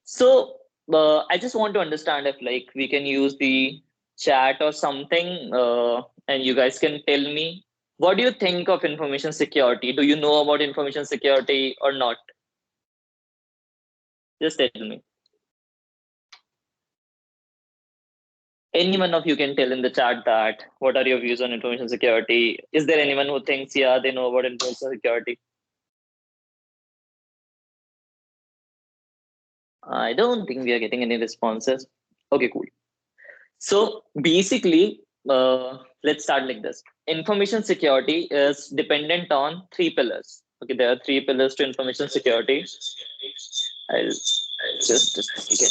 So I just want to understand if like we can use the chat or something, and you guys can tell me what do you think of information security. Do you know about information security or not? Just tell me. Anyone of you can tell in the chat that what are your views on information security. Is there anyone who thinks yeah they know about information security? I don't think we are getting any responses. Okay, cool. So basically, let's start like this. Information security is dependent on three pillars. Okay, there are three pillars to information security. I'll just again.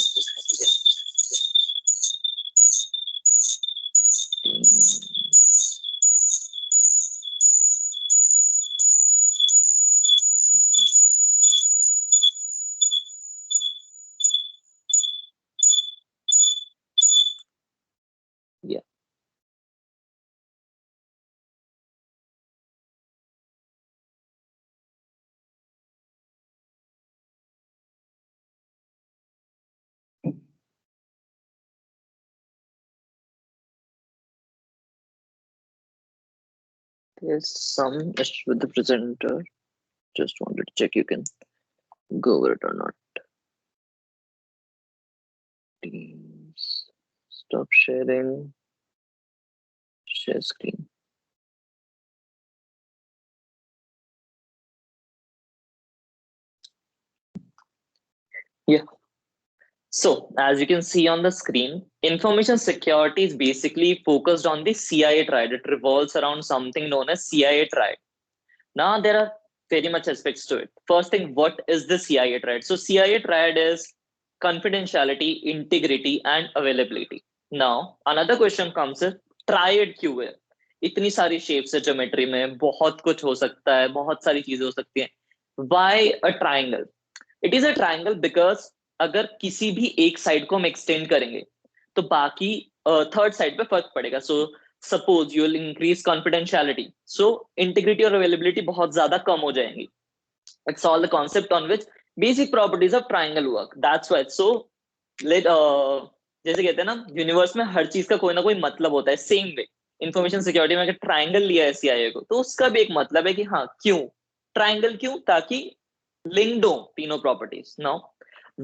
Yeah. There's some issue with the presenter. Just wanted to check you can go over it or not. Teams. Stop sharing. Share screen. Yeah. So as you can see on the screen, information security is basically focused on the CIA triad. It revolves around something known as CIA triad. Now there are very much aspects to it. First thing, what is the CIA triad? So CIA triad is confidentiality, integrity, and availability. Now another question comes is triad क्यों है? इतनी सारी shapes है geometry में, बहुत कुछ हो सकता है, बहुत सारी चीजें हो सकती हैं. Why a triangle? It is a triangle because अगर किसी भी एक साइड को हम एक्सटेंड करेंगे तो बाकी थर्ड साइड पे फर्क पड़ेगा. So suppose you will increase confidentiality, so integrity और अवेलेबिलिटी बहुत ज्यादा कम हो जाएंगी. It's all the concept on which basic properties of triangle work. That's why. So let जैसे कहते हैं ना यूनिवर्स में हर चीज का कोई ना कोई मतलब होता है. सेम वे इंफॉर्मेशन सिक्योरिटी में अगर ट्राइंगल लिया है सीआईए को तो उसका भी एक मतलब है कि हाँ क्यों ट्राइंगल, क्यों? ताकि linked हो तीनों properties. Now,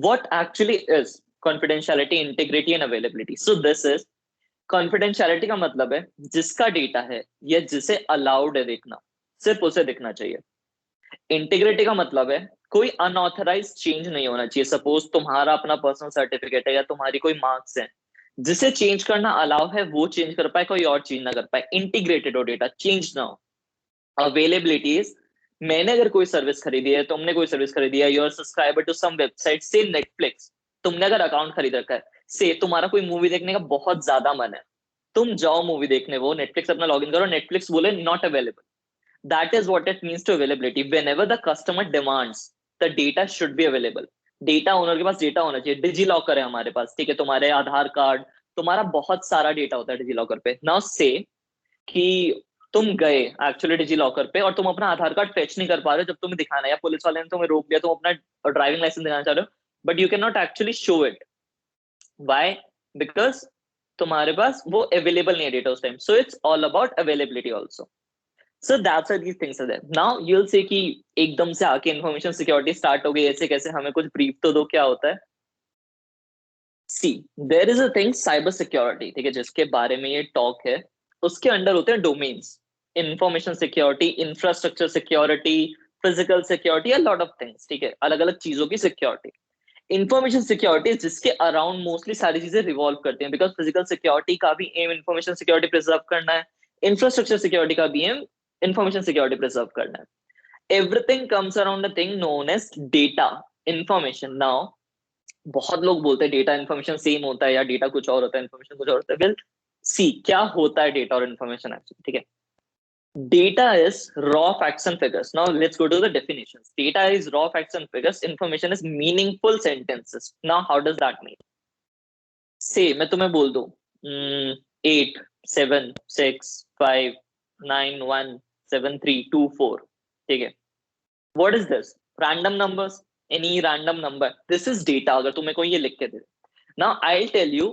what actually is confidentiality, integrity and availability? So this is confidentiality का मतलब है जिसका डेटा है या जिसे अलाउड है देखना, सिर्फ उसे दिखना चाहिए. इंटीग्रिटी का मतलब है कोई अनऑथराइज चेंज नहीं होना चाहिए. सपोज तुम्हारा अपना पर्सनल सर्टिफिकेट है या तुम्हारी कोई मार्क्स है, जिसे चेंज करना अलाउ है वो चेंज कर पाए, कोई और चेंज ना कर पाए. इंटीग्रेटेड हो डेटा, चेंज ना हो. अवेलेबिलिटी इज मैंने अगर कोई सर्विस खरीदी है, तुमने कोई सर्विस खरीदी है, your subscriber to some website से नेटफ्लिक्स, तुमने अगर अकाउंट खरीद रखा है, से तुम्हारा कोई मूवी देखने का बहुत ज्यादा मन है, तुम जाओ मूवी देखने, वो नेटफ्लिक्स अपना लॉगिन करो, नेटफ्लिक्स बोले not available. That is what it means to availability. Whenever the customer demands the data should be available. Data owner के पास डेटा होना चाहिए. डिजी लॉकर है हमारे पास, ठीक है, तुम्हारे आधार कार्ड, तुम्हारा बहुत सारा डेटा होता है डिजी लॉकर पे. नाउ से कि तुम गए एक्चुअली डिजी लॉकर पे और तुम अपना आधार कार्ड फेच नहीं कर पा रहे हो जब तुम्हें दिखाना है, या पुलिस वाले ने तुम्हें रोक लिया, तुम अपना ड्राइविंग लाइसेंस दिखाना चाह रहे हो, but you can not actually show it. Why? Because तुम्हारे पास वो अवेलेबल नहीं है डेटा उस time. So it's all about availability also. So that's why these things are there. Now you will say कि एकदम से आके इन्फॉर्मेशन सिक्योरिटी स्टार्ट हो गई ऐसे कैसे, हमें कुछ ब्रीफ तो दो क्या होता है. See there is a thing cyber security, ठीक है, जिसके बारे में ये टॉक है. उसके अंडर होते हैं domains. Information security, infrastructure security, physical security, a lot of things, ठीक है, अलग अलग चीजों की सिक्योरिटी. इंफॉर्मेशन सिक्योरिटी जिसके अराउंड मोस्टली सारी चीजें रिवॉल्व करती हैं, बिकॉज फिजिकल सिक्योरिटी का भी एम इंफॉर्मेशन सिक्योरिटी प्रिजर्व करना है, इंफ्रास्ट्रक्चर सिक्योरिटी का भी एम इंफॉर्मेशन सिक्योरिटी प्रिजर्व करना है. Everything comes around the thing known as data information. Now बहुत लोग बोलते हैं डेटा इन्फॉर्मेशन सेम होता है या डेटा कुछ और होता है, इन्फॉर्मेशन कुछ और होता है. वेल सी क्या होता है डेटा और इन्फॉर्मेशन एक्चुअली, ठीक है. Data is raw facts and figures. Now let's go to the definitions. Data is raw facts and figures. Information is meaningful sentences. Now how does that mean? Say मैं तुम्हें बोल दूं 8 7 6 5 9 1 7 3 2 4, ठीक है. What is this? Random numbers. any random number, this is data. अगर तुम्हें कोई ये लिख के दे, now I'll tell you,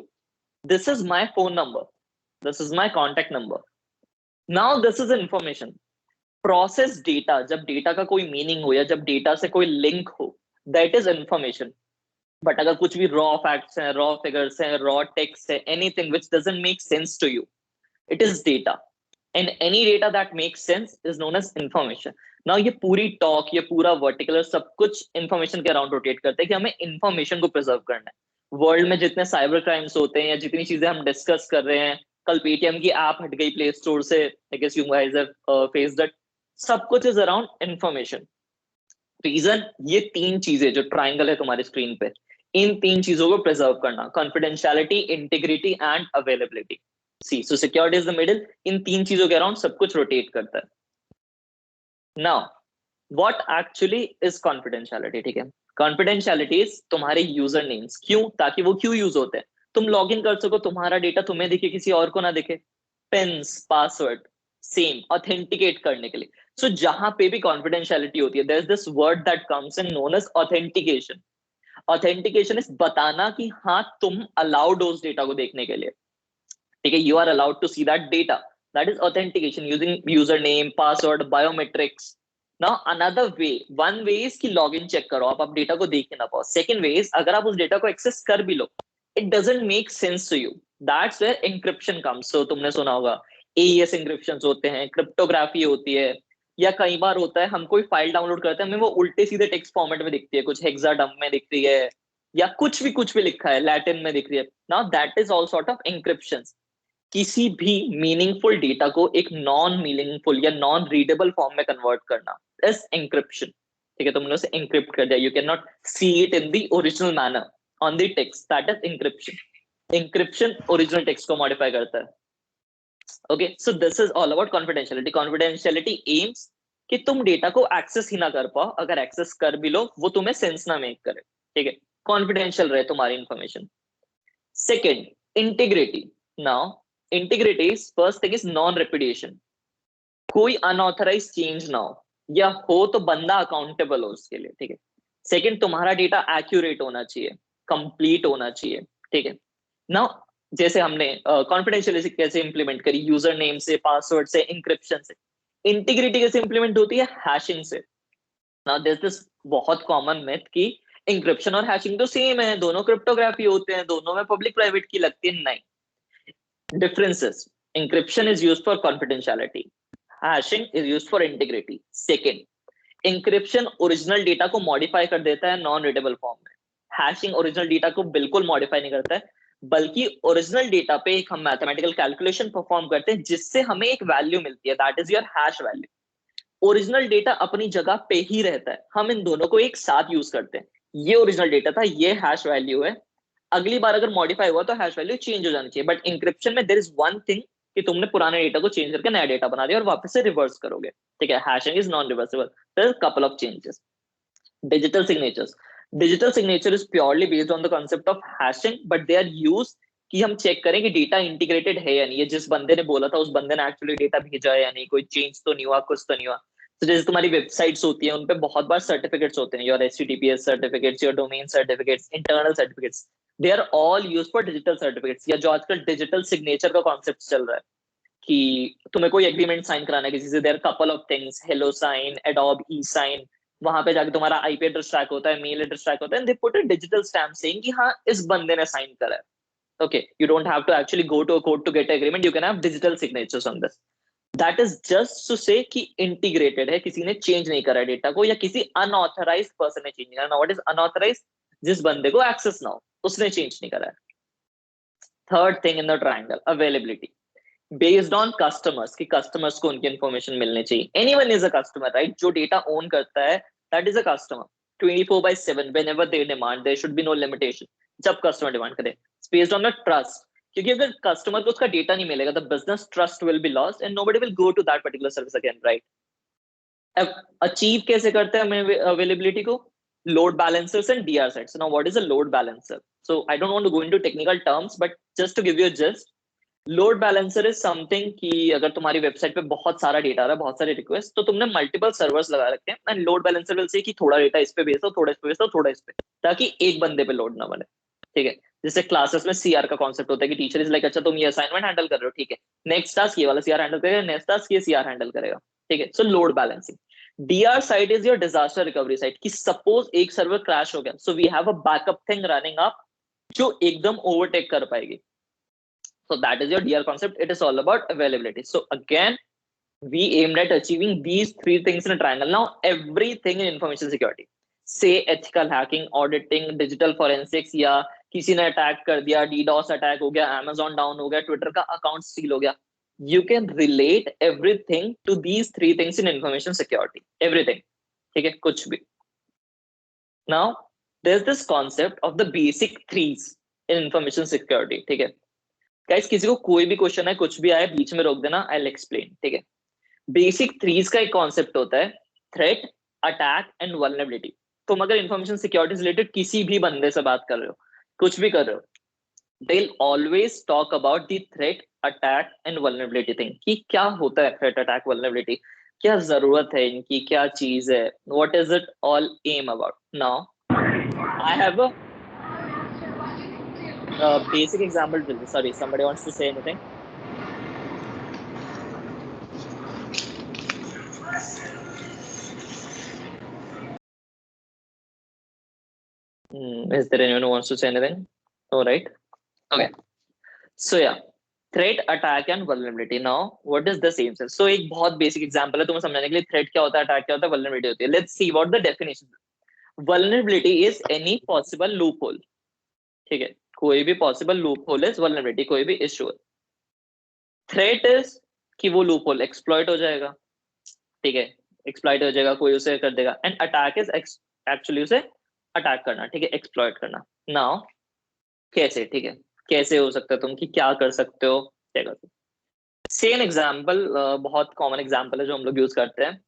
this is my phone number, this is my contact number, now this is information. Process data, जब data का कोई meaning हो या जब डेटा से कोई लिंक हो, दैट इज इंफॉर्मेशन. बट अगर कुछ भी रॉ फैक्ट्स हैं, रॉ फिगर्स हैं, रॉ टेक्स्ट है, anything which doesn't make sense to you, it is data. And any data that makes sense is known as information. Now ये पूरी talk, ये पूरा वर्टिकुलर सब कुछ इंफॉर्मेशन के अराउंड रोटेट करते हैं कि हमें इंफॉर्मेशन को प्रिजर्व करना है. वर्ल्ड में जितने साइबर क्राइम्स होते हैं या जितनी चीजें हम डिस्कस कर रहे हैं, कल पेटीएम की ऐप हट गई प्ले स्टोर से, I guess you guys have faced that, सब कुछ इज अराउंड इंफॉर्मेशन. रीजन, ये तीन चीजें जो ट्राइंगल है तुम्हारे स्क्रीन पे, इन तीन चीजों को प्रिजर्व करना, confidentiality, integrity and availability. See, so security is the middle. इन तीन चीजों के अराउंड सब कुछ रोटेट करता है. Now what actually is confidentiality? ठीक है, कॉन्फिडेंशियलिटी इज तुम्हारे यूजर नेम्स. क्यों? ताकि वो क्यों यूज होते हैं? तुम लॉग इन कर सको, तुम्हारा डेटा तुम्हें दिखे, किसी और को ना दिखे. पिन्स, पासवर्ड, सेम ऑथेंटिकेट करने के लिए. सो जहां पे भी कॉन्फिडेंशियलिटी होती है, there is this word that comes in known as authentication. Authentication is बताना कि हाँ तुम अलाउड हो उस डेटा को देखने के लिए. ठीक है, you are allowed to see that data. That is authentication using user name, password, biometrics. Now another way, one way is कि लॉग इन चेक करो, आप डेटा को देख ना पाओ. सेकंड वे इज अगर आप उस डेटा को एक्सेस कर भी लो, it doesn't make sense to you. That's where encryption comes. So तुमने सुना होगा AES एन्क्रिप्शंस होते हैं, क्रिप्टोग्राफी होती है, या कई बार होता है हम कोई फाइल डाउनलोड करते हैं, हमें वो उल्टे सीधे टेक्स्ट फॉर्मेट में दिखती है, कुछ हेक्साडम्प में दिखती है, या कुछ भी लिखा है लैटिन में दिख रही है. Now that is all sort of encryptions. किसी भी मीनिंगफुल डेटा को एक नॉन मीनिंगफुल या नॉन रीडेबल फॉर्म में कन्वर्ट करना इज एन्क्रिप्शन. ठीक है, तुमने उसे एन्क्रिप्ट कर दिया, you can not see it in the original manner on the text. That is encryption. Encryption original text को मॉडिफाई करता है. Okay, so this is all about confidentiality. Confidentiality aims कि तुम डेटा को एक्सेस ही ना कर पाओ, अगर एक्सेस कर भी लो वो तुम्हें सेंस ना मेक करे. ठीक है, कॉन्फिडेंशियल रहे तुम्हारी information. Second, integrity. Now integrity is first thing is non repudiation. कोई अनऑथराइज चेंज ना हो, या हो तो बंदा अकाउंटेबल हो उसके लिए. ठीक है. सेकेंड, तुम्हारा डेटा एक्यूरेट होना चाहिए, कंप्लीट होना चाहिए. ठीक है. नाउ जैसे हमने कॉन्फिडेंशियलिटी कैसे इंप्लीमेंट करी, यूजर नेम से, पासवर्ड से, इंक्रिप्शन से. इंटीग्रिटी कैसे इंप्लीमेंट होती है? हैशिंग से. नाउ दिस इज बहुत कॉमन मिथ कि इंक्रिप्शन और हैशिंग तो सेम है, दोनों क्रिप्टोग्राफी होते हैं, दोनों में पब्लिक प्राइवेट की लगती है. नहीं, differences. Encryption is used for confidentiality, hashing is used for integrity. Second, encryption original data को modify कर देता है non readable form में. Hashing original data को बिल्कुल modify नहीं करता है, बल्कि original data पे एक हम mathematical calculation perform करते हैं जिससे हमें एक value मिलती है, that is your hash value. Original data अपनी जगह पे ही रहता है, हम इन दोनों को एक साथ यूज करते हैं. ये ओरिजिनल डेटा था, ये हैश वैल्यू है, अगली बार अगर मॉडिफाई हुआ तो हैश वैल्यू चेंज हो जानी चाहिए. बट इंक्रिप्शन में देयर इज वन थिंग कि तुमने पुराने डेटा को चेंज करके नया डेटा बना दिया और वापस से रिवर्स करोगे. ठीक है, hashing is non reversible. There is couple of changes. Digital signatures. Digital signature is purely based on the concept of hashing, but they are used कि हम चेक करें कि डेटा इंटीग्रेटेड है या नहीं, जिस बंदे ने बोला था उस बंदे ने एक्चुअली डेटा भेजा है या नहीं, कोई चेंज तो नहीं हुआ, कुछ तो नहीं हुआ. तो जैसे तुम्हारी वेबसाइट्स होती है, उन पे बहुत बार सर्टिफिकेट्स होते हैं, your HTTPS certificates, your domain certificates, internal certificates, they are all used for digital certificates. या जो आजकल डिजिटल सिग्नेचर का कॉन्सेप्ट चल रहा है कि तुम्हें कोई एग्रीमेंट साइन कराना है किसी से, there couple of things, hello sign, Adobe e sign, वहां पे जाके तुम्हारा IP एड्रेस ट्रैक होता है, मेल एड्रेस ट्रैक होता है, and they put a digital stamp saying कि हाँ इस बंदे ने साइन करा है. Okay, you don't have to actually go to a court to get an agreement. You can have digital signatures on this. That is just to say कि integrated है, किसी ने change नहीं करा डेटा को, या किसी unauthorized person ने change नहीं करा. Now what is unauthorized? जिस बंदे को access ना हो, उसने change नहीं करा है. Third thing in the triangle, availability. Based on customers, कि customers को उनकी information मिलनी चाहिए. Anyone is a customer, right? जो data own करता है, that is a customer. 24/7, whenever they demand, there should be no limitation. जब customer demand करे, based on the trust. क्योंकि अगर कस्टमर को उसका डेटा नहीं मिलेगा, the business trust will be lost and nobody will go to that particular service again, right? अब achieve कैसे करते हैं हमें अवेलेबिलिटी को? load balancers and DR sets. Now what is a load balancer? So I don't want to go into technical terms, but just to give you a gist, load balancer is something कि अगर तुम्हारी website पे बहुत सारा data आ रहा है, बहुत सारे रिक्वेस्ट, तो तुमने मल्टीपल सर्वर्स लगा रखे हैं, and load balancer will say कि थोड़ा डेटा इस पे भेज दो, थोड़ा इस पे भेज दो, थोड़ा इस पे, ताकि एक बंदे पे लोड ना बने। ठीक है, जैसे क्लासेस में सीआर का कॉन्सेप्ट होता है कि टीचर इज लाइक, अच्छा तुम ये असाइनमेंट हैंडल कर रहे हो, ठीक है, नेक्स्ट टास्क ये वाला सीआर हैंडल करेगा, नेक्स्ट टास्क ये सीआर हैंडल करेगा। ठीक है, so load balancing. DR site is your disaster recovery site, कि सपोज एक सर्वर क्रैश हो गया, so we have a backup thing running up जो एकदम ओवरटेक कर पाएगी। So that is your DR concept. It is all about availability. So again, we aimed at achieving these three things in a triangle. Now everything in information security, say ethical hacking, auditing, digital forensics, या किसी ने attack कर दिया, DDoS attack हो गया, Amazon down हो गया, Twitter का अकाउंट सील हो गया, you can relate everything to these three things in information security. Everything. ठीक है, कुछ भी. Now there's this concept of the basic threes in information security. ठीक है, गाइस किसी को कोई भी क्वेश्चन है, कुछ भी आए, बीच में रोक देना, आई विल एक्सप्लेन. ठीक है, बेसिक थ्रीज का एक कॉन्सेप्ट होता है, थ्रेट, अटैक एंड वल्नरेबिलिटी. तुम अगर इंफॉर्मेशन सिक्योरिटी से रिलेटेड किसी भी बंदे से बात कर रहे हो, कुछ भी कर रहे हो, they will always talk about the threat, attack and vulnerability thing, कि क्या होता है थ्रेट, अटैक, वल्नरेबिलिटी, क्या जरूरत है इनकी, क्या चीज है, what is it all am about. Now I have a basic example. Sorry, somebody wants to say anything. Is there anyone who wants to say anything? All right. Okay. So yeah, threat, attack and vulnerability. Now, what does the same say? So एक बहुत basic example है तुम्हें समझाने के लिए, threat क्या होता है, attack क्या होता है, vulnerability होती है. Let's see what the definition. Vulnerability is any possible loophole. ठीक है, कोई भी possible loophole is vulnerability, कोई भी issue है. Threat is कि वो loophole exploit हो जाएगा. ठीक है, exploit हो जाएगा, कोई उसे कर देगा. And attack is actually उसे अटैक करना. ठीक है, एक्सप्लॉइट करना. नाउ कैसे, ठीक है, कैसे हो सकता है, तुम कि क्या कर सकते हो, क्या कर सकते हो. सेम एग्जांपल, बहुत कॉमन एग्जांपल है जो हम लोग यूज करते हैं,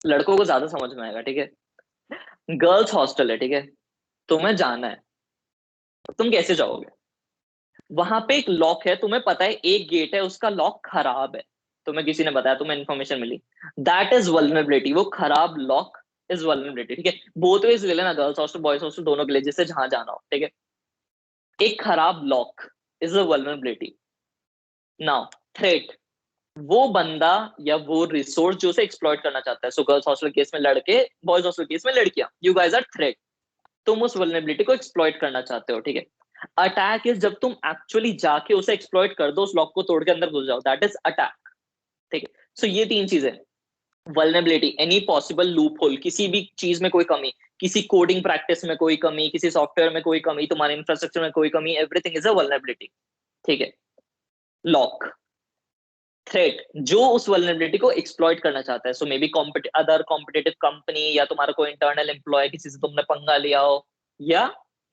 लड़कों को ज्यादा समझ में आएगा. ठीक है, गर्ल्स हॉस्टल है, ठीक है, तुम्हें जाना है, तुम कैसे जाओगे. वहां पे एक लॉक है, तुम्हें पता है एक गेट है, उसका लॉक खराब है, तुम्हें किसी ने बताया, तुम्हें इन्फॉर्मेशन मिली, दैट इज वल्नरेबिलिटी. वो खराब लॉक इज वल्नरेबिलिटी. ठीक है, बोथ वेज ले लेना, गर्ल्स हॉस्टल, बॉयज हॉस्टल, दोनों के लिए, जिससे जहां जाना हो. ठीक है, एक खराब lock is a vulnerability. Now threat, वो बंदा या वो रिसोर्स जो उसे एक्सप्लॉइट करना चाहता है. सो गर्ल्स हॉस्टल केस में लड़के, बॉयज हॉस्टल केस में लड़कियां, यू गाइस आर थ्रेट, तुम उस वल्नरेबिलिटी को एक्सप्लॉइट करना चाहते हो. ठीक है, अटैक इज जब तुम एक्चुअली जाके उसे एक्सप्लॉइट कर दो, उस लॉक को तोड़ के अंदर घुस जाओ, दैट इज अटैक. ठीक है, सो ये तीन चीजें, vulnerability, any possible loop hole, किसी भी चीज में कोई कमी, किसी कोडिंग प्रैक्टिस में कोई कमी, किसी सॉफ्टवेयर में कोई कमी, तुम्हारे इंफ्रास्ट्रक्चर में कोई कमी, एवरीथिंग इज अ वल्नरेबिलिटी. ठीक है, लॉक. थ्रेट, जो उस वल्नरेबिलिटी को एक्सप्लॉइट करना चाहता है, so maybe other competitive company, या तुम्हारा कोई इंटरनल एम्प्लॉय, किसी से तुमने पंगा लिया हो, या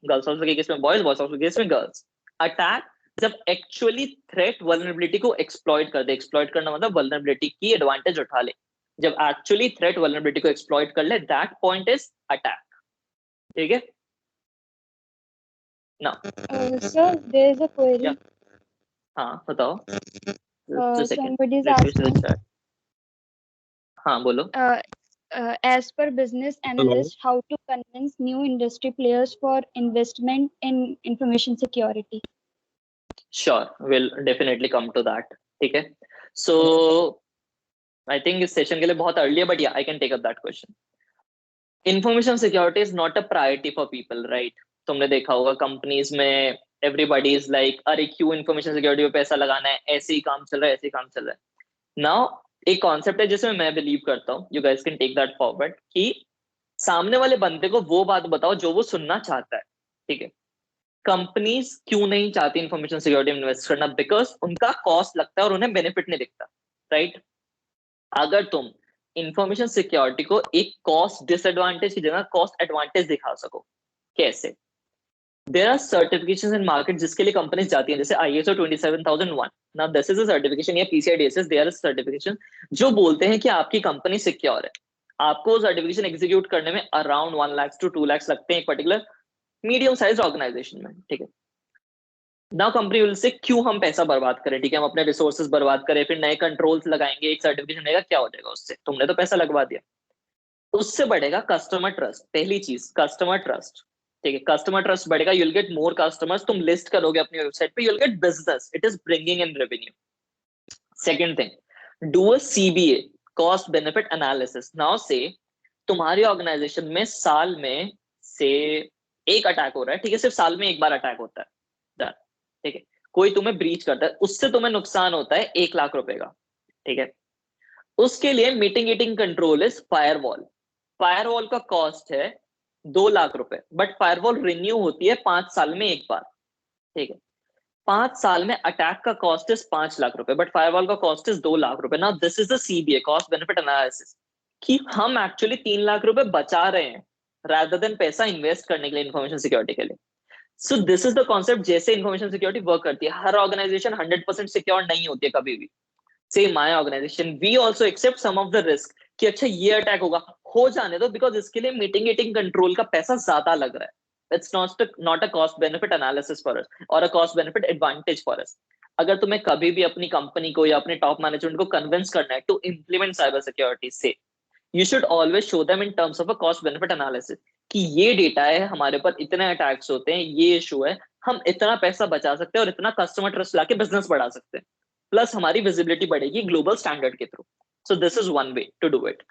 गर्ल्स हाउस के केस में बॉयज, बॉयज हाउस के केस में गर्ल्स. अटैक, जब एक्चुअली थ्रेट वल्नरेबिलिटी को एक्सप्लॉइट कर दे, एक्सप्लॉइट करना मतलब वल्नरेबिलिटी की एडवांटेज उठा ले, जब एक्चुअली थ्रेट वल्नरेबिलिटी को एक्सप्लॉइट कर ले, दैट पॉइंट इज अटैक. ठीक है ना. Sir, there is a query. Yeah. हाँ बताओ. Just a second. Somebody is Let me see the asking. chat. हाँ बोलो. As per business analyst, how to convince new industry players for investment in information security? Sure, we'll definitely come to that. ठीक है, so I think इस session के लिए बहुत early है, but yeah, I can take up that question. Information security is not a priority for people, right? तुमने देखा होगा कंपनीज में everybody is like, अरे क्यों इंफॉर्मेशन सिक्योरिटी पे पैसा लगाना है, ऐसे ही काम चल रहा है, ऐसे ही काम चल रहा है. नाउ एक कॉन्सेप्ट है जिसमें मैं बिलीव करता हूँ, you guys can take that forward, कि सामने वाले बंदे को वो बात बताओ जो वो सुनना चाहता है. ठीक है, कंपनीज क्यों नहीं चाहती इंफॉर्मेशन सिक्योरिटी में इन्वेस्ट करना, बिकॉज उनका कॉस्ट लगता है और उन्हें बेनिफिट नहीं दिखता. राइट, अगर तुम इंफॉर्मेशन सिक्योरिटी को एक कॉस्ट डिसएडवांटेज की जगह कॉस्ट एडवांटेज दिखा सको, कैसे. There are certifications in market जिसके लिए कंपनीज जाती हैं, जैसे ISO 27001. Now this is a certification, या PCI DSS, there are certification जो बोलते हैं कि आपकी कंपनी सिक्योर है. आपको सर्टिफिकेशन एग्जीक्यूट करने में अराउंड 1 लाख to 2 लाख लगते हैं एक पर्टिकुलर मीडियम साइज ऑर्गेनाइजेशन में. ठीक है, नाउ कंपनी विल से क्यों हम पैसा बर्बाद करें, ठीक है, हम अपने रिसोर्सेज बर्बाद करें, फिर नए कंट्रोल्स लगाएंगे, एक सर्टिफिकेशन रहेगा, क्या हो जाएगा उससे, तुमने तो पैसा लगवा दिया। उससे बढ़ेगा कस्टमर ट्रस्ट, पहली चीज कस्टमर ट्रस्ट, ठीक है, कस्टमर ट्रस्ट बढ़ेगा, यूल गेट मोर कस्टमर्स, तुम लिस्ट करोगे अपनी वेबसाइट पे, you'll get business, it is bringing in revenue. Second thing, do a CBA, cost benefit analysis. Now से तुम्हारी ऑर्गेनाइजेशन में साल में से एक अटैक हो रहा है, ठीक है, सिर्फ साल में एक बार अटैक होता है, Done. ठीक है, कोई तुम्हें ब्रीच करता है, उससे तुम्हें नुकसान होता है 1 लाख रुपए का, ठीक है, उसके लिए mitigating control is firewall. Firewall का कॉस्ट है 2 लाख रुपए, बट फायरवॉल रिन्यू होती है 5 साल में एक बार, ठीक है, 5 साल में अटैक का कॉस्ट इज 5 लाख रुपए, बट फायरवॉल का कॉस्ट इज 2 लाख रुपए। ना this is the CBA, cost benefit analysis, कि हम एक्चुअली 3 लाख रुपए बचा रहे हैं रादर देन पैसा इन्वेस्ट करने के लिए इन्फॉर्मेशन सिक्योरिटी के लिए। सो दिस इज द कॉन्सेप्ट जैसे इन्फॉर्मेशन सिक्योरिटी वर्क करती है। हर ऑर्गेनाइजेशन 100% सिक्योर नहीं होती है कभी भी। Say my organisation we also accept some of the risk, कि अच्छा ये अटैक होगा, हो जाने दो, बिकॉज इसके लिए मिटिगेटिंग कंट्रोल का पैसा ज्यादा लग रहा है। It's not a cost benefit analysis for us और a cost benefit advantage for us. अगर तुम्हें कभी भी अपनी कंपनी को या अपने टॉप मैनेजमेंट को कन्विंस करना है टू इम्प्लीमेंट साइबर सिक्योरिटी, से you should always show them in terms of a cost benefit analysis, कि ये डेटा है, हमारे पर इतने अटैक्स होते हैं, ये इशू है, हम इतना पैसा बचा सकते हैं और इतना कस्टमर ट्रस्ट लाके बिजनेस बढ़ा सकते हैं, प्लस हमारी विजिबिलिटी बढ़ेगी ग्लोबल स्टैंडर्ड के through. So this is one way to do it.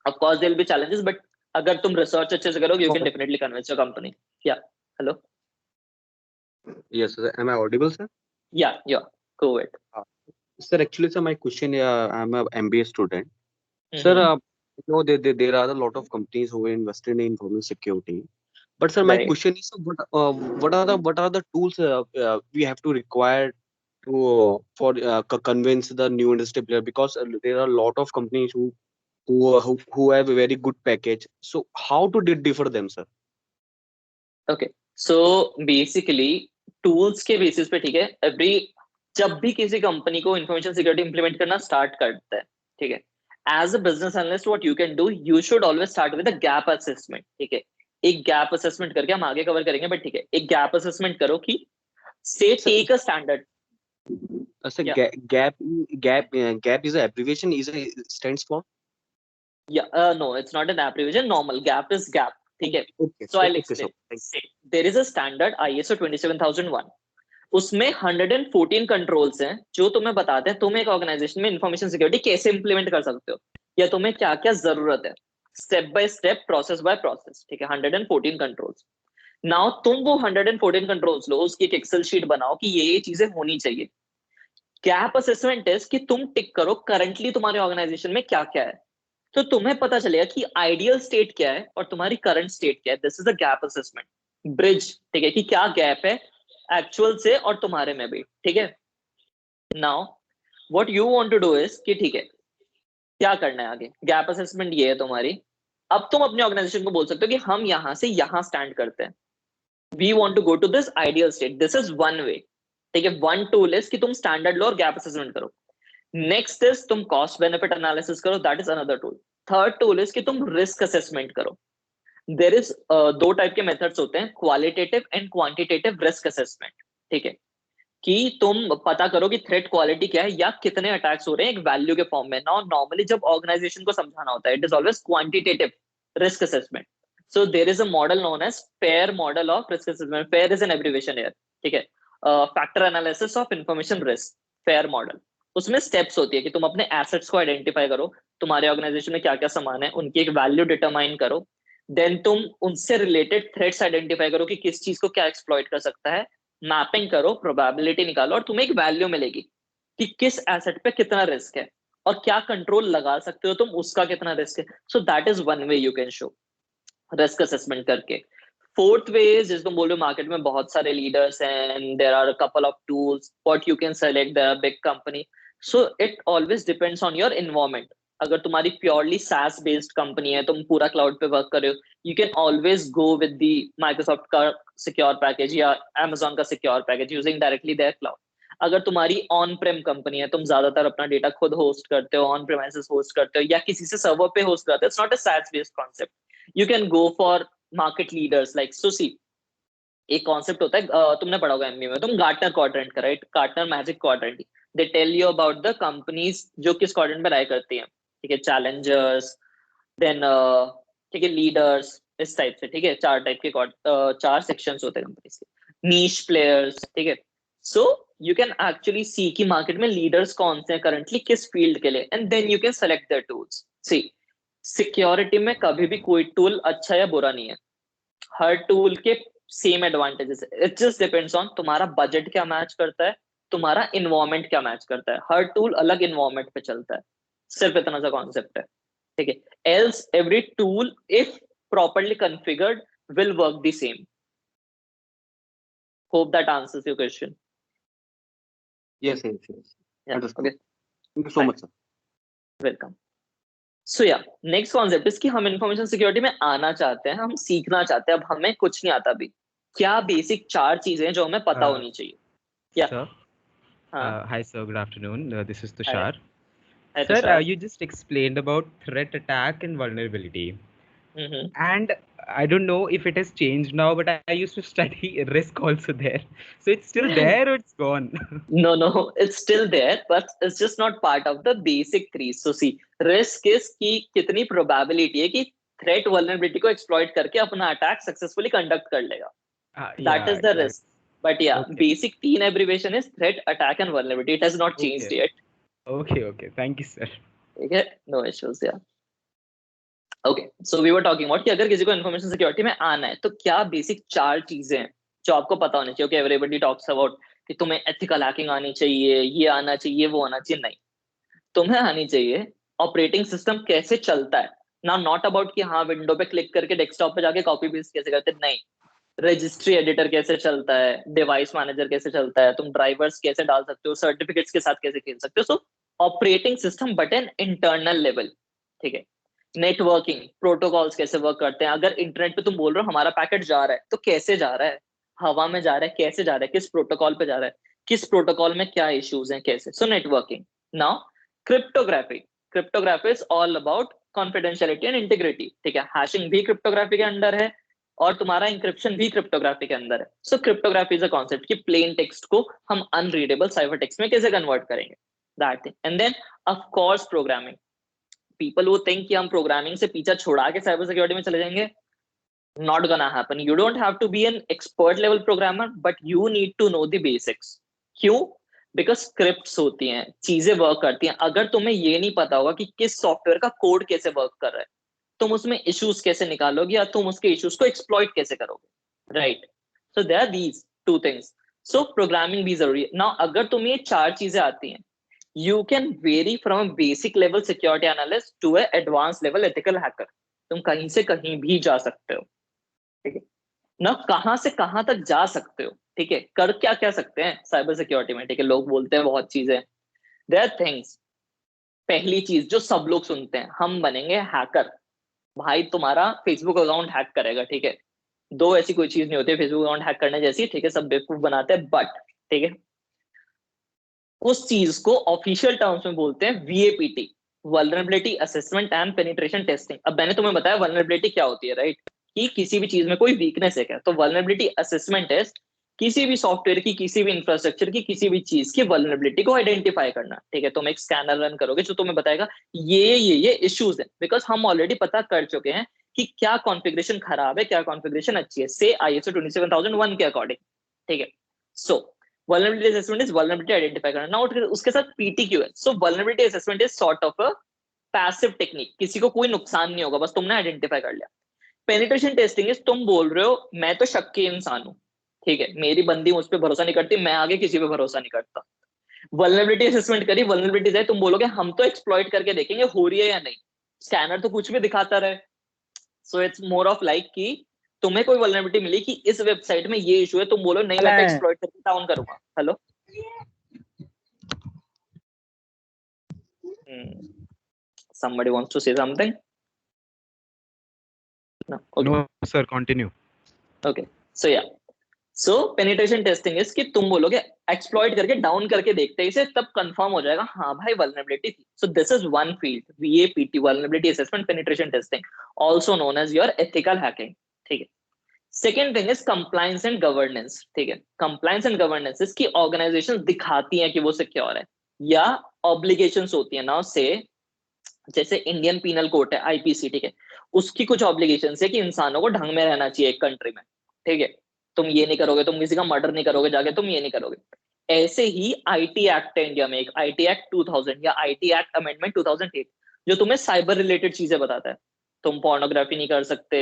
Of course there will be challenges, but अगर तुम रिसर्च अच्छे से करोगे, you can Okay. Definitely convince your company. Yeah hello, Yes, sir. Am I audible, sir? Yeah go it. Uh, Sir, actually, sir, my question, I'm a MBA student. Sir, hmm, there are a lot of companies who are invested in information security. But sir, my right. question is, sir, what are the tools we have to require to convince the new industry player? Because there are a lot of companies who have a very good package. So how to differ them, sir? Okay, so basically tools के basis पे, ठीक है, every जब भी किसी company को information security implement करना start करता है, ठीक है, as a business analyst what you can do, you should always start with a gap assessment, ठीक है, एक गैप असेसमेंट करके हम आगे कवर करेंगे, बट ठीक है, एक गैप असेसमेंट करो कि से Sir, take a standard. sir, yeah gap is a abbreviation. Stands for. Yeah no, it's not an abbreviation, normal gap is gap, ठीक है। Okay, so I will okay, sir. Explain. Say there is a standard ISO 27001, उसमें 114 controls हैं जो तुम्हें बताते हैं तुम एक ऑर्गेनाइजेशन में इंफॉर्मेशन सिक्योरिटी कैसे इंप्लीमेंट कर सकते हो, या तुम्हें क्या क्या जरूरत है, step by step, process by process, ठीक है, 114 कंट्रोल्स। नाउ तुम वो 114 कंट्रोल्स लो, उसकी एक एक्सेल शीट बनाओ कि ये चीजें होनी चाहिए। गैप असेसमेंट इज कि तुम टिक करो करंटली तुम्हारे ऑर्गेनाइजेशन में क्या क्या है, तो तुम्हें पता चलेगा कि आइडियल स्टेट क्या है और तुम्हारी करंट स्टेट क्या है। This is a gap assessment bridge, ठीक है, कि क्या गैप है एक्चुअल से और तुम्हारे में भी, ठीक है। Now what you want to do is कि ठीक है, क्या करना है आगे, गैप असेसमेंट ये है तुम्हारी। अब तुम अपने ऑर्गेनाइजेशन को बोल सकते हो कि हम यहां से यहां स्टैंड करते हैं, we want to go to this ideal state, this is one way, ठीक है। वन टूल इज कि तुम स्टैंडर्ड लो और गैप असेसमेंट करो। नेक्स्ट इज तुम कॉस्ट बेनिफिट एनालिसिस करो, that is another tool. Third tool is कि तुम रिस्क असेसमेंट करो। देर इज दो टाइप के मेथड्स होते हैं, qualitative and quantitative risk assessment, ठीक है, कि तुम पता करो कि थ्रेट क्वालिटी क्या है या कितने अटैक्स हो रहे हैं एक वैल्यू के फॉर्म में। नाउ नॉर्मली जब ऑर्गेनाइजेशन को समझाना होता है, it is always quantitative risk assessment. So there is a model known as FAIR model of risk assessment, FAIR is an abbreviation here, ठीक है, factor analysis of information risk, FAIR model. उसमें steps होती है कि तुम अपने assets को identify करो, तुम्हारे ऑर्गेनाइजेशन में क्या क्या सामान है, उनकी एक वैल्यू डिटरमाइन करो, देन तुम उनसे रिलेटेड थ्रेट्स आइडेंटिफाई करो कि किस चीज को क्या एक्सप्लॉइट कर सकता है, मैपिंग करो, प्रोबेबिलिटी निकालो, और तुम्हें एक वैल्यू मिलेगी कि किस एसेट पे कितना रिस्क है और क्या कंट्रोल लगा सकते हो तुम, उसका कितना रिस्क है। सो that is one way you can show risk assessment करके। फोर्थ वे इज, जिस तुम बोल रहे हो मार्केट में बहुत सारे लीडर्स हैं and there are a couple of tools what you can select, there are big company, so it always depends on your environment. अगर तुम्हारी प्योरली SaaS बेस्ड कंपनी है, तुम पूरा क्लाउड पे वर्क कर रहे हो, you can always go with the Microsoft का सिक्योर पैकेज या Amazon का secure package using directly their cloud. अगर तुम्हारी ऑन प्रेम कंपनी है, तुम ज्यादातर अपना डेटा खुद होस्ट करते हो, ऑन प्रेमाइसेस होस्ट करते हो या किसी से सर्वर पे होस्ट करते हो, it's not a SaaS based concept, you can go for market leaders like, so see, एक कॉन्सेप्ट होता है, तुमने पढ़ा होगा एमबीए में, तुम गार्टनर क्वाड्रेंट का, right? Gartner magic quadrant, they tell you about the companies जो किस क्वाड्रेंट में राय करती हैं, ठीक है? चैलेंजर्स, देन ठीक है लीडर्स, इस टाइप से, ठीक है? चार टाइप के चार सेक्शंस होते हैं कंपनीज के, नीश प्लेयर्स, ठीक है? So you can actually see की मार्केट में लीडर्स कौन से हैं करंटली किस फील्ड के लिए, and then you can select their tools. See, security में कभी भी कोई टूल अच्छा या बुरा नहीं है, हर टूल के सेम एडवांटेजेस है, इट जस्ट डिपेंड्स ऑन तुम्हारा बजट क्या मैच करता है, तुम्हारा इन्वायरमेंट क्या मैच करता है, हर टूल अलग इन्वायरमेंट पे चलता है, सिर्फ इतना सा कॉन्सेप्ट है, ठीक है? Else every tool if properly configured will work the same. Hope that answers your question. Yes. Yeah. Understood. Okay. Thank you so much, sir. Welcome. So yeah, next concept is कि हम information security में आना चाहते हैं, हम सीखना चाहते हैं, अब हमें कुछ नहीं आता अभी, क्या बेसिक 4 चीजें जो हमें पता होनी चाहिए? Yeah. Sir. हाँ. Hi, sir. Good afternoon. This is Hi. Tushar. Hi, Sir, Tushar. you just explained about threat attack and vulnerability. Mm-hmm. And I don't know if it has changed now, but I used to study risk also there. So it's still there or it's gone? No, it's still there, but it's just not part of the basic 3. So see, risk is कि कितनी probability है कि threat vulnerability को exploit करके अपना attack successfully conduct कर लेगा. That is the risk. But yeah, Okay. basic 3 abbreviation is threat, attack and vulnerability. It has not changed yet. Okay. Thank you, sir. Okay, no issues, yeah. Okay, so we were talking about कि अगर किसी को information security में आना है तो क्या basic 4 चीजें हैं जो आपको पता होनी चाहिए. Okay, everybody talks about कि तुम्हें ethical hacking आनी चाहिए, ये आना चाहिए, वो आना चाहिए. नहीं, तुम्हें आनी चाहिए ऑपरेटिंग सिस्टम कैसे चलता है ना, नॉट अबाउट कि हाँ विंडो पे क्लिक करके डेस्कटॉप पे जाके कॉपी पेस्ट कैसे करते हैं, नहीं. रजिस्ट्री एडिटर कैसे चलता है, डिवाइस मैनेजर कैसे चलता है, तुम ड्राइवर्स कैसे डाल सकते हो, सर्टिफिकेट्स के साथ कैसे खेल सकते हो. सो operating system but an internal level, ठीक है? नेटवर्किंग प्रोटोकॉल्स कैसे वर्क करते हैं, अगर इंटरनेट पे तुम बोल रहे हो हमारा पैकेट जा रहा है तो कैसे जा रहा है, हवा में जा रहा है, कैसे जा रहा है, किस प्रोटोकॉल पे जा रहा है, किस प्रोटोकॉल में क्या इश्यूज हैं, कैसे. So networking. Now cryptography is all about confidentiality and integrity, ठीक है? हैशिंग भी क्रिप्टोग्राफी के अंडर है और तुम्हारा इंक्रिप्शन भी क्रिप्टोग्राफी के अंदर है. So cryptography is a concept कि प्लेन टेक्स्ट को हम अनरीडेबल साइफर टेक्स्ट में कैसे कन्वर्ट करेंगे, that thing. And then of course programming. People वो थिंक कि हम प्रोग्रामिंग से पीछा छुड़ा के साइबर सिक्योरिटी में चले जाएंगे. Not gonna happen. You don't have to be an expert level programmer, but you need to know the basics. क्यों? Because scripts होती हैं, चीजें वर्क करती हैं. अगर तुम्हें ये नहीं पता होगा कि किस सॉफ्टवेयर का कोड कैसे वर्क कर रहा है, तुम उसमें इश्यूज कैसे निकालोगे या तुम उसके इश्यूज को एक्सप्लॉइट कैसे करोगे, right? So there are these 2 things. So programming भी जरूरी है. नाउ अगर तुम्हें ये 4 चीजें आती हैं, you can vary from a basic level security analyst to a advanced level ethical hacker. तुम कहीं से कहीं भी जा सकते हो, ठीक है ना? कहां से कहां तक जा सकते हो, ठीक है? कर क्या क्या सकते हैं साइबर सिक्योरिटी में, ठीक है? लोग बोलते हैं बहुत चीजें, देयर थिंग्स. पहली चीज जो सब लोग सुनते हैं, हम बनेंगे हैकर. भाई तुम्हारा फेसबुक अकाउंट हैक करेगा, ठीक है? 2 ऐसी कोई चीज नहीं होती फेसबुक अकाउंट हैक करने जैसी, ठीक है? सब बेवकूफ बनाते हैं, बट ठीक है, उस चीज को ऑफिशियल टर्म्स में बोलते हैं VAPT, vulnerability assessment and penetration testing. अब मैंने तुम्हें बताया वल्नरेबिलिटी क्या होती है, राइट? कि किसी भी चीज में कोई वीकनेस है क्या. तो वल्नरेबिलिटी असेसमेंट टेस्ट किसी भी सॉफ्टवेयर की, किसी भी इंफ्रास्ट्रक्चर की, किसी भी चीज की वल्नरेबिलिटी को आइडेंटिफाई करना, ठीक है? तुम एक स्कैनर रन करोगे जो तुम्हें बताएगा ये इश्यूज है, बिकॉज हम ऑलरेडी पता कर चुके हैं कि क्या कॉन्फ़िगरेशन खराब है, क्या कॉन्फ़िगरेशन अच्छी है, से ISO 27001 के अकॉर्डिंग, ठीक है? सो vulnerability assessment is vulnerability identify करना. Now उसके साथ PTQ है. So vulnerability assessment is sort of a passive technique. किसी को कोई नुकसान नहीं होगा, बस तुमने आइडेंटिफाई कर लिया. पेनिट्रेशन टेस्टिंग इज तुम बोल रहे हो मैं तो शक्की इंसान हूं, ठीक है? मेरी बंदी मुझ पर भरोसा नहीं करती, मैं आगे किसी पे भरोसा नहीं करता. वल्नरेबिलिटी असेसमेंट करी, वल्नरेबिलिटीज है, तुम बोलोगे हम तो एक्सप्लॉइट करके देखेंगे हो रही है या नहीं. स्कैनर तो कुछ भी दिखाता रहे. So it's more of like कि तुम्हें कोई वल्नरेबिलिटी मिली कि इस वेबसाइट में ये इशू है, तुम बोलो नहीं मैं तो एक्सप्लॉइट करके डाउन करूंगा. Hello, somebody wants to say something? No. Okay. No, sir. Continue. Okay. So yeah. So penetration testing is कि तुम बोलोगे एक्सप्लॉइट करके डाउन करके देखते हैं इसे, तब कंफर्म हो जाएगा हाँ भाई वल्नरेबिलिटी थी. So this is one field, VAPT, vulnerability assessment penetration testing, also known as your ethical hacking, ठीक है? Second thing is compliance and governance, ठीक है। कंप्लायंस एंड गवर्नेंस इसकी ऑर्गेनाइजेशन दिखाती हैं कि वो सिक्योर है, या ऑब्लिगेशंस होती है ना, से जैसे इंडियन पीनल कोड है आईपीसी, ठीक है, उसकी कुछ ऑब्लिगेशंस है कि इंसानों को ढंग में रहना चाहिए एक कंट्री में, ठीक है। तुम ये नहीं करोगे, तुम किसी का मर्डर नहीं करोगे जाके, तुम ये नहीं करोगे। ऐसे ही आईटी एक्ट है इंडिया में, एक आईटी एक्ट 2000 या आईटी एक्ट अमेंडमेंट 2008, जो तुम्हें साइबर रिलेटेड चीजें बताता है। तुम पोर्नोग्राफी नहीं कर सकते,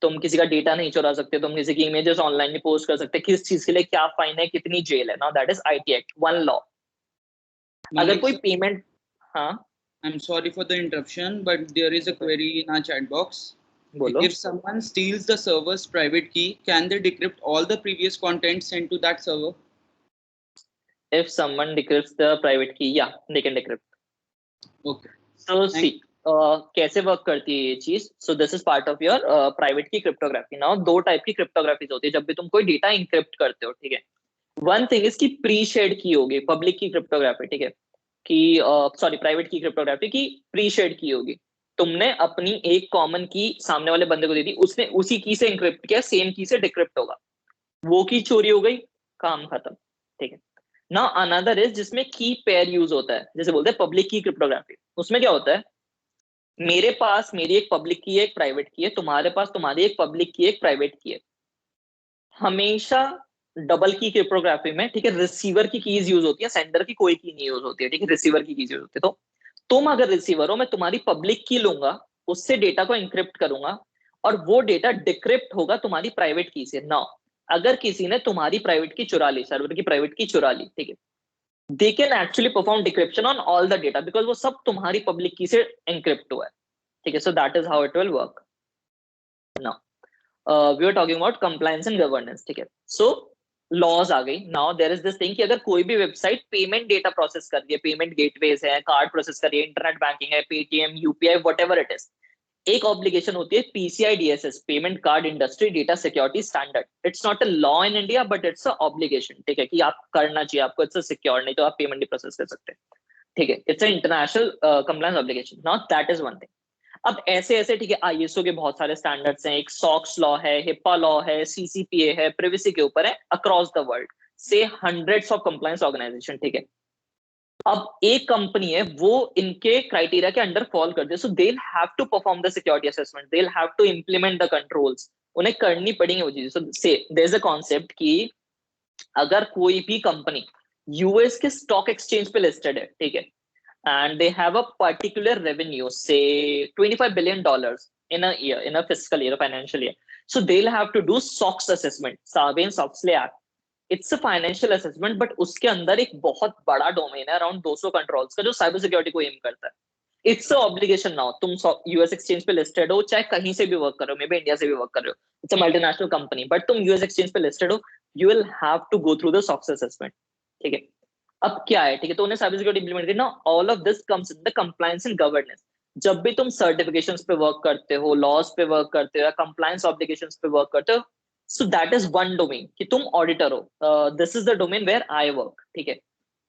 तुम किसी का डेटा नहीं चुरा सकते, तुम किसी की इमेजेस ऑनलाइन नहीं पोस्ट कर सकते, किस चीज के लिए क्या फाइन है, कितनी जेल है। Now that is IT act, one law. अगर कोई पेमेंट, हाँ I'm sorry for the interruption, but there is a query in our chat box. बोलो। If someone steals the server's private key, can they decrypt all the previous content sent to that server? If someone decrypts the private key, yeah, they can decrypt. Okay. So see, कैसे work करती है ये चीज। सो this is part of your private की cryptography. Now दो type की क्रिप्टोग्राफीज होती है जब भी तुम कोई डेटा इंक्रिप्ट करते हो, ठीक है। वन थिंग इसकी प्री शेड की होगी, पब्लिक की क्रिप्टोग्राफी, ठीक है, कि सॉरी प्राइवेट की क्रिप्टोग्राफी की प्री शेड की होगी। तुमने अपनी एक कॉमन की सामने वाले बंदे को दे दी, उसने उसी की से इंक्रिप्ट किया, सेम की से डिक्रिप्ट होगा, वो की चोरी हो गई, काम खत्म, ठीक है। ना अनदर इज जिसमें की पेयर यूज होता है, जैसे बोलते हैं पब्लिक की क्रिप्टोग्राफी। उसमें क्या होता है, मेरे पास मेरी एक पब्लिक की है, एक प्राइवेट की है, तुम्हारे पास तुम्हारी एक पब्लिक की है, एक प्राइवेट की है। हमेशा डबल की क्रिप्टोग्राफी में, ठीक है, रिसीवर की कीज यूज होती है, सेंडर की कोई की नहीं यूज होती है, ठीक है, रिसीवर की कीज यूज होती है। तो तुम अगर रिसीवर हो, मैं तुम्हारी पब्लिक की लूंगा, उससे डेटा को इंक्रिप्ट करूंगा, और वो डेटा डिक्रिप्ट होगा तुम्हारी प्राइवेट की से। ना अगर किसी ने तुम्हारी प्राइवेट की चुरा ली, सर्वर की प्राइवेट की चुरा ली, ठीक है, they can actually perform decryption on all the data because वो सब तुम्हारी पब्लिक की से encrypt हुआ है, ठीक है। So that is how it will work. Now we are talking about compliance and governance, ठीक है। So laws आ गई। Now there is this thing कि अगर कोई भी वेबसाइट पेमेंट डेटा प्रोसेस कर रही है, पेमेंट गेटवेज है, कार्ड प्रोसेस कर रही है, इंटरनेट बैंकिंग है, Paytm, UPI, whatever it is, एक ऑब्लिगेशन होती है PCI DSS, payment card industry data security standard. It's not a law in India but it's a obligation, ठीक है, कि आप करना चाहिए आपको, इट्स अ सिक्योर, नहीं तो आप पेमेंट नहीं प्रोसेस कर सकते, ठीक है। It's a international compliance obligation. Now that is one thing. अब ऐसे ऐसे, ठीक है, आईएसओ के बहुत सारे स्टैंडर्ड्स हैं, एक सॉक्स लॉ है, हिप्पा लॉ है, सीसीपीए है, प्रिवेसी के ऊपर है, अक्रॉस द वर्ल्ड से हंड्रेड्स ऑफ कंप्लायंस ऑर्गेनाइजेशन, ठीक है। अब एक कंपनी है वो इनके क्राइटेरिया के अंडर फॉल कर दे, so they will have to perform the security assessment, they will have to implement the controls, उन्हें करनी पड़ेंगी वो चीजें। सो से देयर इज अ कांसेप्ट कि अगर कोई भी कंपनी यूएस के स्टॉक एक्सचेंज पे लिस्टेड है, ठीक है, and they have a particular revenue, say $25 billion in a year, in a fiscal year, a financial year, so they'll have to do SOX assessment, Sarbanes-Oxley Act. It's a financial assessment, but उसके अंदर एक बहुत बड़ा domain है, around 200 controls का, जो cyber security को M करता है। It's obligation. नाउ तुम यूएस एक्सचेंज पे लिस्टेड हो, चाहे कहीं से भी वर्क कर रहे हो, मे बी इंडिया से भी वर्क कर रहे हो, it's a multinational company, but तुम यूएस एक्सचेंज पे लिस्टेड हो, you will have to go through the SOX assessment, ठीक है। अब क्या है, ठीक है, तो उन्हें साइबर सिक्योरिटी इंप्लीमेंट करना, all of this comes in the compliance and governance. जब भी तुम सर्टिफिकेशंस पे वर्क करते हो, लॉज पे वर्क करते हो, या कंप्लायंस ऑब्लिगेशंस पे वर्क करते हो, so that is one domain कि तुम ऑडिटर हो। This is the domain where I work, ठीक है,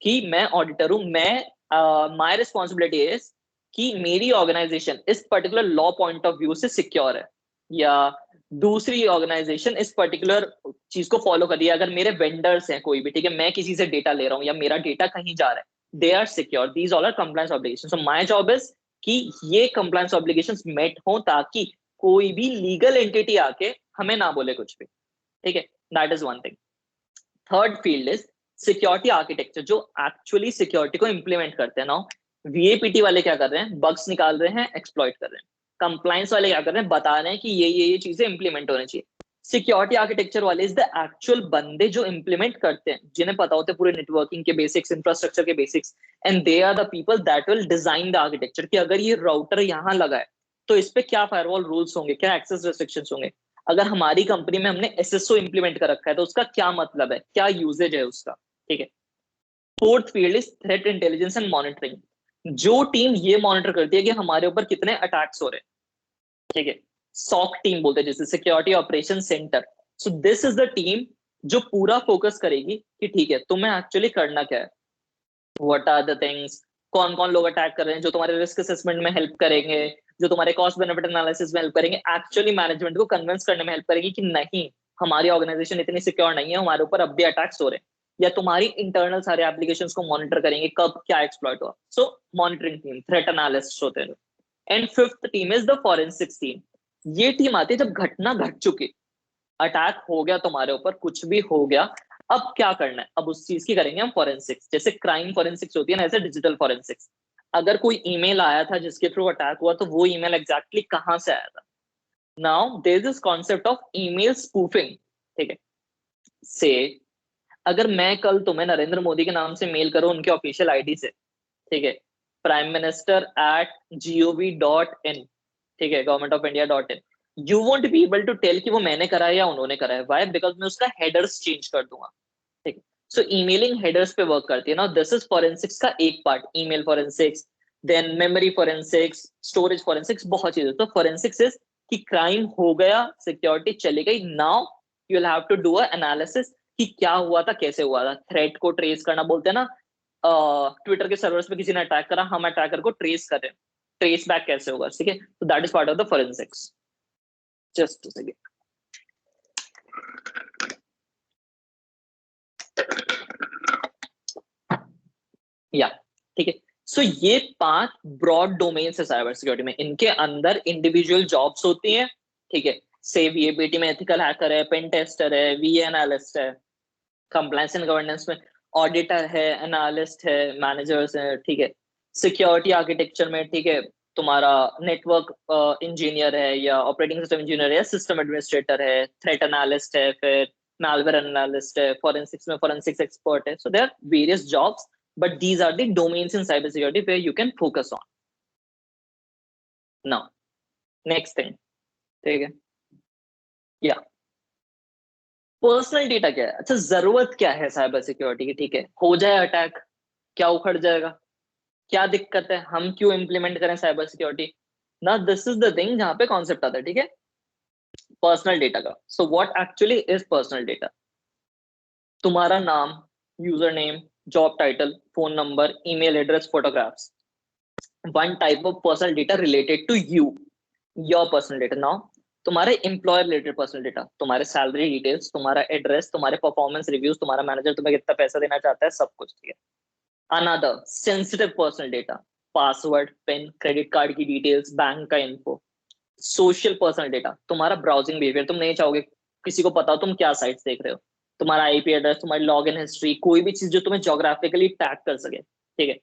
कि मैं ऑडिटर हूं। मैं माय रिस्पॉन्सिबिलिटी इज कि मेरी ऑर्गेनाइजेशन इस particular law point of view से सिक्योर है, या दूसरी ऑर्गेनाइजेशन इस पर्टिकुलर चीज को फॉलो कर रही है। अगर मेरे वेंडर्स हैं कोई भी, ठीक है, मैं किसी से डेटा ले रहा हूँ या मेरा डेटा कहीं जा रहा है, they are secure, these all are compliance obligation. So my job is कि ये कंप्लायंस ऑब्लिगेशंस मेट हो, ताकि कोई भी लीगल एंटिटी आके हमें ना बोले कुछ भी, ठीक है। That is one thing. Third field is security architecture, जो एक्चुअली सिक्योरिटी को इंप्लीमेंट करते हैं। ना वीएपीटी वाले क्या कर रहे हैं, बग्स निकाल रहे हैं, एक्सप्लॉइट कर रहे हैं। कंप्लायंस वाले क्या कर रहे हैं, बता रहे हैं कि ये चीजें इंप्लीमेंट होनी चाहिए। सिक्योरिटी आर्किटेक्चर वाले इज द एक्चुअल बंदे जो इंप्लीमेंट करते हैं, जिन्हें पता होते हैं पूरे नेटवर्किंग के बेसिक्स, इंफ्रास्ट्रक्चर के basics, and they are the people that will design the architecture, कि अगर ये राउटर यहाँ लगा है तो इस पे क्या फायरवॉल रूल्स होंगे, क्या एक्सेस रेस्ट्रिक्शंस होंगे। अगर हमारी कंपनी में हमने एसएसओ इंप्लीमेंट कर रखा है तो उसका क्या मतलब है, क्या यूजेज है उसका, ठीक है। Fourth field is threat intelligence and monitoring, जो टीम ये मॉनिटर करती है कि हमारे ऊपर कितने अटैक्स हो रहे हैं, ठीक है। सॉक टीम बोलते हैं जैसे, security operation centre. So this is the team जो पूरा फोकस करेगी कि ठीक है तुम्हें एक्चुअली करना क्या है, व्हाट आर द थिंग्स, कौन कौन लोग अटैक कर रहे हैं, जो तुम्हारे रिस्क असेसमेंट में हेल्प करेंगे, जो तुम्हारे कॉस्ट बेनिफिट एनालिसिस में हेल्प करेंगे, एक्चुअली मैनेजमेंट को कन्विंस करने में हेल्प करेगी कि नहीं हमारी ऑर्गेनाइजेशन इतनी सिक्योर नहीं है, हमारे ऊपर अब भी अटैक्स हो रहे हैं, या तुम्हारी इंटरनल सारे एप्लीकेशंस को मॉनिटर करेंगे कब क्या एक्सप्लॉइट हुआ. सो मॉनिटरिंग टीम, थ्रेट एनालिस्ट होते हैं. And fifth team is the forensics team. ये टीम आती है जब घटना घट चुकी, अटैक हो गया तुम्हारे ऊपर, कुछ भी हो गया, अब क्या करना है, अब उस चीज की करेंगे हम फॉरेंसिक्स. जैसे क्राइम फॉरेंसिक्स होती है ना, ऐसे डिजिटल फॉरेंसिक्स. अगर कोई ईमेल आया था जिसके थ्रू अटैक हुआ, तो वो ईमेल एग्जैक्टली कहां से आया था. Now there is this concept of email spoofing. ठीक है, से अगर मैं कल तुम्हें नरेंद्र मोदी के नाम से मेल करूं उनके ऑफिशियल आईडी से, ठीक है, primeminister@gov.in, ठीक है, government-of-india.in, you won't be able to tell कि वो मैंने करा है या उन्होंने करा है. व्हाई? बिकॉज मैं उसका हेडर्स चेंज कर दूंगा. ठीक है, सो ईमेलिंग हेडर्स पे वर्क करती है. नाउ दिस इज फॉरेंसिक्स का एक part, email forensics, then memory forensics, storage forensics, बहुत चीजें. तो फॉरेंसिक्स इज कि क्राइम हो गया, सिक्योरिटी चली गई, now you will have to do a analysis कि क्या हुआ था, कैसे हुआ था. थ्रेट को ट्रेस करना, बोलते हैं ना ट्विटर के सर्वर्स पे किसी ने अटैक करा, हम अटैकर को ट्रेस करें, ट्रेस बैक कैसे होगा. ठीक है, तो that is part of the forensics. Just a second. या ठीक है, सो ये 5 ब्रॉड डोमेन्स है साइबर सिक्योरिटी में. इनके अंदर इंडिविजुअल जॉब्स होती हैं. ठीक है, से वीएपीटी में एथिकल हैकर है, पेन टेस्टर है, वीए एनालिस्ट है, कंप्लायंस एंड गवर्नेंस में ऑडिटर है, एनालिस्ट है, मैनेजर्स है. ठीक है, सिक्योरिटी आर्किटेक्चर में, ठीक है, तुम्हारा नेटवर्क इंजीनियर है, या ऑपरेटिंग सिस्टम इंजीनियर है, सिस्टम एडमिनिस्ट्रेटर है, थ्रेट एनालिस्ट है, फिर malware एनालिस्ट है, फोरेंसिक्स में फोरेंसिक्स एक्सपर्ट है. So there are various jobs, but these are the domains in cybersecurity where you can focus on. Now, next thing, ठीक है, या पर्सनल डेटा क्या है. अच्छा, जरूरत क्या है साइबर सिक्योरिटी की. ठीक है, हो जाए अटैक, क्या उखड़ जाएगा, क्या दिक्कत है, हम क्यों इंप्लीमेंट करें साइबर सिक्योरिटी. ना दिस इज द थिंग जहां पे कॉन्सेप्ट आता है. ठीक है, पर्सनल डेटा का. So what actually is personal data. तुम्हारा नाम, user name, job title, phone number, email address, photographs, one type of personal data related to you, your personal data. Now तुम्हारे एम्प्लॉयर रिलेटेड पर्सनल डेटा, तुम्हारे salary details, तुम्हारा address, तुम्हारे performance reviews, तुम्हारा manager तुम्हें कितना पैसा देना चाहता है, सब कुछ. ठीक है, another sensitive personal data, password, pin, credit card की डिटेल्स, बैंक का इन्फो. सोशल पर्सनल डेटा, तुम्हारा ब्राउजिंग बिहेवियर, तुम नहीं चाहोगे किसी को पता हो तुम क्या साइट्स देख रहे हो. तुम्हारा आईपी एड्रेस, तुम्हारी लॉग इन हिस्ट्री, कोई भी चीज जो तुम्हें जोग्राफिकली टैग कर सके. ठीक है,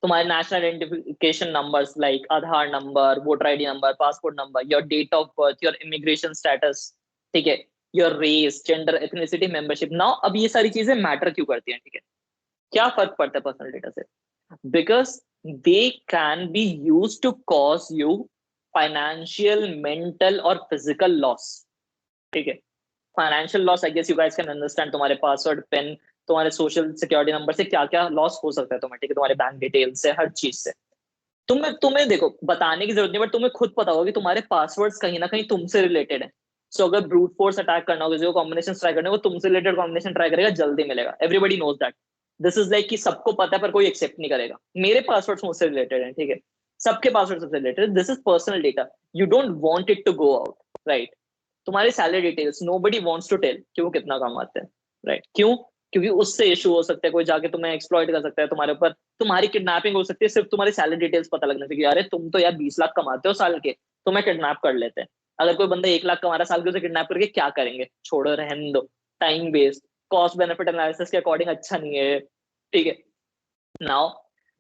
तुम्हारे national identification numbers like Aadhaar number, voter ID number, passport number, your date of birth, your immigration status. ठीक है, your race, gender, ethnicity, membership. Now अब ये सारी चीजें मैटर क्यों करती हैं. ठीक है, क्या फर्क पड़ता है पर्सनल डेटा से. Because they can be use to cause you financial, mental और फिजिकल लॉस. ठीक है, financial loss, I guess you guys can understand. तुम्हारे पासवर्ड, पिन, तुम्हारे सोशल सिक्योरिटी नंबर से क्या क्या लॉस हो सकता है तुम्हें. ठीक है, तुम्हारे बैंक डिटेल से, हर चीज से. तुम्हें देखो बताने की जरूरत नहीं, बट तुम्हें खुद पता होगा कि तुम्हारे पासवर्ड्स कहीं ना कहीं तुमसे रिलेटेड है. सो अगर ब्रूट फोर्स अटैक करना होगा, जो कॉम्बिनेशन ट्राई करना होगा, तुमसे रिलेटेड कॉम्बिनेशन ट्राई करेगा, जल्दी मिलेगा. Everybody knows that. This is like कि सबको पता है पर कोई एक्सेप्ट नहीं करेगा. मेरे पासवर्ड्स मुझसे रिलेटेड है. ठीक है, सबके पासवर्ड सबसे related. This is personal data. You don't want it to go out, right. तुम्हारी salary details, nobody wants to tell कि वो कितना कमाते हैं, राइट. क्यों? क्योंकि उससे इशू हो सकता है, कोई जाके तुम्हें एक्सप्लॉइट कर सकता है, तुम्हारे ऊपर तुम्हारी किडनैपिंग हो सकती है सिर्फ तुम्हारी सैलरी डिटेल्स पता लगने से कि अरे तुम तो यार 20 लाख कमाते हो साल के, तुम्हें किडनैप कर लेते हैं. अगर कोई बंदा 1 लाख कमा रहा है साल के, उसे किडनैप करके क्या करेंगे, छोड़ो, रहने दो. Time waste, cost benefit analysis के अकॉर्डिंग अच्छा नहीं है. ठीक है, नाउ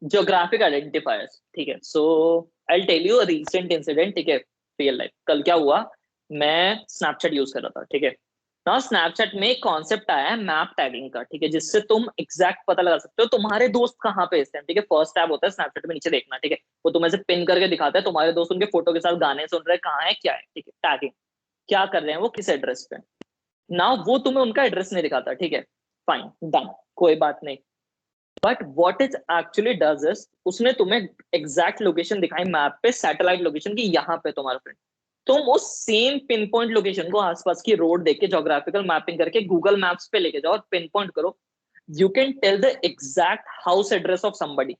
ज्योग्राफिक आइडेंटिफायर्स. ठीक है, so I will tell you a recent incident. ठीक है, रियल लाइफ. कल क्या हुआ, मैं स्नैपचैट यूज कर रहा था. ठीक है, ना स्नैपचैट में एक कॉन्सेप्ट आया है मैप टैगिंग का. ठीक है, जिससे तुम एग्जैक्ट पता लगा सकते हो तुम्हारे दोस्त कहाँ पे हैं. ठीक है, फर्स्ट टैब होता है स्नैपचैट में, नीचे देखना. ठीक है, वो तुम्हें से पिन करके दिखाता है तुम्हारे दोस्त उनके फोटो के साथ गाने सुन रहे हैं, कहाँ है, क्या है. ठीक है, टैगिंग क्या कर रहे हैं वो, किस एड्रेस पे. ना वो तुम्हें उनका एड्रेस नहीं दिखाता. ठीक है, फाइन, डन, कोई बात नहीं. But what it actually does is, उसने तुम्हें एग्जैक्ट लोकेशन दिखाई मैप पे, सैटेलाइट लोकेशन की, यहाँ पे तुम्हारा फ्रेंड. तुम उस सेम पिन पॉइंट लोकेशन को आसपास की रोड देख के ज्योग्राफिकल मैपिंग करके गूगल मैप्स पे लेके जाओ और पिन पॉइंट करो. You can tell the exact house address of somebody,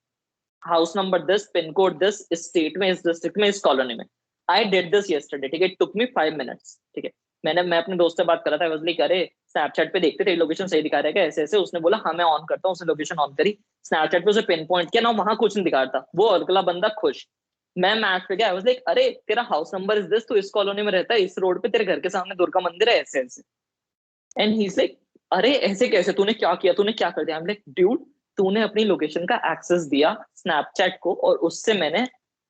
house number this, pin code this, इस स्टेट में, इस डिस्ट्रिक्ट में, इस कॉलोनी में. I did this yesterday. ठीक है, इट टुक मी 5 मिनट्स. ठीक है, मैं अपने दोस्त से बात कर रहा था, आई वाज लाइक अरे स्नैपचैट पे देखते थे लोकेशन सही दिखा रहा है क्या, ऐसे ऐसे। उसने बोला हाँ मैं ऑन करता हूँ, उसने लोकेशन ऑन करी, स्नैपचैट पे उसे पिन पॉइंट किया ना, वहां कुछ नहीं दिखा रहा था, वो अगला बंदा खुश। मैं मैच पे गया, आई वाज लाइक अरे तेरा हाउस नंबर इज दिस, तू इस कॉलोनी में रहता है, इस रोड पे, तेरे घर के सामने दुर्गा मंदिर है, ऐसे ऐसे। एंड ही इज लाइक अरे ऐसे कैसे, तूने क्या किया, तूने क्या कर दिया? आई एम लाइक ड्यूड, तूने अपनी लोकेशन का एक्सेस दिया स्नैपचैट को, और उससे मैंने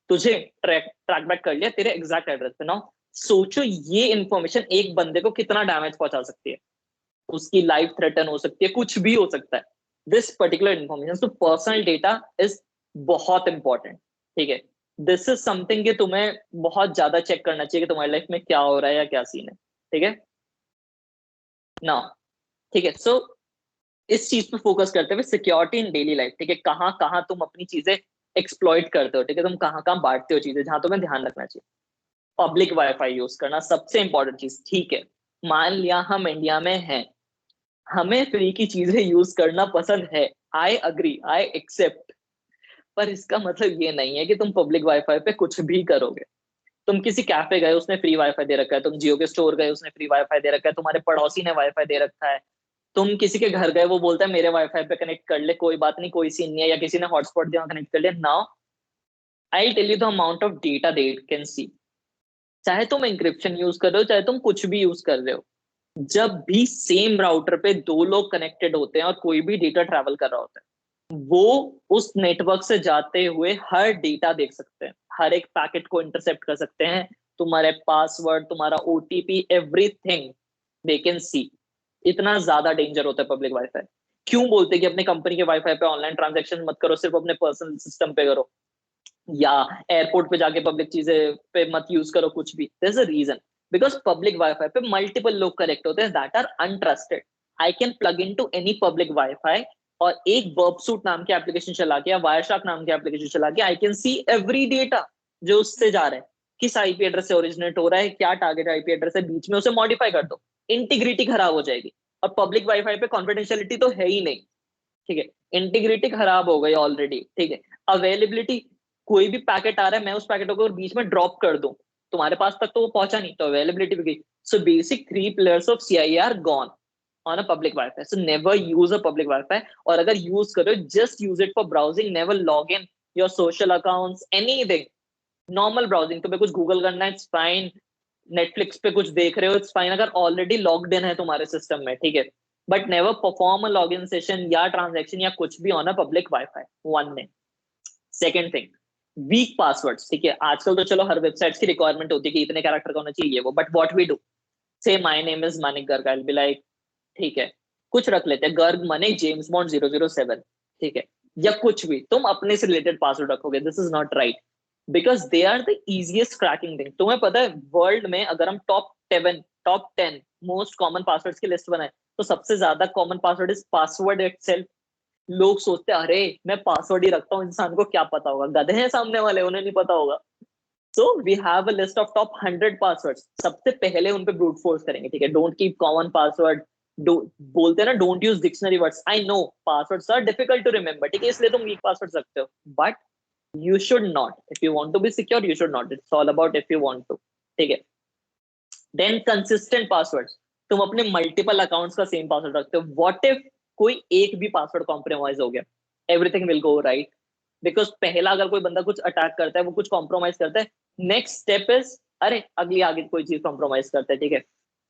तुझे ट्रैक बैक कर लिया तेरे एग्जैक्ट एड्रेस पे। नाउ सोचो ये इन्फॉर्मेशन एक बंदे को कितना डैमेज पहुंचा सकती है, उसकी लाइफ थ्रेटन हो सकती है, कुछ भी हो सकता है। दिस पर्टिकुलर इन्फॉर्मेशन, तो पर्सनल डेटा इज बहुत इंपॉर्टेंट, ठीक है। दिस इज समथिंग कि तुम्हें बहुत ज्यादा चेक करना चाहिए कि तुम्हारी लाइफ में क्या हो रहा है या क्या सीन है, ठीक है ना। ठीक है, सो इस चीज पे फोकस करते हुए सिक्योरिटी इन डेली लाइफ, ठीक है, कहाँ कहाँ तुम अपनी चीजें एक्सप्लॉइट करते हो, ठीक है, तुम कहाँ कहाँ बांटते हो चीजें, जहां तुम्हें ध्यान रखना चाहिए। पब्लिक वाईफाई यूज करना सबसे इंपॉर्टेंट चीज, ठीक है। मान लिया हम इंडिया में हैं, हमें फ्री की चीजें यूज करना पसंद है, आई अग्री, आई एक्सेप्ट, पर इसका मतलब ये नहीं है कि तुम पब्लिक वाईफाई पे कुछ भी करोगे। तुम किसी कैफे गए, उसने फ्री वाईफाई दे रखा है, तुम जियो के स्टोर गए, उसने फ्री वाईफाई दे रखा है, तुम्हारे पड़ोसी ने वाईफाई दे रखा है, तुम किसी के घर गए, वो बोलता है मेरे वाईफाई पे कनेक्ट कर ले, कोई बात नहीं, कोई सीन नहीं है, या किसी ने हॉटस्पॉट दिया कनेक्ट कर ले। Now I tell you the amount of data they can see. चाहे तुम इंक्रिप्शन यूज कर रहे हो, चाहे तुम कुछ भी यूज कर रहे हो, जब भी सेम राउटर पे दो लोग कनेक्टेड होते हैं और कोई भी डेटा ट्रैवल कर रहा होता है, वो उस नेटवर्क से जाते हुए हर डेटा देख सकते हैं, हर एक पैकेट को इंटरसेप्ट कर सकते हैं, तुम्हारे पासवर्ड, तुम्हारा ओटीपी, एवरीथिंग दे कैन सी। इतना ज्यादा डेंजर होता है पब्लिक वाईफाई। क्यों बोलते हैं कि अपने कंपनी के वाईफाई पे ऑनलाइन ट्रांजैक्शन मत करो, सिर्फ अपने पर्सनल सिस्टम पे करो, या एयरपोर्ट पे जाके पब्लिक चीजें पे मत यूज करो कुछ भी। There is a reason, because public wifi पे मल्टीपल लोग कनेक्ट होते हैं that are untrusted. I can plug into any public wifi और एक वर्बसूट नाम के एप्लीकेशन चला के या वायरशार्क नाम के एप्लीकेशन चला के I can see every data जो उससे जा रहा है, किस आईपी एड्रेस से ओरिजिनेट हो रहा है, क्या टारगेट आईपी एड्रेस है, बीच में उसे मॉडिफाई कर दो, इंटीग्रिटी खराब हो जाएगी। और पब्लिक वाईफाई पे कॉन्फिडेंशियलिटी तो है ही नहीं, ठीक है, इंटीग्रिटी खराब हो गई ऑलरेडी, ठीक है। अवेलेबिलिटी, कोई भी पैकेट आ रहा है, मैं उस पैकेट को बीच में ड्रॉप कर दूं, तुम्हारे पास तक तो वो पहुंचा नहीं, तो अवेलेबिलिटी भी गई। So basic 3 pillars of CI are gone on a public wifi. So never use a public wifi, और अगर यूज करो just use it for browsing, never log in your social accounts, anything. Normal browsing, तुम्हें कुछ Google करना है, it's fine, Netflix पे कुछ देख रहे हो, इट्स फाइन, अगर ऑलरेडी लॉग्ड इन है तुम्हारे सिस्टम में, ठीक है। But never perform a log in session या ट्रांजेक्शन या कुछ भी on a public wifi, one ने। सेकेंड थिंग, वीक पासवर्ड्स, ठीक है। आजकल तो चलो हर वेबसाइट की रिक्वायरमेंट होती है कि इतने कैरेक्टर का होना चाहिए वो, बट व्हाट वी डू, से my name is Manik Garg, I will be like, ठीक है, कुछ रख लेते हैं, गर्ग मानिक जेम्स बॉन्ड 007, ठीक है, या कुछ भी तुम अपने से रिलेटेड पासवर्ड रखोगे, this is not right, because they are the easiest cracking thing. तुम्हें पता है वर्ल्ड में अगर हम टॉप 10 मोस्ट कॉमन पासवर्ड्स की लिस्ट बनाए, तो सबसे ज्यादा common password is password itself. लोग सोचते हैं अरे मैं पासवर्ड ही रखता हूँ, इंसान को क्या पता होगा, गधे हैं सामने वाले, उन्हें नहीं पता होगा। So we have a list of top 100 passwords, सबसे पहले उन पे ब्रूट फोर्स करेंगे, ठीक है। डोंट कीप कॉमन पासवर्ड, बोलते हैं ना don't use dictionary words, I know passwords are difficult to remember, ठीक है, इसलिए तुम वीक पासवर्ड्स रखते हो, but you should not, if you want to be secure you should not, it's all about if you want to, ठीक है। then consistent passwords, तुम अपने मल्टीपल अकाउंट्स का सेम पासवर्ड रखते हो, व्हाट इफ कोई एक भी पासवर्ड कॉम्प्रोमाइज हो गया, everything will go right, because पहला अगर कोई बंदा कुछ अटैक करता है, वो कुछ कॉम्प्रोमाइज करता है, नेक्स्ट स्टेप इज अरे अगली आगे कोई चीज कॉम्प्रोमाइज करता है, ठीक है।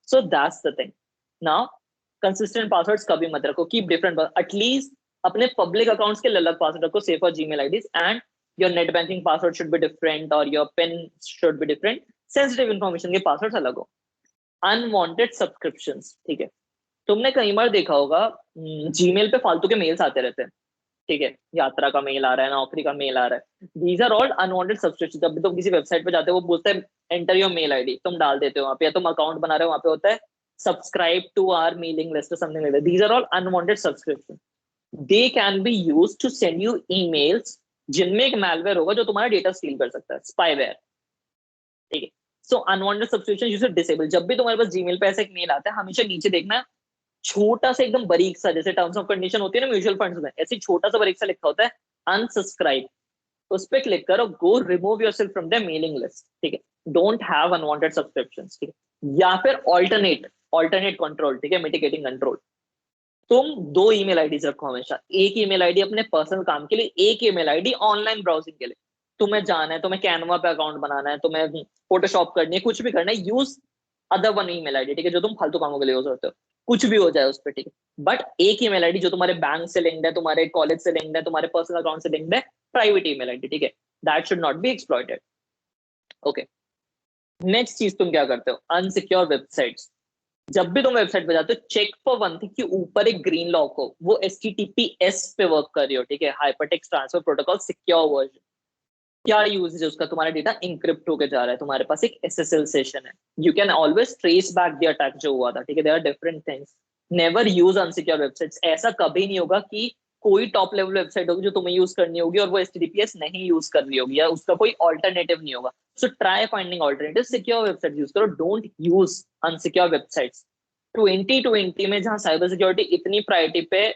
So that's the thing. Now consistent passwords कभी मत रखो, कीप डिफरेंट, एटलीस्ट अपने पब्लिक अकाउंट्स के अलग पासवर्ड रखो, safe for Gmail IDs, and your net banking password should be different or your PIN should be different, sensitive information के password अलग हो। अनवांटेड सब्सक्रिप्शंस, ठीक है, तुमने कई बार देखा होगा जीमेल पे फालतू के मेल्स आते रहते हैं, ठीक है, यात्रा का मेल आ रहा है, नौकरी का मेल आ रहा है, these are all unwanted subscription. जब भी तुम किसी वेबसाइट पे जाते हो, वो बोलते हैं एंटर योर मेल आईडी, तुम डाल देते हो वहां पे, या तुम अकाउंट बना रहे हो, वहां पे होता है subscribe to our mailing list something like that, these are all unwanted subscription, they can be used to send you emails जिनमें एक मैलवेयर होगा जो तुम्हारा डेटा स्टील कर सकता है, स्पाईवेयर, ठीक है। So unwanted subscription you should disable. जब भी तुम्हारे पास जीमेल पे ऐसा एक मेल आता है, हमेशा नीचे देखना छोटा सा एकदम बारीक सा, जैसे टर्म्स ऑफ कंडीशन होती है ना म्यूचुअल फंड्स में, ऐसे छोटा सा बारीक सा लिखा होता है अनसब्सक्राइब, उस पर क्लिक करो, go remove yourself from the mailing list, ठीक है। डोंट हैव अनवांटेड सब्सक्रिप्शंस, ठीक है। या फिर ऑल्टरनेट कंट्रोल, ठीक है, मिटिगेटिंग कंट्रोल। तुम 2 ईमेल आईडीज रखो हमेशा, एक ईमेल आईडी अपने पर्सनल काम के लिए, एक ईमेल आईडी ऑनलाइन ब्राउजिंग के लिए। तुम्हें जाना है, तुम्हें कैनवा पे अकाउंट बनाना है, तुम्हें फोटोशॉप करनी है, कुछ भी करना है, use other one email ID, ठीक है, जो तुम फालतू कामों के लिए यूज करते हो, कुछ भी हो जाए उस पर, ठीक है। बट एक ईमेल आईडी जो तुम्हारे बैंक से लिंक्ड है, तुम्हारे कॉलेज से लिंक्ड है, तुम्हारे पर्सनल अकाउंट से लिंक्ड है, प्राइवेट ईमेल आईडी, ठीक है, that should not be exploited. Okay, next चीज तुम क्या करते हो, अनसिक्योर वेबसाइट्स। जब भी तुम वेबसाइट पे जाते हो, चेक फॉर वन थिंग कि ऊपर एक ग्रीन लॉक हो, वो HTTPS पे वर्क कर रही हो, ठीक है, hypertext transfer protocol secure version. क्या यूज है उसका, तुम्हारा डेटा इंक्रिप्ट होकर जा रहा है, तुम्हारे पास एक SSL सेशन है, you can always trace back the attack जो हुआ था, ठीक है। There are different things, never use unsecure websites. ऐसा कभी नहीं होगा कि कोई टॉप लेवल वेबसाइट होगी जो तुम्हें यूज करनी होगी और वो HTTPS नहीं यूज कर रही होगी, या उसका कोई ऑल्टरनेटिव नहीं होगा। So try finding alternative, secure website use करो, डोंट यूज अनसिक्योर वेबसाइट्स। 2020 में जहां साइबर सिक्योरिटी इतनी प्रायोरिटी पे,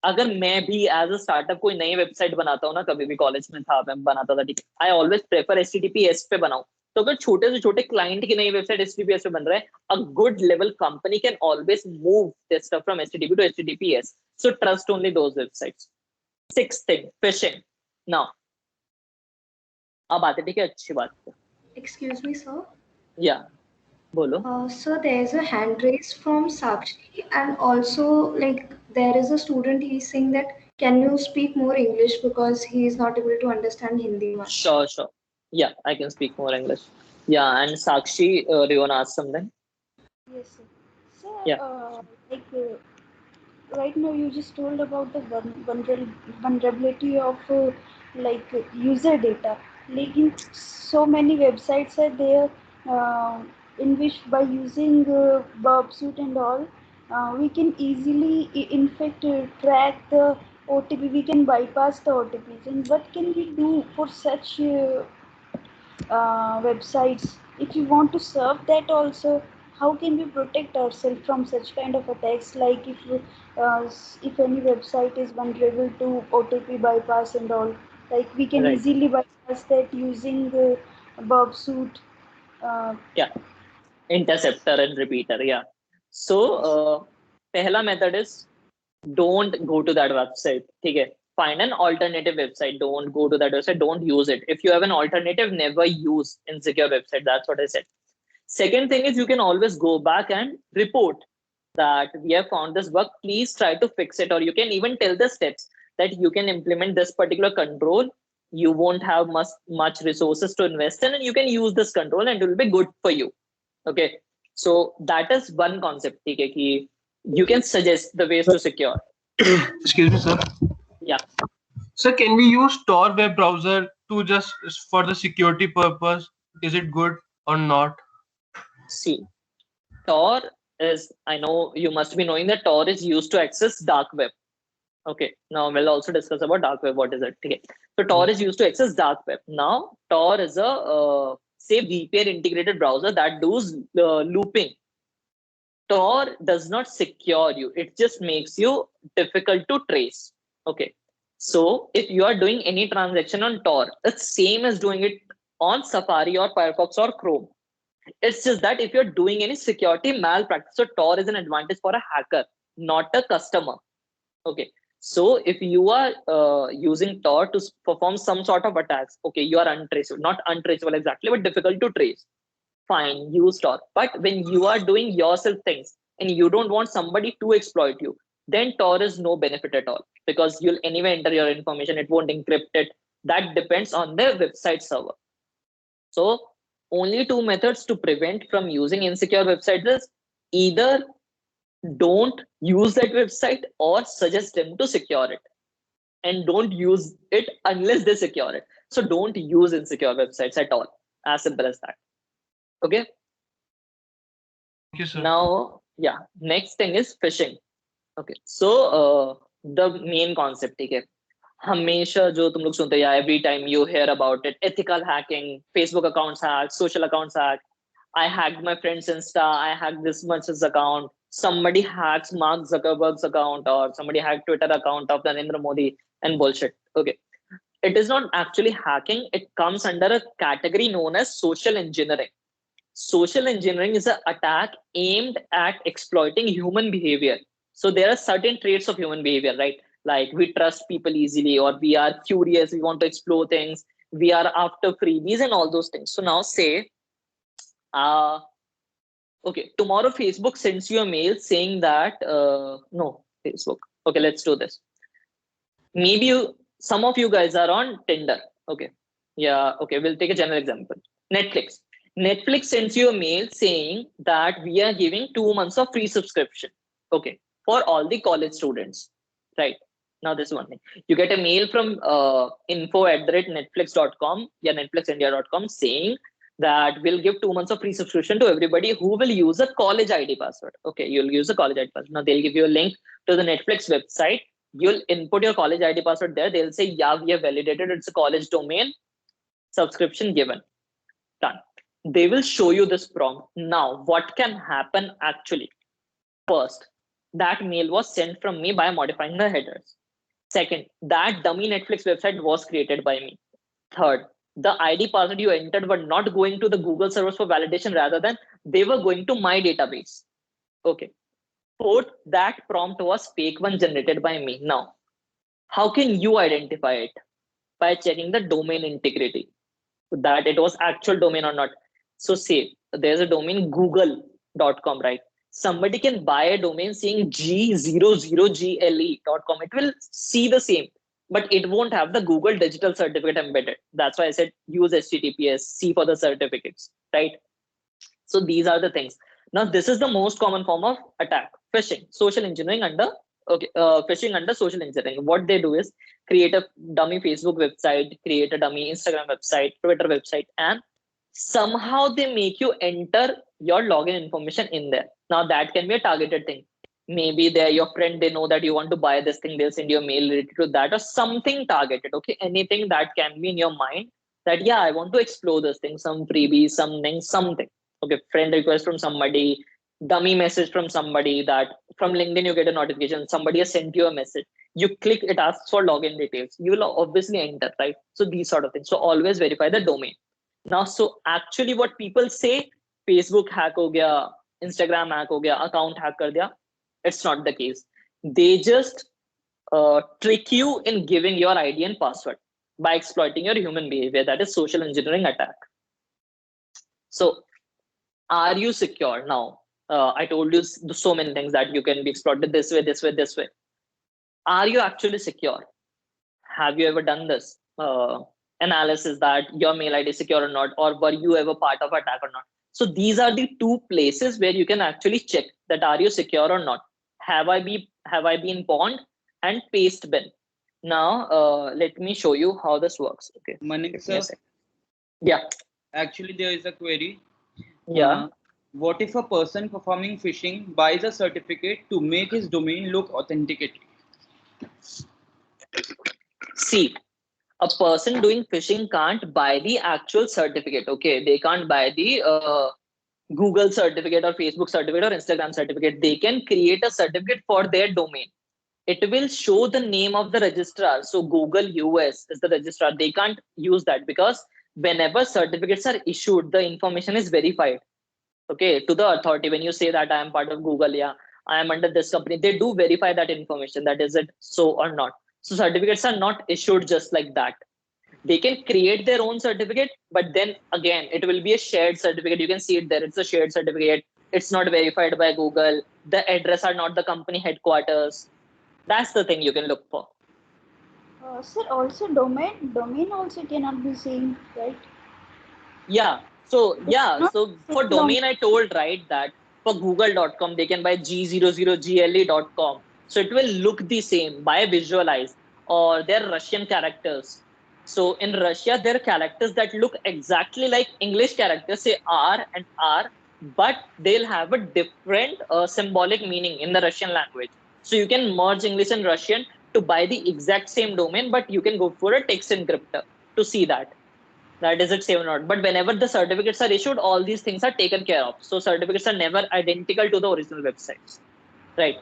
अगर मैं भी एज अ स्टार्टअप कोई नई वेबसाइट बनाता हूँ ना, कभी भी कॉलेज में था मैं बनाता था, ठीक है, आई ऑलवेज प्रेफर HTTPS पे बनाऊं। तो अगर छोटे से छोटे क्लाइंट की नई वेबसाइट HTTPS पे बन रहा है, a good level company can always move this stuff from HTTP to HTTPS, so trust only those websites. Sixth thing, phishing. Now अब आते, ठीक है, अच्छी बात पे। Excuse me, sir. या बोलो। So there is a hand raised from Sakshi, and also like there is a student. He's saying that can you speak more English because he is not able to understand Hindi much. Sure. Yeah, I can speak more English. Yeah, and Sakshi, do you want to ask something? Yes, sir. So, Yeah. right now you just told about the vulnerability of user data. Like so many websites are there in which by using Burpsuit and all, we can easily, in fact, track the OTP. We can bypass the OTPs. And what can we do for such websites? If you want to serve that also, how can we protect ourselves from such kind of attacks? Like if any website is vulnerable to OTP bypass and all, like we can Right. easily bypass that using Burpsuit. Yeah, interceptor and repeater. Yeah. So पहला method is don't go to that website, ठीक है, find an alternative website, don't go to that website, don't use it. If you have an alternative, never use insecure website, that's what I said. Second thing is, you can always go back and report that we have found this bug, please try to fix it, or you can even tell the steps that you can implement this particular control. You won't have much resources to invest in, and you can use this control and it will be good for you. Okay, so that is one concept, ठीक है, कि you can suggest the ways to secure. Excuse me, sir. Yeah. Sir, can we use Tor web browser to just for the security purpose? Is it good or not? See, Tor is, I know you must be knowing that Tor is used to access dark web. Okay, now we'll also discuss about dark web. What is it? Okay. So Tor is used to access dark web. Now Tor is a say VPN integrated browser that does looping. Tor does not secure you. It just makes you difficult to trace. Okay. So if you are doing any transaction on Tor, it's same as doing it on Safari or Firefox or Chrome. It's just that if you're doing any security malpractice, so Tor is an advantage for a hacker, not a customer. Okay. So if you are using Tor to perform some sort of attacks, okay, you are untraceable, not untraceable exactly, but difficult to trace. Fine, use Tor. But when you are doing yourself things and you don't want somebody to exploit you, then Tor is no benefit at all, because you'll anyway enter your information, it won't encrypt it. That depends on the website server. So only two methods to prevent from using insecure websites is either don't use that website or suggest them to secure it, and don't use it unless they secure it. So don't use insecure websites at all, as simple as that. Okay. Thank you, sir. Now, yeah, next thing is phishing. Okay, so the main concept, ठीक है, हमेशा जो तुम लोग सुनते हैं, every time you hear about it, ethical hacking, Facebook accounts hacked, social accounts hacked, I hacked my friend's Insta, I hacked this much his account, somebody hacks Mark Zuckerberg's account, or somebody hacked Twitter account of Narendra Modi, and bullshit. Okay, it is not actually hacking, it comes under a category known as social engineering. social engineering is an attack aimed at exploiting human behavior. So there are certain traits of human behavior, right? Like we trust people easily, or we are curious, we want to explore things, we are after freebies and all those things. So now say, uh, okay, tomorrow Facebook sends you a mail saying that, no, Facebook. Okay, let's do this. Maybe some of you guys are on Tinder. Okay. Yeah. Okay. We'll take a general example. Netflix. Netflix sends you a mail saying that we are giving 2 months of free subscription. Okay. For all the college students. Right. Now, this one thing. You get a mail from info@netflix.com, yeah, netflixindia.com, saying that we'll give 2 months of free subscription to everybody who will use a college ID password. Okay. You'll use a college ID password. Now, they'll give you a link to the Netflix website. You'll input your college ID password there. They'll say, yeah, we have validated. It's a college domain. Subscription given. Done. They will show you this prompt. Now, what can happen actually? First, that mail was sent from me by modifying the headers. Second, that dummy Netflix website was created by me. Third, the ID password you entered were not going to the Google servers for validation, rather than they were going to my database. Okay. Fourth, that prompt was fake one generated by me. Now, how can you identify it? By checking the domain integrity, that it was actual domain or not. So say there's a domain google.com, right? Somebody can buy a domain saying G00gle.com. It will see the same, but it won't have the Google digital certificate embedded. That's why I said use HTTPS, C for the certificates, right? So these are the things. Now, this is the most common form of attack: phishing, social engineering under, okay, phishing under social engineering. What they do is create a dummy Facebook website, create a dummy Instagram website, Twitter website, and somehow they make you enter your login information in there. Now, that can be a targeted thing. Maybe they're your friend, they know that you want to buy this thing, they'll send you a mail related to that, or something targeted. Okay, anything that can be in your mind that, yeah, I want to explore this thing, some freebies, something. Okay, friend request from somebody, dummy message from somebody, that from LinkedIn you get a notification, somebody has sent you a message, you click, it asks for login details, you will obviously enter, right? So these sort of things. So always verify the domain. Now, so actually what people say, Facebook hack ho gaya, Instagram hack ho gaya, account hack kar diya, it's not the case. They just trick you in giving your ID and password by exploiting your human behavior. That is social engineering attack. So are you secure? Now, I told you so many things that you can be exploited this way, this way, this way. Are you actually secure? Have you ever done this analysis that your mail ID is secure or not, or were you ever part of attack or not? So these are the two places where you can actually check that are you secure or not. Have I been pawned? And paste bin. Now, let me show you how this works. Okay. Manik sir, yeah. Actually, there is a query. Yeah. What if a person performing phishing buys a certificate to make his domain look authenticated? See, a person doing phishing can't buy the actual certificate. Okay, they can't buy the Google certificate or Facebook certificate or Instagram certificate. They can create a certificate for their domain. It will show the name of the registrar. So Google US is the registrar. They can't use that because whenever certificates are issued, the information is verified. Okay, to the authority. When you say that I am part of Google, yeah, I am under this company, they do verify that information, that is it so or not. So certificates are not issued just like that. They can create their own certificate, but then again, it will be a shared certificate. You can see it there. It's a shared certificate. It's not verified by Google. The address are not the company headquarters. That's the thing you can look for. Sir, also domain also cannot be same, right? Yeah. So yeah. Not So same for domain, I told right that for google.com, they can buy G00gle.com. So it will look the same by visualize, or they're Russian characters. So in Russia, there are characters that look exactly like English characters, say R and R, but they'll have a different symbolic meaning in the Russian language. So you can merge English and Russian to buy the exact same domain, but you can go for a text encryptor to see that is it same or not. But whenever the certificates are issued, all these things are taken care of. So certificates are never identical to the original websites, right?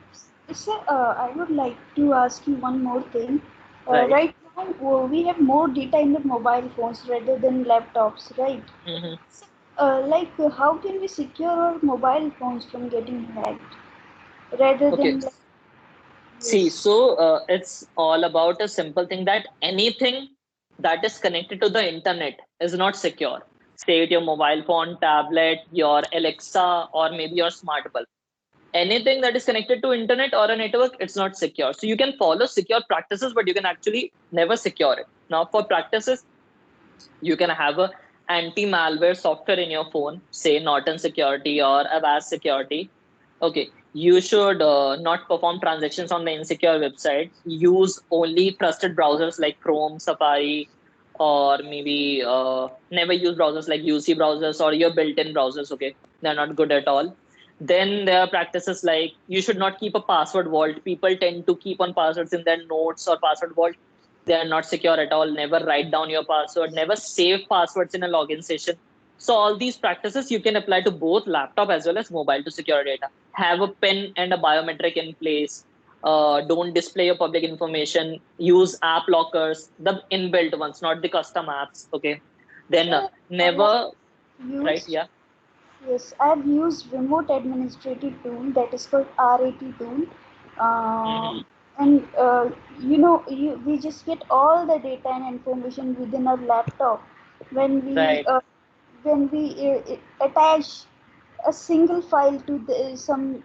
Sir, I would like to ask you one more thing. Right. Right now, we have more data in the mobile phones rather than laptops, right? Mm-hmm. So How can we secure our mobile phones from getting hacked rather Okay. than See, yes. so it's all about a simple thing that anything that is connected to the internet is not secure. Say it your mobile phone, tablet, your Alexa, or maybe your smart bulb. Anything that is connected to internet or a network, it's not secure. So you can follow secure practices, but you can actually never secure it. Now, for practices, you can have a anti-malware software in your phone, say Norton Security or Avast Security. Okay, you should not perform transactions on the insecure websites. Use only trusted browsers like Chrome, Safari, or maybe never use browsers like UC browsers or your built-in browsers. Okay, they're not good at all. Then there are practices like you should not keep a password vault. People tend to keep on passwords in their notes or password vault. They are not secure at all. Never write down your password. Never save passwords in a login session. So all these practices you can apply to both laptop as well as mobile to secure data. Have a PIN and a biometric in place. Don't display your public information. Use app lockers, the inbuilt ones, not the custom apps. Okay. Then Sir, never, right? used Yeah. yes, I've used remote administrative tool that is called RAT tool. Hmm. Um, and we just get all the data and information within our laptop when we Right. uh, when we attach a single file to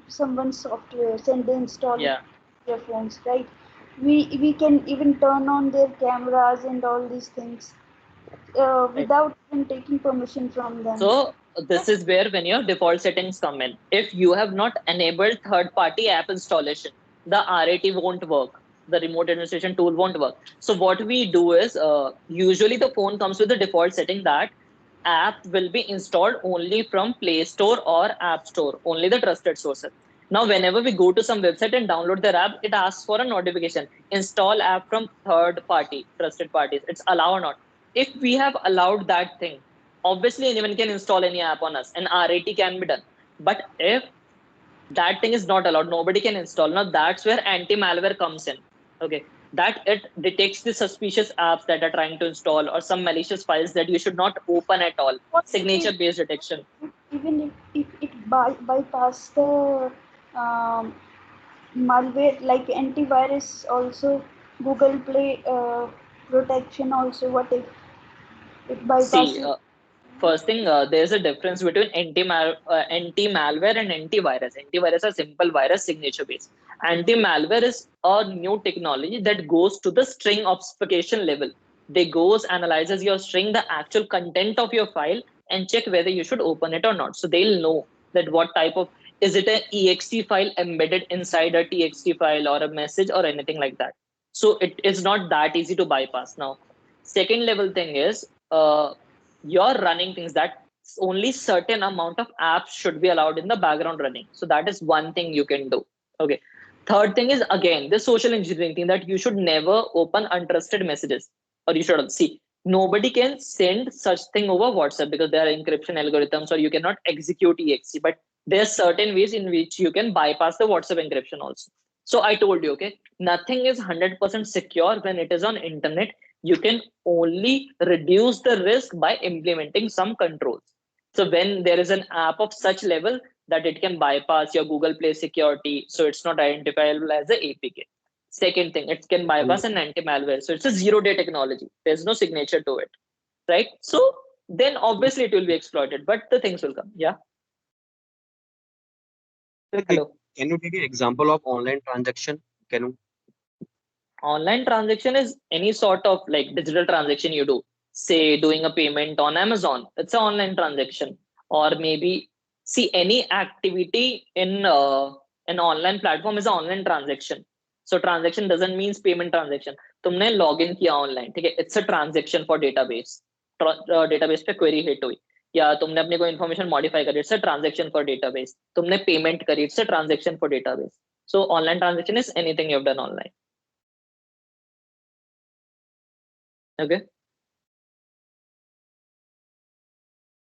someone's software and they install it Yeah. on their phones, right? We can even turn on their cameras and all these things Right. without even taking permission from them. So this is where when your default settings come in. If you have not enabled third-party app installation, the RAT won't work. The remote administration tool won't work. So what we do is usually the phone comes with the default setting that app will be installed only from Play Store or App Store, only the trusted sources. Now, whenever we go to some website and download their app, it asks for a notification. Install app from third party, trusted parties. It's allow or not. If we have allowed that thing, obviously anyone can install any app on us and RAT can be done. But if that thing is not allowed, nobody can install. Now that's where anti-malware comes in. Okay, that it detects the suspicious apps that are trying to install or some malicious files that you should not open at all. What it is, Signature based detection. even if it bypass the um, malware like antivirus also, Google Play protection also, what if it See, bypasses? first thing, there's a difference between anti-malware and antivirus. Antivirus is simple virus signature based. Anti-malware is a new technology that goes to the string obfuscation level. They goes analyzes your string, the actual content of your file, and check whether you should open it or not. So they'll know that what type of, is it an exe file embedded inside a txt file or a message or anything like that. So it is not that easy to bypass. Now, second level thing is you're running things that only certain amount of apps should be allowed in the background running. So that is one thing you can do. Okay. Third thing is again the social engineering thing that you should never open untrusted messages, or you should see nobody can send such thing over WhatsApp because there are encryption algorithms, or you cannot execute exe. But there are certain ways in which you can bypass the WhatsApp encryption also. So I told you, okay, nothing is 100% secure when it is on internet. You can only reduce the risk by implementing some controls. So when there is an app of such level that it can bypass your Google Play security, so it's not identifiable as a APK. Second thing, it can bypass an anti-malware. So it's a zero-day technology. There's no signature to it, right? So then obviously it will be exploited, but the things will come. Yeah. Like, Hello. can you take an example of online transaction? Can you? Online transaction is any sort of like digital transaction you do. Say doing a payment on Amazon, it's an online transaction. Or maybe see any activity in an online platform is an online transaction. So transaction doesn't means payment transaction. तुमने login किया online, ठीक है? It's a transaction for database. Database पे query hit हुई या तुमने अपनी कोई information modify करी, it's a transaction for database. तुमने payment करी, it's a transaction for database. So online transaction is anything you've done online. Okay.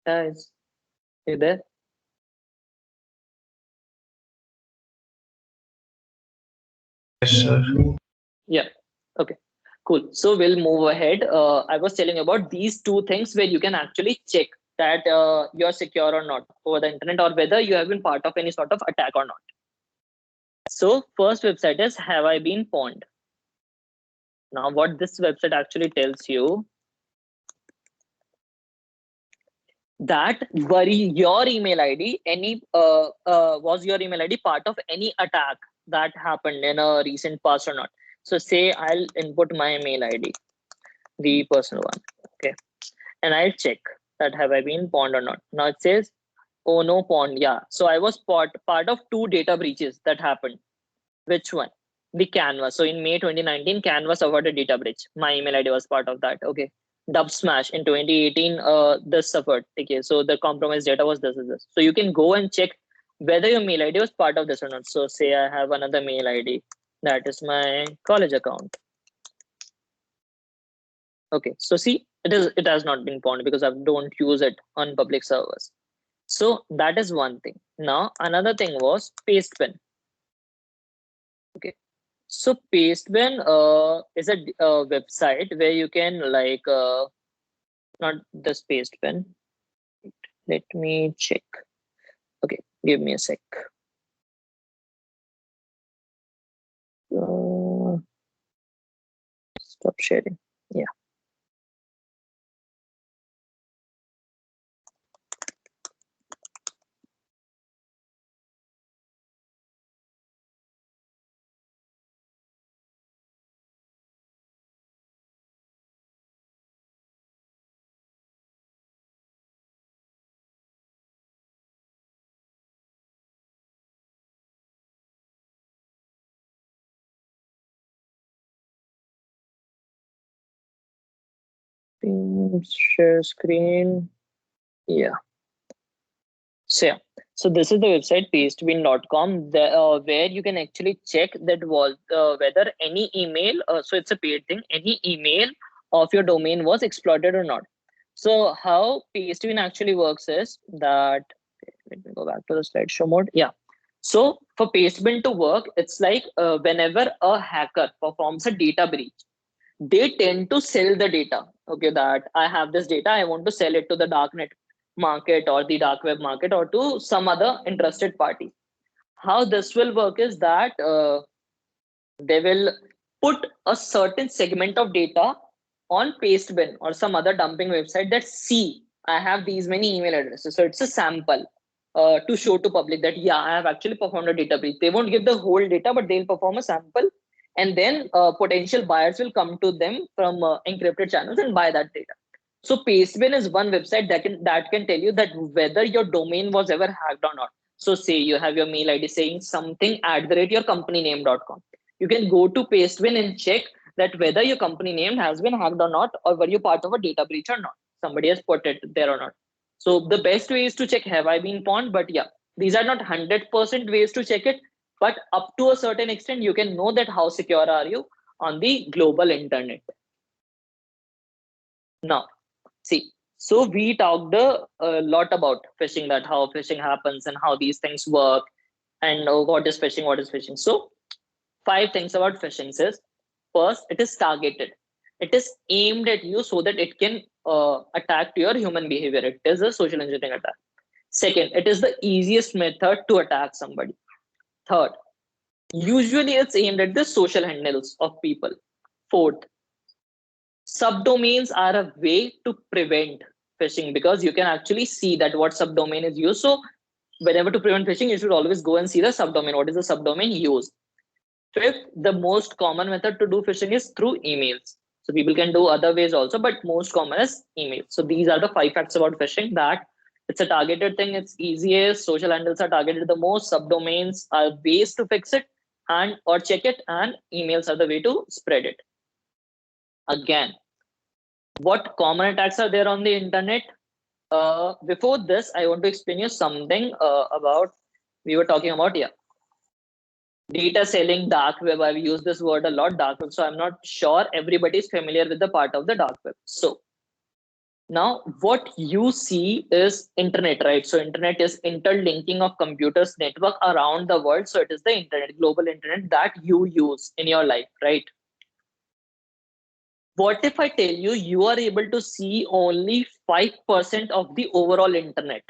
Guys, you there? Yes, sir. Yeah. Okay. Cool. So we'll move ahead. I was telling you about these two things where you can actually check that you're secure or not over the internet, or whether you have been part of any sort of attack or not. So first website is Have I Been Pawned? Now what this website actually tells you, that were your email ID was your email ID part of any attack that happened in a recent past or not. So say I'll input my mail ID, the personal one, okay, and I'll check that have I been pawned or not. Now it says, oh no, pawned. Yeah, so I was part of 2 data breaches that happened. Which one? The Canvas. So in May 2019, Canvas suffered a data breach. My email ID was part of that. Okay. Dub Smash in 2018, this suffered. Okay. So the compromised data was this is this. So you can go and check whether your mail ID was part of this or not. So say I have another mail ID. That is my college account. Okay. So see, it has not been pawned because I don't use it on public servers. So that is one thing. Now another thing was Pastebin. Okay. So Pastebin is a website where you can not this Pastebin. Let me check. Okay, give me a sec. Stop sharing. Yeah. Share screen. Yeah. So yeah. So this is the website pastebin.com, where you can actually check that was whether any email. So it's a paid thing. Any email of your domain was exploited or not. So how Pastebin actually works is that, let me go back to the slideshow mode. Yeah. So for Pastebin to work, it's like whenever a hacker performs a data breach, they tend to sell the data. Okay, that I have this data, I want to sell it to the darknet market or the dark web market or to some other interested party. How this will work is that they will put a certain segment of data on Pastebin or some other dumping website that, see, I have these many email addresses. So it's a sample to show to public that, yeah, I have actually performed a data breach. They won't give the whole data, but they'll perform a sample. And then potential buyers will come to them from encrypted channels and buy that data. So Pastebin is one website that can tell you that whether your domain was ever hacked or not. So say you have your mail ID saying something @yourcompanyname.com. You can go to Pastebin and check that whether your company name has been hacked or not, or were you part of a data breach or not. Somebody has put it there or not. So the best way is to check have I been pawned, but yeah, these are not 100% ways to check it, but up to a certain extent you can know that how secure are you on the global internet. Now, see, so we talked a lot about phishing, that how phishing happens and how these things work, and what is phishing, what is phishing. So 5 things about phishing is, first, it is targeted. It is aimed at you so that it can attack your human behavior. It is a social engineering attack. Second, it is the easiest method to attack somebody. Third, usually it's aimed at the social handles of people. Fourth, subdomains are a way to prevent phishing because you can actually see that what subdomain is used. So whenever to prevent phishing, you should always go and see the subdomain. What is the subdomain used? Fifth, the most common method to do phishing is through emails. So people can do other ways also, but most common is email. So these are the 5 facts about phishing, that it's a targeted thing, it's easiest, social handles are targeted the most, subdomains are ways to fix it and or check it, and emails are the way to spread it. Again, what common attacks are there on the internet? Before this, I want to explain you something about, we were talking about, yeah, data selling, dark web. I've used this word a lot, dark web. So I'm not sure everybody is familiar with the part of the dark web. So now what you see is internet, right? So internet is interlinking of computers network around the world. So it is the internet, global internet that you use in your life, right? What if I tell you you are able to see only 5% of the overall internet?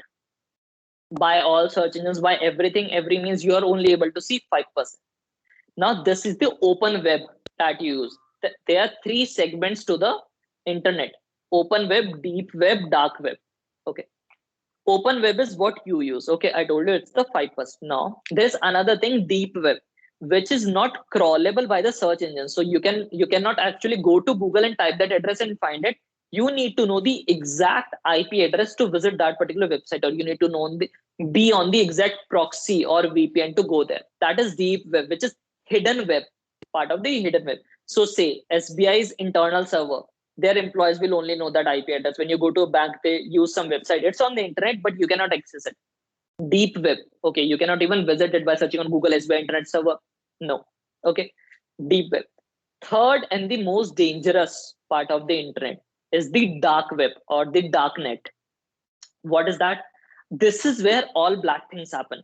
By all search engines, by everything, every means, you are only able to see 5%. Now, this is the open web that you use. There are three segments to the internet: open web, deep web, dark web. Okay. Open web is what you use. Okay, I told you it's the 5%. Now, there's another thing, deep web, which is not crawlable by the search engine. So you cannot actually go to Google and type that address and find it. You need to know the exact IP address to visit that particular website, or you need to know be on the exact proxy or VPN to go there. That is deep web, which is hidden web, part of the hidden web. So say SBI's internal server, their employees will only know that IP address. When you go to a bank, they use some website. It's on the internet, but you cannot access it. Deep web. Okay, you cannot even visit it by searching on Google SBI internet server. No. Okay, deep web. Third and the most dangerous part of the internet is the dark web or the dark net. What is that? This is where all black things happen: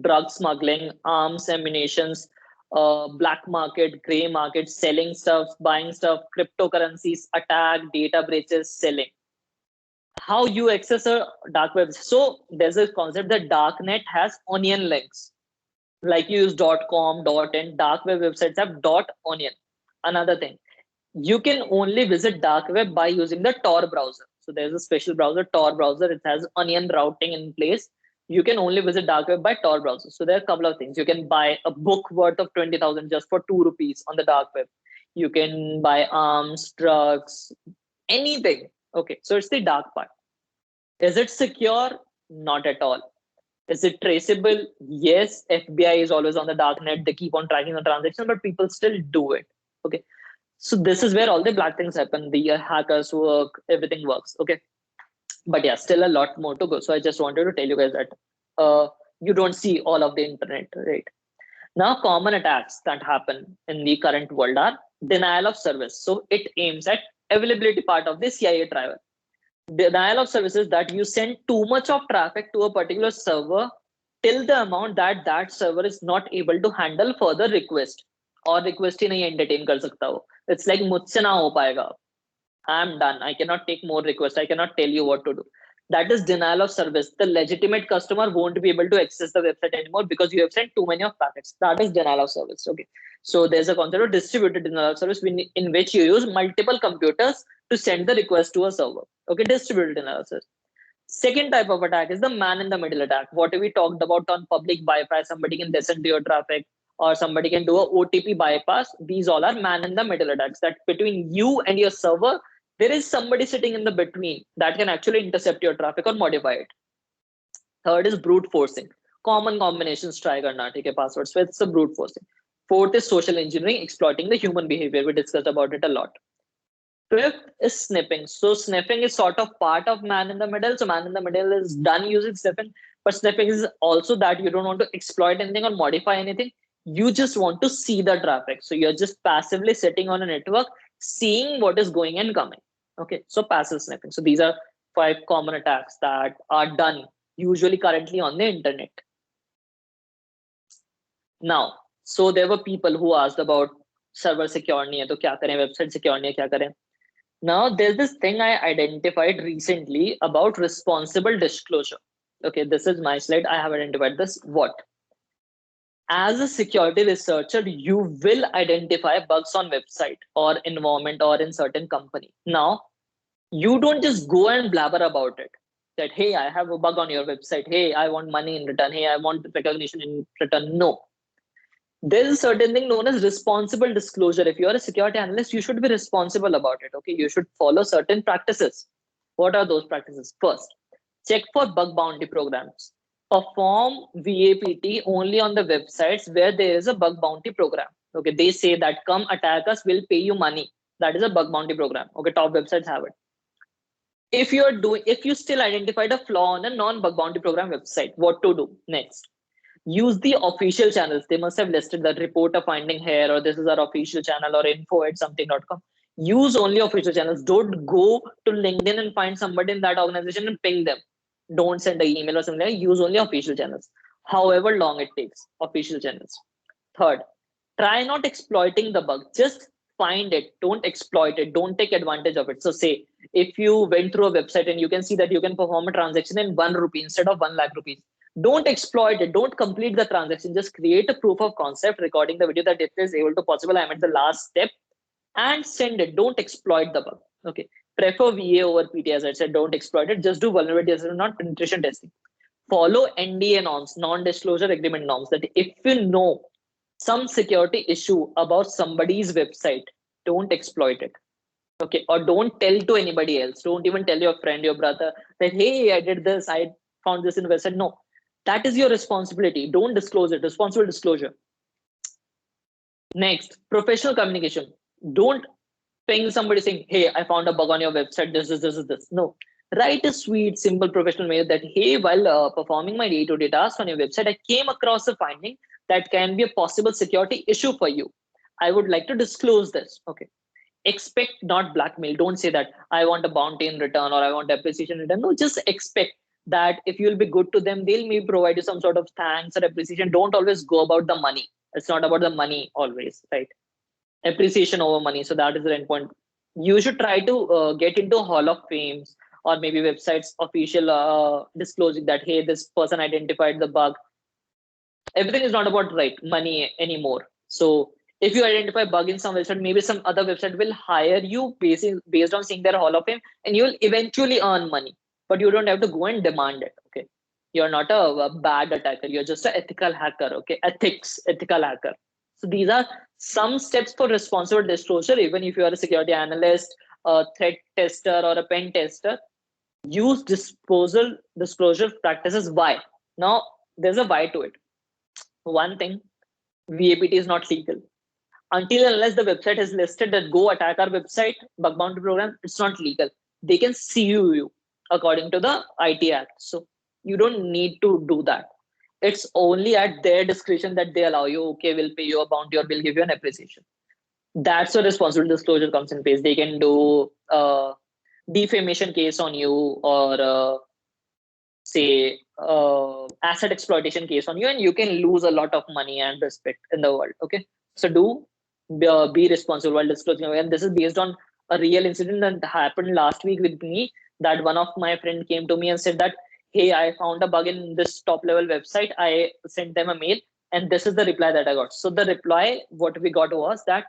drug smuggling, arms, ammunitions, black market, gray market, selling stuff, buying stuff, cryptocurrencies, attack, data breaches, selling. How you access a dark web? So there's a concept that darknet has onion links. Like you use .com, .in, dark web websites have .onion. Another thing, you can only visit dark web by using the Tor browser. So there's a special browser, Tor browser. It has onion routing in place. You can only visit dark web by Tor browser. So there are a couple of things. You can buy a book worth of 20,000 just for 2 rupees on the dark web. You can buy arms, drugs, anything. Okay, so it's the dark part. Is it secure? Not at all. Is it traceable? Yes, FBI is always on the dark net. They keep on tracking the transaction, but people still do it. Okay, so this is where all the black things happen. The hackers work, everything works. Okay, but yeah, still a lot more to go. So I just wanted to tell you guys that you don't see all of the internet, right? Now, common attacks that happen in the current world are denial of service. So it aims at availability part of the CIA travel. Denial of service is that you send too much of traffic to a particular server till the amount that that server is not able to handle further request, or request ही नहीं entertain कर सकता हो. It's like मुझसे ना हो पाएगा. I'm done. I cannot take more requests. I cannot tell you what to do. That is denial of service. The legitimate customer won't be able to access the website anymore because you have sent too many of packets. That is denial of service. Okay. So there's a concept of distributed denial of service in which you use multiple computers to send the request to a server. Okay. Distributed denial of service. Second type of attack is the man in the middle attack. What we talked about on public bypass, somebody can listen to your traffic, or somebody can do a OTP bypass. These all are man in the middle attacks, that between you and your server, there is somebody sitting in the between that can actually intercept your traffic or modify it. Third is brute forcing. Common combinations try karna, theek hai, passwords. So it's a brute forcing. Fourth is social engineering, exploiting the human behavior. We discussed about it a lot. Fifth is sniffing. So sniffing is sort of part of man in the middle. So man in the middle is done using sniffing, but sniffing is also that you don't want to exploit anything or modify anything. You just want to see the traffic. So you're just passively sitting on a network, seeing what is going and coming. Okay, so passive sniffing. So these are 5 common attacks that are done usually currently on the internet. Now, so there were people who asked about server secure nahi hai, to kya kare, website secure nahi hai, kya kare. Now, there's this thing I identified recently about responsible disclosure. Okay, this is my slide. I have identified this. What? As a security researcher, you will identify bugs on website or environment or in certain company. Now, you don't just go and blabber about it. That, hey, I have a bug on your website. Hey, I want money in return. Hey, I want recognition in return. No. There's a certain thing known as responsible disclosure. If you're a security analyst, you should be responsible about it. Okay, you should follow certain practices. What are those practices? First, check for bug bounty programs. Perform VAPT only on the websites where there is a bug bounty program. Okay, they say that come attack us, we'll pay you money. That is a bug bounty program. Okay, top websites have it. If you still identified a flaw on a non-bug bounty program website, what to do next? Use the official channels. They must have listed that report a finding here, or this is our official channel, or info@something.com. Use only official channels. Don't go to LinkedIn and find somebody in that organization and ping them. Don't send an email or something. Use only official channels, however long it takes. Official channels. Third, try not exploiting the bug. Just find it, don't exploit it, don't take advantage of it. So say if you went through a website and you can see that you can perform a transaction in 1 rupee instead of 1 lakh rupees, don't exploit it, don't complete the transaction, just create a proof of concept recording the video that it is able to possible, I'm at the last step, and send it. Don't exploit the bug. Okay, prefer VA over PT. As I said, don't exploit it, just do vulnerability assessment, not penetration testing. Follow NDA norms, non-disclosure agreement norms, that if you know some security issue about somebody's website, don't exploit it. Okay, or don't tell to anybody else, don't even tell your friend, your brother, that hey, I did this, I found this in the website. No, that is your responsibility, don't disclose it. Responsible disclosure. Next, professional communication. Don't ping somebody saying, hey, I found a bug on your website, this. No, write a sweet simple professional mail that, hey, while performing my day-to-day task on your website, I came across a finding that can be a possible security issue for you. I would like to disclose this. Okay, expect not blackmail. Don't say that I want a bounty in return or I want appreciation in return. No, just expect that if you'll be good to them, they'll maybe provide you some sort of thanks or appreciation. Don't always go about the money. It's not about the money always, right? Appreciation over money. So that is the endpoint. You should try to get into Hall of Fames or maybe websites official disclosing that, hey, this person identified the bug. Everything is not about right money anymore. So if you identify bug in some website, maybe some other website will hire you based on seeing their Hall of Fame, and you'll eventually earn money. But you don't have to go and demand it. Okay, you're not a bad attacker. You're just an ethical hacker. Okay, ethical hacker. So these are some steps for responsible disclosure. Even if you are a security analyst, a threat tester, or a pen tester, use disclosure practices. Why? Now there's a why to it. One thing, VAPT is not legal. Until and unless the website is listed that go attack our website, bug bounty program, it's not legal. They can sue you according to the IT Act. So you don't need to do that. It's only at their discretion that they allow you, okay, we'll pay you a bounty or we'll give you an appreciation. That's where responsible disclosure comes in place. They can do a defamation case on you, or say asset exploitation case on you, and you can lose a lot of money and respect in the world. Okay, so do be responsible while disclosing, and this is based on a real incident that happened last week with me. That one of my friend came to me and said that, hey, I found a bug in this top level website. I sent them a mail and this is the reply that I got. So the reply what we got was that,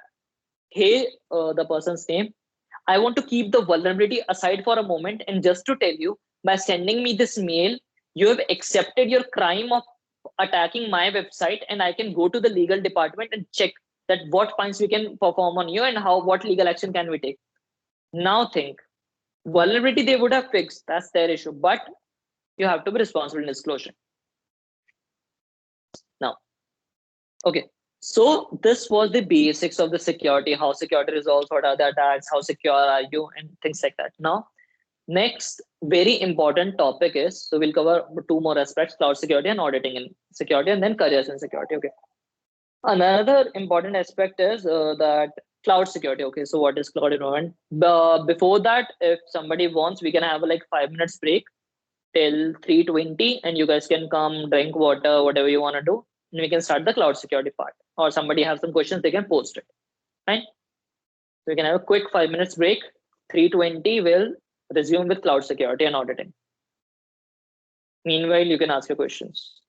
hey, the person's name, I want to keep the vulnerability aside for a moment, and just to tell you, by sending me this mail, you have accepted your crime of attacking my website, and I can go to the legal department and check that what fines we can perform on you and what legal action can we take. Now think, vulnerability they would have fixed, that's their issue, but you have to be responsible in disclosure. Now, okay, so this was the basics of the security, how security resolves, what are the attacks, how secure are you, and things like that. Now, next very important topic is, so we'll cover two more aspects, cloud security and auditing in security, and then careers in security. Okay. Another important aspect is that cloud security. Okay, so what is cloud environment? Before that, if somebody wants, we can have a like 5 minutes break till 3:20, and you guys can come drink water, whatever you want to do, and we can start the cloud security part. Or somebody have some questions, they can post it. Fine. So we can have a quick 5 minutes break. 3:20 will resume with cloud security and auditing. Meanwhile, you can ask your questions.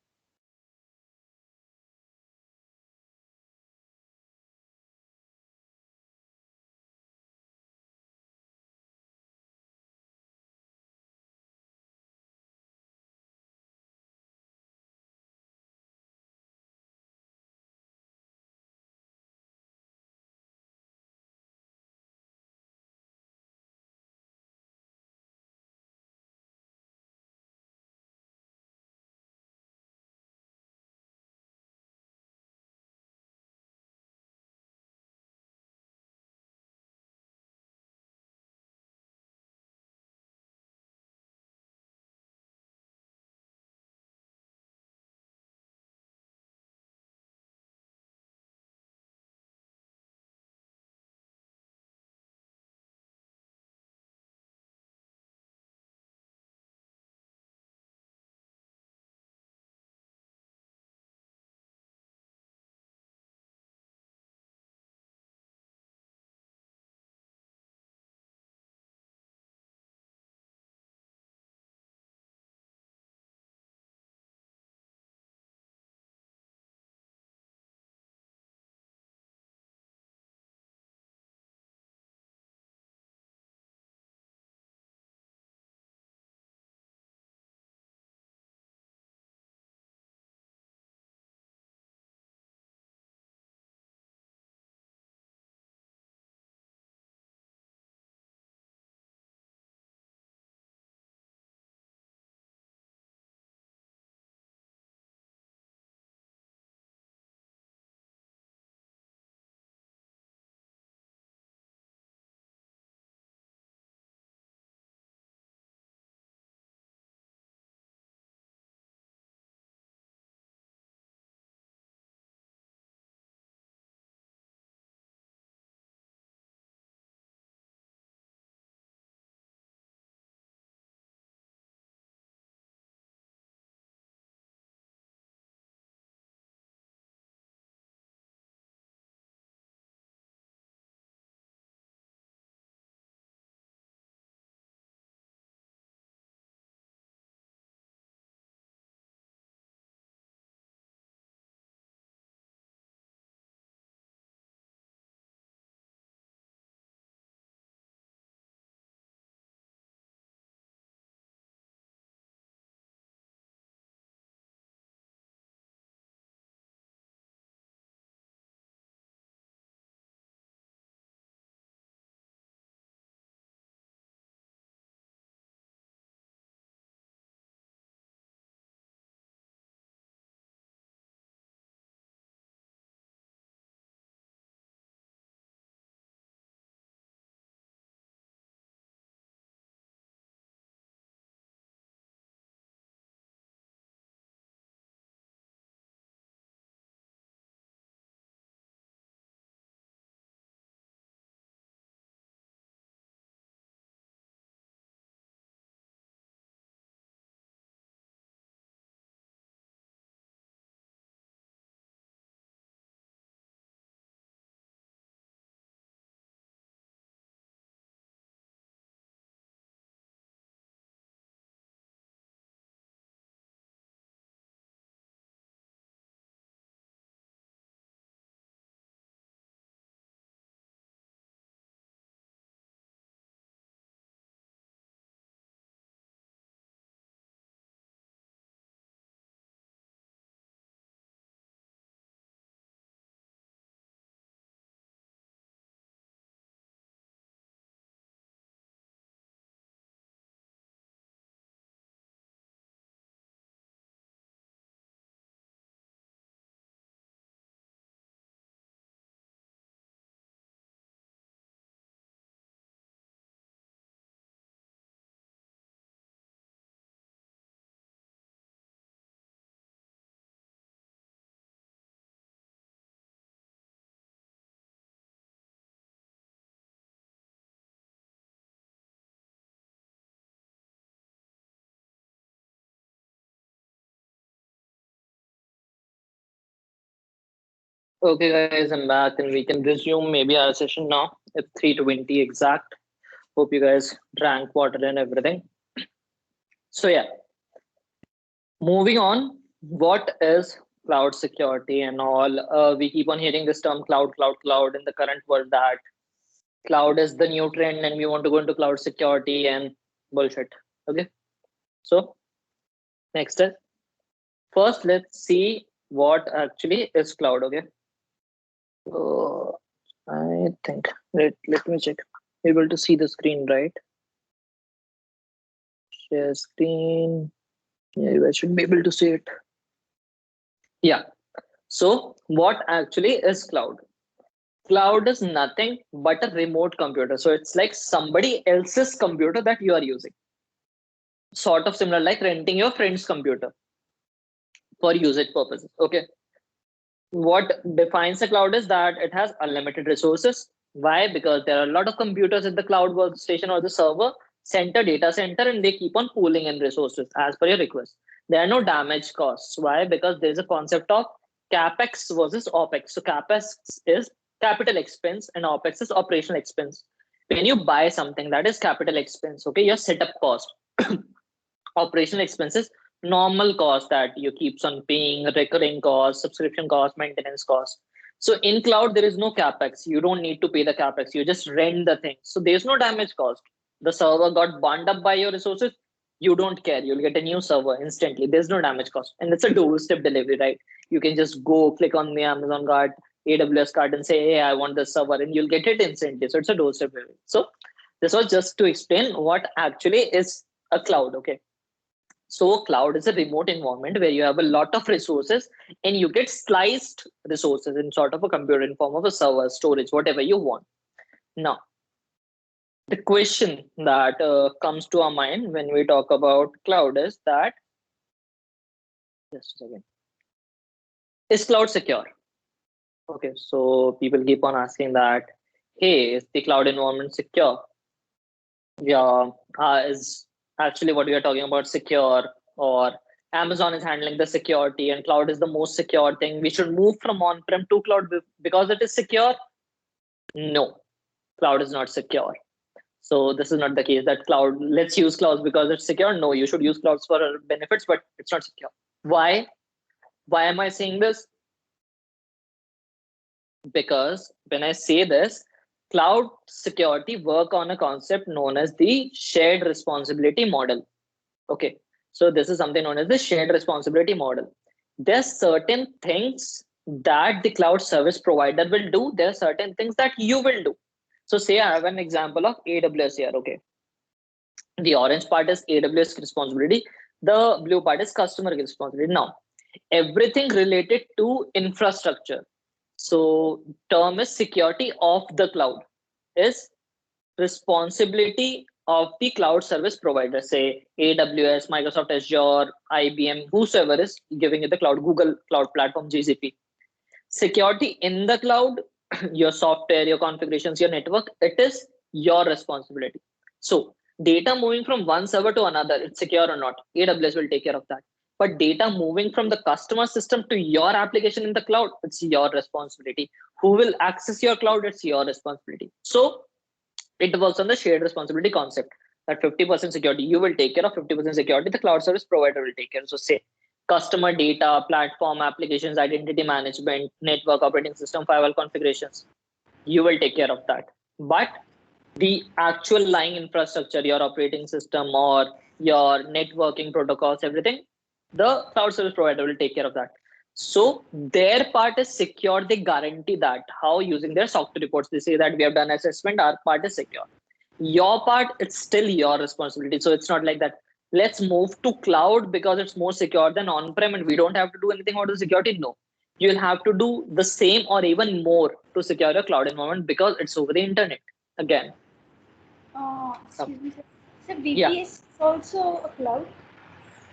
Okay, guys, I'm back and we can resume maybe our session now. It's 3:20 exact. Hope you guys drank water and everything. So, yeah, moving on. What is cloud security and all? We keep on hearing this term cloud in the current world that cloud is the new trend and we want to go into cloud security and bullshit. Okay, so next is first, let's see what actually is cloud. Okay, so I think let me check. Able to see the screen, right? Share screen. Yeah, you guys should be able to see it. Yeah. So what actually is cloud? Cloud is nothing but a remote computer. So it's like somebody else's computer that you are using. Sort of similar like renting your friend's computer for usage purposes. Okay. What defines a cloud is that it has unlimited resources. Why? Because there are a lot of computers at the cloud workstation or the server center, data center, and they keep on pooling in resources as per your request. There are no damage costs. Why? Because there's a concept of capex versus opex. So capex is capital expense and opex is operational expense. When you buy something, that is capital expense, okay, your setup cost. Operational expenses, normal cost that you keeps on paying, recurring cost, subscription cost, maintenance cost. So in cloud there is no capex, you don't need to pay the capex, you just rent the thing, so there's no damage cost. The server got burned up by your resources, you don't care, you'll get a new server instantly, there's no damage cost, and it's a doorstep delivery, right? You can just go click on the Amazon card, AWS card, and say, hey, I want this server, and you'll get it instantly. So it's a doorstep delivery. So this was just to explain what actually is a cloud. Okay, so cloud is a remote environment where you have a lot of resources and you get sliced resources in sort of a computer in form of a server, storage, whatever you want. Now, the question that comes to our mind when we talk about cloud is that, just a second, is cloud secure? Okay, so people keep on asking that, hey, is the cloud environment secure? Yeah, is actually what we are talking about secure, or Amazon is handling the security and cloud is the most secure thing. We should move from on-prem to cloud because it is secure. No, cloud is not secure. So this is not the case that cloud, let's use clouds because it's secure. No, you should use clouds for benefits, but it's not secure. Why? Why am I saying this? Because when I say this, cloud security work on a concept known as the shared responsibility model. Okay, so this is something known as the shared responsibility model. There's certain things that the cloud service provider will do. There are certain things that you will do. So say I have an example of AWS here. Okay, the orange part is AWS responsibility. The blue part is customer responsibility. Now, everything related to infrastructure. So term is security of the cloud is responsibility of the cloud service provider, say AWS, Microsoft Azure, IBM, whosoever is giving you the cloud, Google Cloud Platform, GCP. Security in the cloud, your software, your configurations, your network, it is your responsibility. So data moving from one server to another, it's secure or not, AWS will take care of that. But data moving from the customer system to your application in the cloud, it's your responsibility. Who will access your cloud, it's your responsibility. So it works on the shared responsibility concept that 50% security you will take care of, 50% security the cloud service provider will take care. So say customer data, platform, applications, identity management, network, operating system, firewall configurations, you will take care of that. But the actual lying infrastructure, your operating system or your networking protocols, everything, the cloud service provider will take care of that. So their part is secure. They guarantee that how using their SOC reports, they say that we have done assessment, our part is secure. Your part, it's still your responsibility. So it's not like that, let's move to cloud because it's more secure than on-prem and we don't have to do anything about the security. No, you'll have to do the same or even more to secure your cloud environment because it's over the internet again. Excuse me, sir. So Yeah. VPS is also a cloud?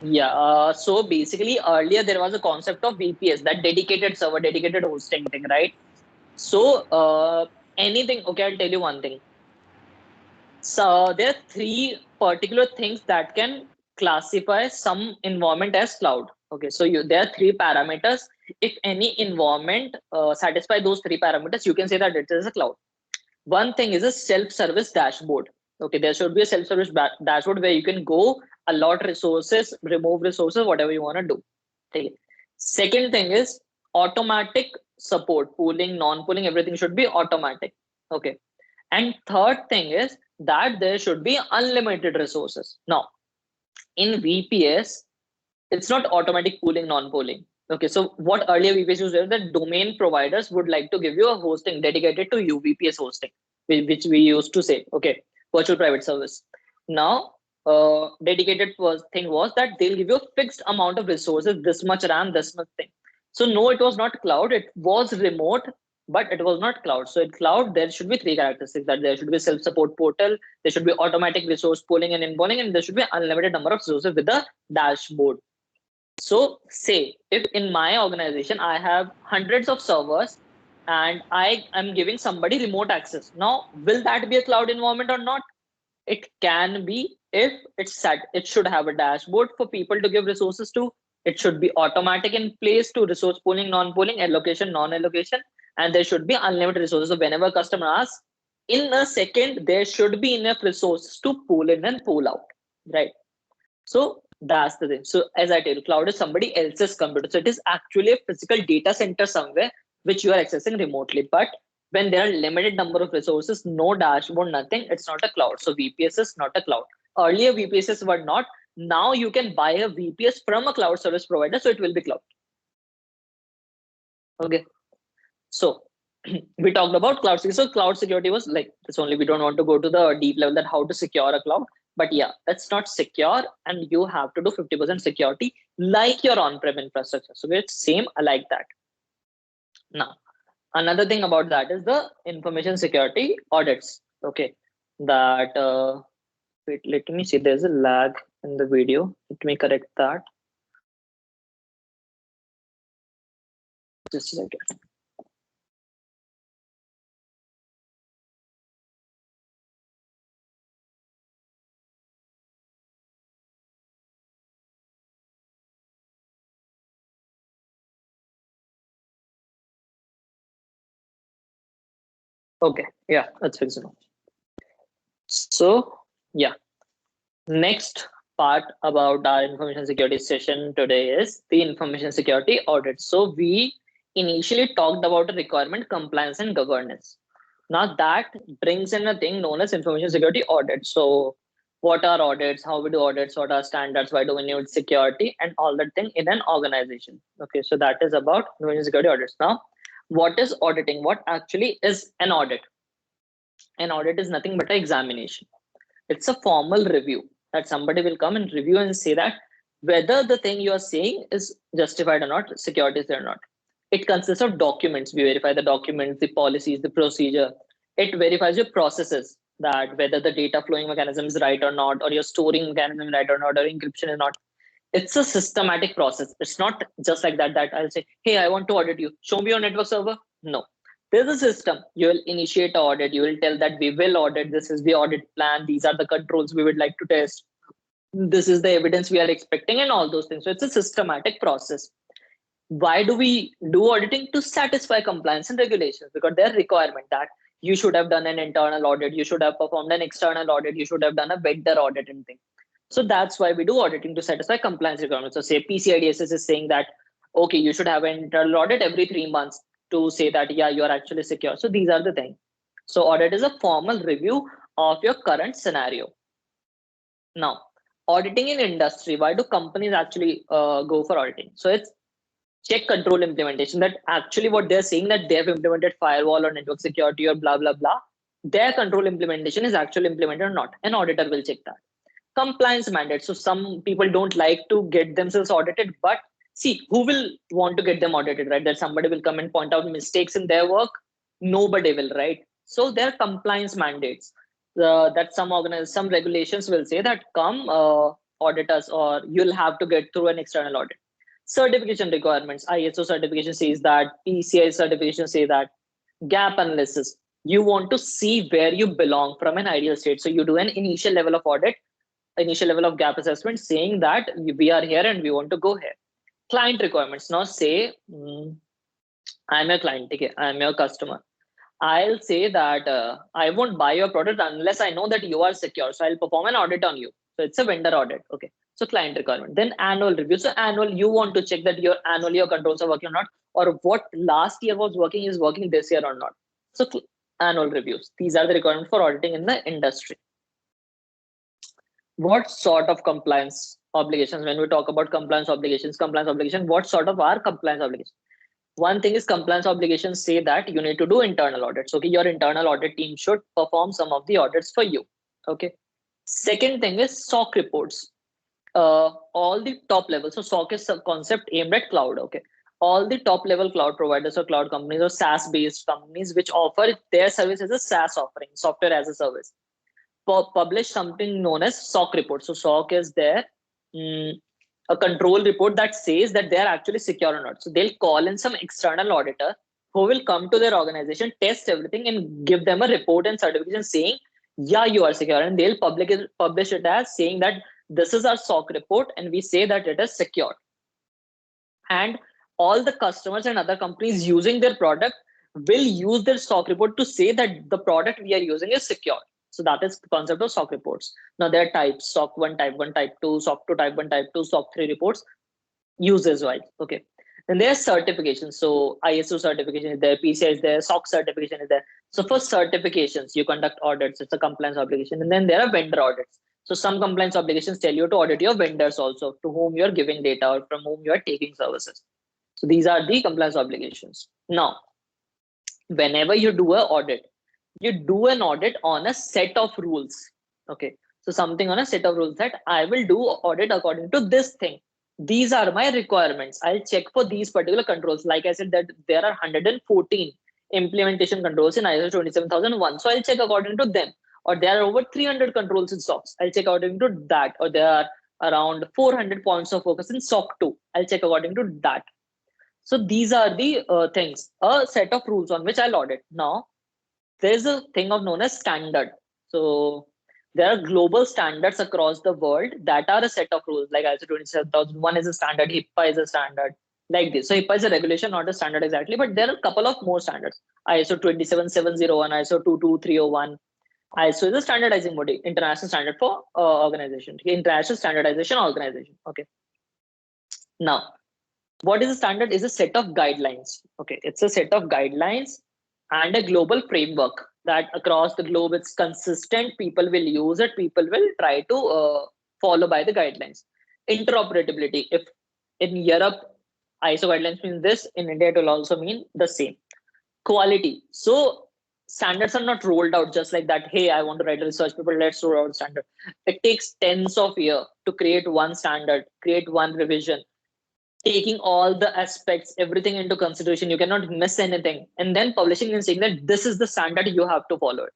Yeah. So basically, earlier there was a concept of VPS, that dedicated server, dedicated hosting thing, right? So anything. Okay, I'll tell you one thing. So there are three particular things that can classify some environment as cloud. Okay, so there are three parameters. If any environment satisfy those three parameters, you can say that it is a cloud. One thing is a self-service dashboard. Okay, there should be a self-service dashboard where you can go allot resources, remove resources, whatever you want to do. Okay. Second thing is automatic support, pooling, non-pooling, everything should be automatic. Okay. And third thing is that there should be unlimited resources. Now, in VPS, it's not automatic pooling, non-pooling. Okay, so what earlier VPS used to do, that domain providers would like to give you a hosting dedicated to you, VPS hosting, which we used to say, okay, virtual private service. Now, dedicated thing was that they'll give you a fixed amount of resources, this much RAM, this much thing. So no, it was not cloud, it was remote, but it was not cloud. So in cloud, there should be three characteristics: that there should be self-support portal, there should be automatic resource pooling and inpulling, and there should be unlimited number of resources with the dashboard. So say if in my organization I have hundreds of servers and I am giving somebody remote access. Now, will that be a cloud environment or not? It can be if it's set. It should have a dashboard for people to give resources to. It should be automatic in place to resource pooling, non-pooling, allocation, non-allocation, and there should be unlimited resources. So whenever a customer asks, in a second, there should be enough resources to pull in and pull out, right? So that's the thing. So as I tell you, cloud is somebody else's computer. So it is actually a physical data center somewhere which you are accessing remotely. But when there are limited number of resources, no dashboard, nothing, it's not a cloud. So VPS is not a cloud. Earlier VPSs were not. Now you can buy a VPS from a cloud service provider, so it will be cloud. Okay. So we talked about cloud security. So cloud security was like this only. We don't want to go to the deep level that how to secure a cloud. But yeah, that's not secure, and you have to do 50% security like your on-prem infrastructure. So it's same like that. Now, another thing about that is the information security audits. Okay, that wait, let me see. There's a lag in the video. Let me correct that. Just a second. Okay, yeah, that's fixed now. So yeah, next part about our information security session today is the information security audit. So we initially talked about the requirement, compliance, and governance. Now that brings in a thing known as information security audit. So what are audits, how we do audits, what are standards, why do we need security, and all that thing in an organization. Okay, so that is about information security audits. Now, what is auditing? What actually is an audit? An audit is nothing but an examination. It's a formal review that somebody will come and review and say that whether the thing you are saying is justified or not, security is there or not. It consists of documents. We verify the documents, the policies, the procedure. It verifies your processes, that whether the data flowing mechanism is right or not, or your storing mechanism is right or not, or encryption is not. It's a systematic process. It's not just like that I'll say, hey, I want to audit you. Show me your network server. No. There's a system. You will initiate an audit. You will tell that we will audit. This is the audit plan. These are the controls we would like to test. This is the evidence we are expecting, and all those things. So it's a systematic process. Why do we do auditing? To satisfy compliance and regulations, because they're requirement that you should have done an internal audit. You should have performed an external audit. You should have done a vendor audit and thing. So that's why we do auditing, to satisfy compliance requirements. So say PCI DSS is saying that, okay, you should have an internal audit every 3 months to say that, yeah, you're actually secure. So these are the things. So audit is a formal review of your current scenario. Now, auditing in industry, why do companies actually go for auditing? So it's check control implementation, that actually what they're saying that they have implemented firewall or network security or blah, blah, blah. Their control implementation is actually implemented or not. An auditor will check that. Compliance mandate. So some people don't like to get themselves audited, but see, who will want to get them audited, right? That somebody will come and point out mistakes in their work. Nobody will, right? So there are compliance mandates that some regulations will say that come audit us, or you'll have to get through an external audit. Certification requirements. ISO certification says that, PCI certification say that. Gap analysis. You want to see where you belong from an ideal state. So you do an initial level of audit, initial level of gap assessment, saying that we are here and we want to go here. Client requirements. Now say I'm your client, okay? I'm your customer. I'll say that I won't buy your product unless I know that you are secure. So I'll perform an audit on you. So it's a vendor audit. Okay. So client requirement. Then annual review. So annual, you want to check that your annually your controls are working or not, or what last year was working is working this year or not. So annual reviews. These are the requirements for auditing in the industry. What sort of compliance obligations? When we talk about compliance obligations, what sort of are compliance obligations? One thing is compliance obligations say that you need to do internal audits. Okay, your internal audit team should perform some of the audits for you. Okay. Second thing is SOC reports. All the top levels. So SOC is a concept aimed at cloud. Okay. All the top level cloud providers or cloud companies or SaaS based companies which offer their service as a SaaS offering, software as a service, publish something known as SOC report. So SOC is there. A control report that says that they're actually secure or not. So they'll call in some external auditor who will come to their organization, test everything, and give them a report and certification saying, yeah, you are secure. And they'll publish it as saying that this is our SOC report and we say that it is secure. And all the customers and other companies using their product will use their SOC report to say that the product we are using is secure. So that is the concept of SOC reports. Now there are types: SOC 1, Type 1, Type 2, SOC 2, Type 1, Type 2, SOC 3 reports, users wise. Okay. Then there are certifications. So ISO certification is there, PCI is there, SOC certification is there. So for certifications, you conduct audits. It's a compliance obligation. And then there are vendor audits. So some compliance obligations tell you to audit your vendors also, to whom you're giving data or from whom you are taking services. So these are the compliance obligations. Now, whenever you do an audit, you do an audit on a set of rules. Okay. So something on a set of rules that I will do audit according to this thing. These are my requirements. I'll check for these particular controls. Like I said, that there are 114 implementation controls in ISO 27001. So I'll check according to them. Or there are over 300 controls in SOCs. I'll check according to that. Or there are around 400 points of focus in SOC 2. I'll check according to that. So these are the things, a set of rules on which I'll audit. Now, there's a thing of known as standard. So there are global standards across the world that are a set of rules. Like ISO 27001 is a standard, HIPAA is a standard, like this. So HIPAA is a regulation, not a standard exactly, but there are a couple of more standards. ISO 27701, ISO 22301. ISO is a standardizing body, international standard for organization, international standardization organization. Okay. Now, what is a standard is a set of guidelines. Okay, it's a set of guidelines and a global framework that across the globe it's consistent. People will use it. People will try to follow by the guidelines. Interoperability. If in Europe ISO guidelines means this, in India it will also mean the same. Quality. So standards are not rolled out just like that. Hey, I want to write a research paper. Let's roll out a standard. It takes tens of years to create one standard, create one revision, taking all the aspects, everything into consideration. You cannot miss anything, and then publishing and saying that this is the standard, you have to follow it.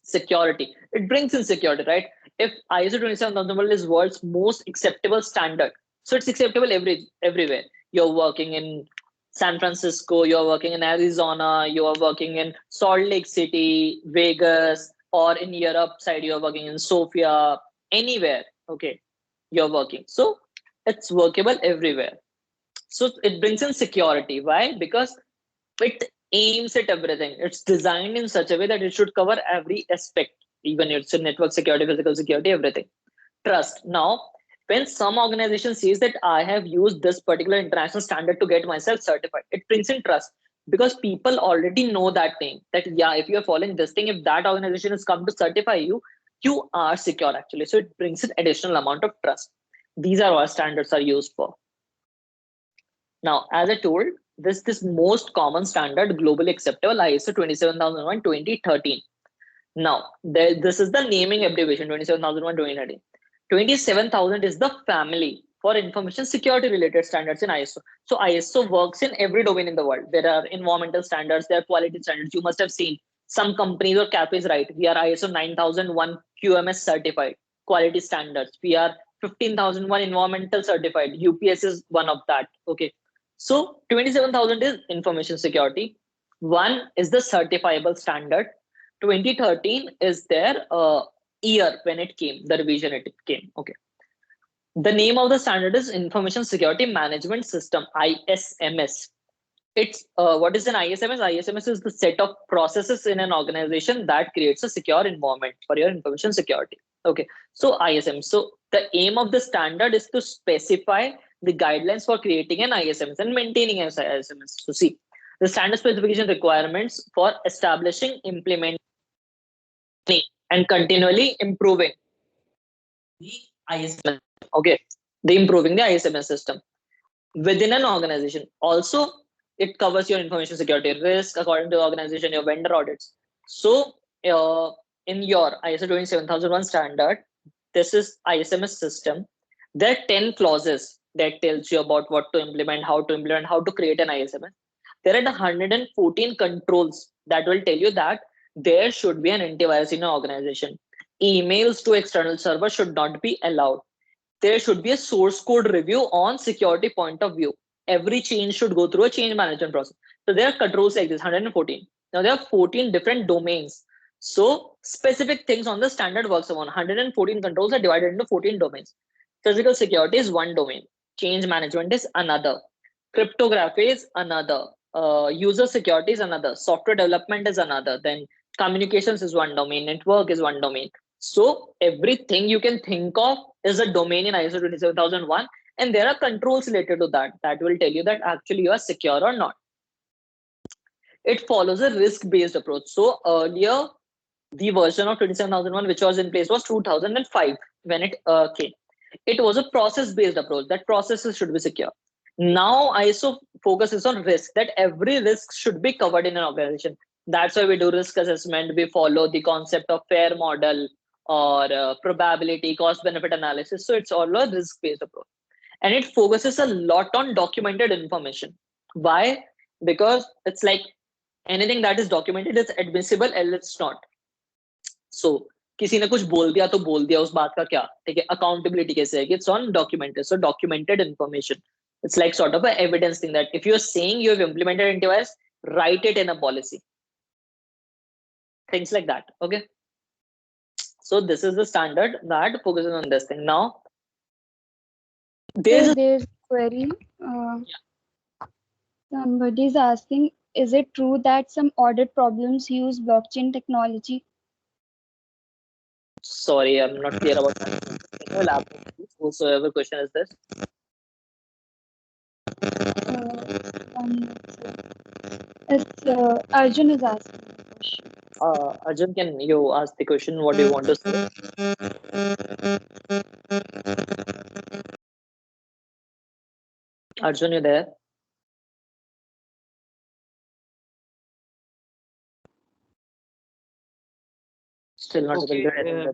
Security. It brings in security, right? If ISO 27001 is world's most acceptable standard, so it's acceptable everywhere. You're working in San Francisco, you're working in Arizona, you're working in Salt Lake City, Vegas, or in Europe side, you're working in Sofia, anywhere. Okay, you're working. So it's workable everywhere. So it brings in security. Why? Because it aims at everything. It's designed in such a way that it should cover every aspect, even it's network security, physical security, everything. Trust. Now, when some organization says that I have used this particular international standard to get myself certified, it brings in trust, because people already know that thing, that yeah, if you're following this thing, if that organization has come to certify you, you are secure actually. So it brings in additional amount of trust. These are what standards are used for. Now, as I told, this most common standard globally acceptable ISO 27001 2013. Now, this is the naming abbreviation 27001 2013. 27000 is the family for information security related standards in ISO. So ISO works in every domain in the world. There are environmental standards, there are quality standards. You must have seen some companies or cafes, right? We are ISO 9001 QMS certified quality standards. We are 15001 environmental certified. UPES is one of that. Okay. So 27000 is information security. One is the certifiable standard. 2013 is their year when it came, the revision it came. Okay. The name of the standard is Information Security Management System, ISMS. It's what is an ISMS? ISMS is the set of processes in an organization that creates a secure environment for your information security. Okay, so ISMS. So the aim of the standard is to specify the guidelines for creating an ISMS and maintaining an ISMS. So see, the standard specification requirements for establishing, implementing, and continually improving the ISMS. Okay, the improving the ISMS system within an organization. Also, it covers your information security risk according to the organization, your vendor audits. So, in your ISO 27001 standard, this is ISMS system. There are 10 clauses that tells you about what to implement, how to create an ISMS. There are 114 controls that will tell you that there should be an antivirus in your organization. Emails to external servers should not be allowed. There should be a source code review on security point of view. Every change should go through a change management process. So there are controls like this, 114. Now there are 14 different domains. So specific things on the standard works on 114 controls are divided into 14 domains. Physical security is one domain. Change management is another. Cryptography is another. User security is another. Software development is another. Then communications is one domain. Network is one domain. So everything you can think of is a domain in ISO 27001, and there are controls related to that that will tell you that actually you are secure or not. It follows a risk-based approach. So earlier, the version of 27001 which was in place was 2005 when it came. It was a process-based approach that processes should be secure. Now ISO focuses on risk, that every risk should be covered in an organization. That's why we do risk assessment. We follow the concept of FAIR model or probability, cost benefit analysis. So it's all a risk based approach. And it focuses a lot on documented information. Why? Because it's like anything that is documented is admissible and it's not. So किसी ने कुछ बोल दिया उस बात का क्या, ठीक है, accountability कैसे है, it's on documented. So documented information, it's like sort of an evidence thing that if you're saying you have implemented antivirus, write it in a policy, things like that. Okay, so this is the standard that focuses on this thing. Now there's a query. Somebody is asking, is it true that some audit problems use blockchain technology? Sorry, I'm not clear about that. Can you elaborate, please? Whosoever question is this? It's Arjun is asking the question. Arjun, can you ask the question? What do you want to say? Arjun, you there? Still not Okay,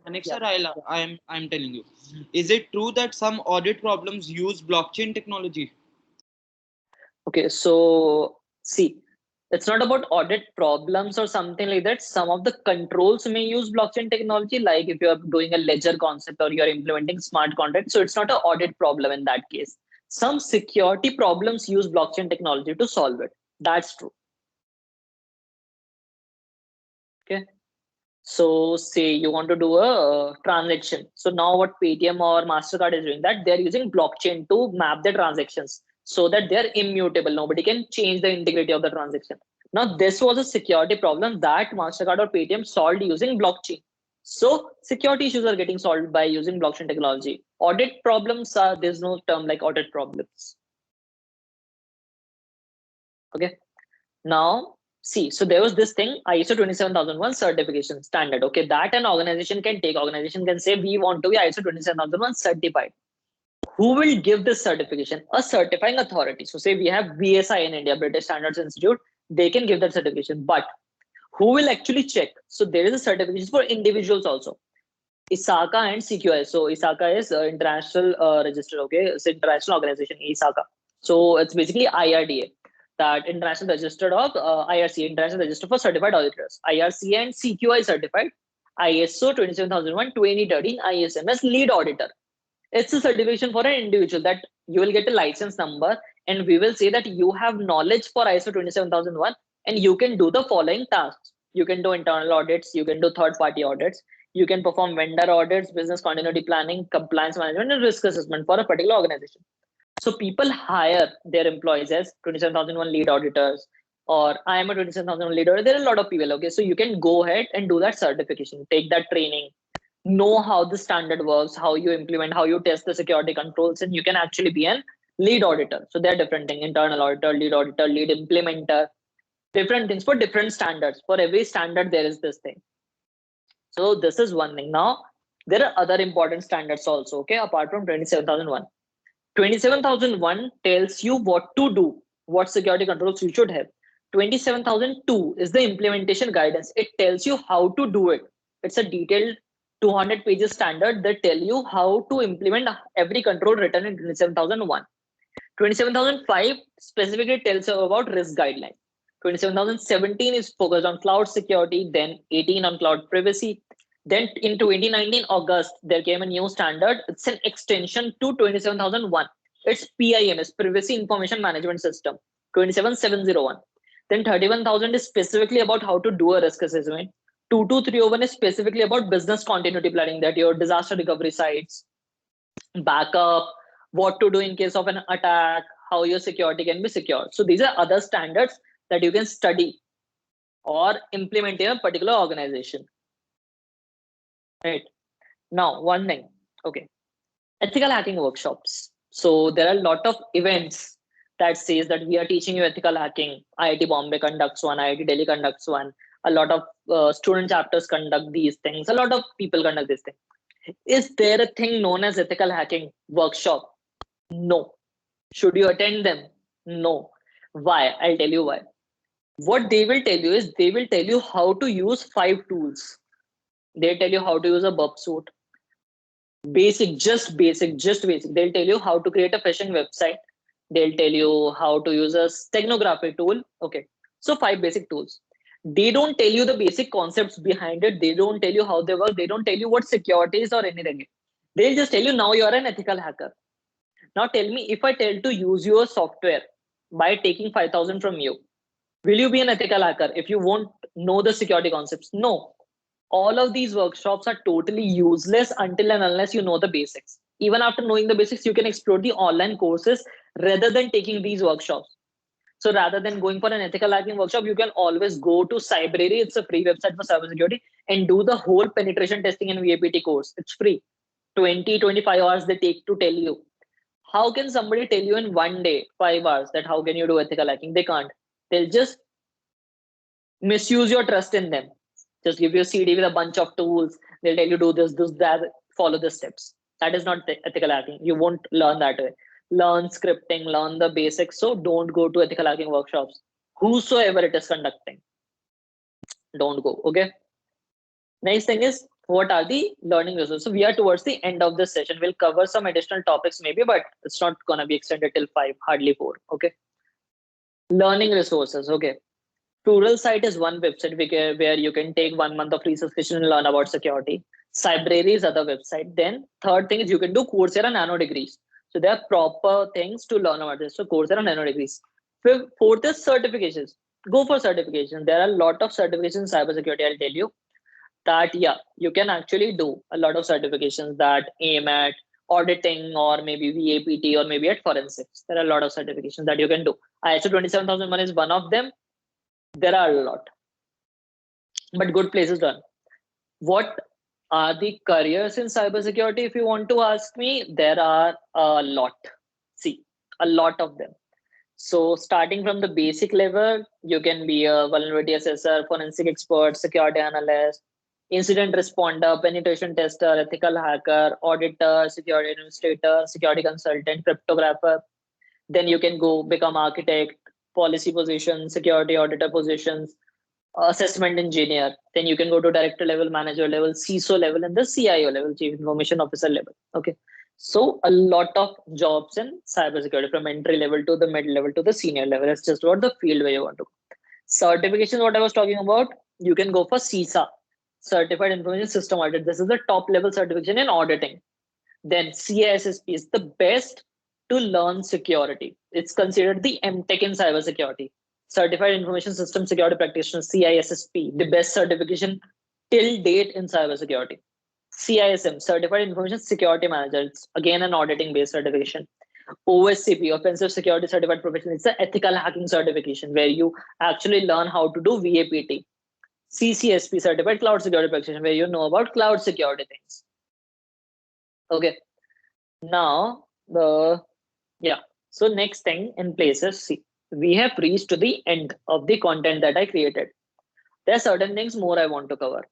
Manik sir, I'm telling you. Is it true that some audit problems use blockchain technology? Okay, so see, it's not about audit problems or something like that. Some of the controls may use blockchain technology, like if you're doing a ledger concept or you're implementing smart contracts. So it's not an audit problem in that case. Some security problems use blockchain technology to solve it. That's true. Okay. So say you want to do a transaction. So now what Paytm or MasterCard is doing, that they're using blockchain to map the transactions so that they're immutable. Nobody can change the integrity of the transaction. Now this was a security problem that MasterCard or Paytm solved using blockchain. So security issues are getting solved by using blockchain technology. Audit problems are, there's no term like audit problems. Okay. Now see, so there was this thing, ISO 27001 certification standard. Okay, that an organization can take. Organization can say we want to be ISO 27001 certified. Who will give this certification? A certifying authority. So say we have BSI in India, British Standards Institute. They can give that certification, but who will actually check? So there is a certification for individuals also. ISACA and CQI. So ISACA is international register. Okay, it's international organization, ISACA. So it's basically IRDA, that international registered of IRC, international register for certified auditors. IRC and CQI certified. ISO 27001 2013 ISMS lead auditor. It's a certification for an individual that you will get a license number, and we will say that you have knowledge for ISO 27001 and you can do the following tasks. You can do internal audits, you can do third party audits, You can perform vendor audits, business continuity planning, compliance management, and risk assessment for a particular organization. So people hire their employees as 27001 lead auditors, or I am a 27001 lead auditor. There are a lot of people. Okay, so you can go ahead and do that certification, take that training, know how the standard works, how you implement, how you test the security controls, and you can actually be an lead auditor. So there are different things: internal auditor, lead implementer, different things for different standards. For every standard, there is this thing. So this is one thing. Now there are other important standards also. Okay, apart from 27001. 27001 tells you what to do, what security controls you should have. 27002 is the implementation guidance. It tells you how to do it. It's a detailed 200 pages standard that tell you how to implement every control written in 27001. 27005 specifically tells you about risk guidelines. 27017 is focused on cloud security, then 18 on cloud privacy. Then in 2019 August, there came a new standard. It's an extension to 27001. It's PIMS, Privacy Information Management System, 27701. Then 31000 is specifically about how to do a risk assessment. 22301 is specifically about business continuity planning, that your disaster recovery sites, backup, what to do in case of an attack, how your security can be secured. So these are other standards that you can study or implement in a particular organization. Right. Now, one thing. Okay. Ethical hacking workshops. So there are a lot of events that says that we are teaching you ethical hacking. IIT Bombay conducts one, IIT Delhi conducts one. A lot of student chapters conduct these things. A lot of people conduct this thing. Is there a thing known as ethical hacking workshop? No. Should you attend them? No. Why? I'll tell you why. What they will tell you is they will tell you how to use 5 tools. They tell you how to use a burp suit. Just basic. They'll tell you how to create a phishing website. They'll tell you how to use a steganography tool. Okay. So 5 basic tools. They don't tell you the basic concepts behind it. They don't tell you how they work. They don't tell you what security is or anything. They'll just tell you now you're an ethical hacker. Now tell me, if I tell to use your software by taking 5,000 from you, will you be an ethical hacker if you won't know the security concepts? No. All of these workshops are totally useless until and unless you know the basics. Even after knowing the basics, you can explore the online courses rather than taking these workshops. So rather than going for an ethical hacking workshop, you can always go to Cybrary. It's a free website for cybersecurity, and do the whole penetration testing and VAPT course. It's free. 20-25 hours they take to tell you. How can somebody tell you in one day, 5 hours, that how can you do ethical hacking? They can't. They'll just misuse your trust in them. Just give you a CD with a bunch of tools. They'll tell you do this, that, follow the steps. That is not ethical hacking. You won't learn that way. Learn scripting, learn the basics. So don't go to ethical hacking workshops. Whosoever it is conducting, don't go. Okay. Next thing is, what are the learning resources? So we are towards the end of this session. We'll cover some additional topics maybe, but it's not going to be extended till 5, hardly 4. Okay. Learning resources. Okay. Pluralsight is one website where you can take 1 month of free subscription and learn about security. Cybrary is other website. Then third thing is you can do Coursera Nano Degrees. So there are proper things to learn about this. So Coursera Nano Degrees. Fourth is certifications. Go for certification. There are a lot of certifications in cybersecurity. I'll tell you that, yeah, you can actually do a lot of certifications that aim at auditing or maybe VAPT or maybe at forensics. There are a lot of certifications that you can do. ISO 27001 is one of them. There are a lot, but good places done. What are the careers in cybersecurity? If you want to ask me, there are a lot. See, a lot of them. So starting from the basic level, you can be a vulnerability assessor, forensic expert, security analyst, incident responder, penetration tester, ethical hacker, auditor, security administrator, security consultant, cryptographer. Then you can go become architect, policy positions, security auditor positions, assessment engineer. Then you can go to director level, manager level, CISO level, and the CIO level, chief information officer level. Okay. So a lot of jobs in cybersecurity, from entry level to the mid level to the senior level. It's just about the field where you want to go. Certification, what I was talking about, you can go for CISA, Certified Information System Audit. This is the top level certification in auditing. Then CISSP is the best to learn security. It's considered the MTech in cybersecurity. Certified Information System Security Practitioner, CISSP, the best certification till date in cybersecurity. CISM, Certified Information Security Manager. It's again an auditing based certification. OSCP, Offensive Security Certified Professional. It's an ethical hacking certification where you actually learn how to do VAPT. CCSP, Certified Cloud Security Practitioner, where you know about cloud security things. Okay. Now so next thing in places, see, we have reached to the end of the content that I created. There are certain things more I want to cover.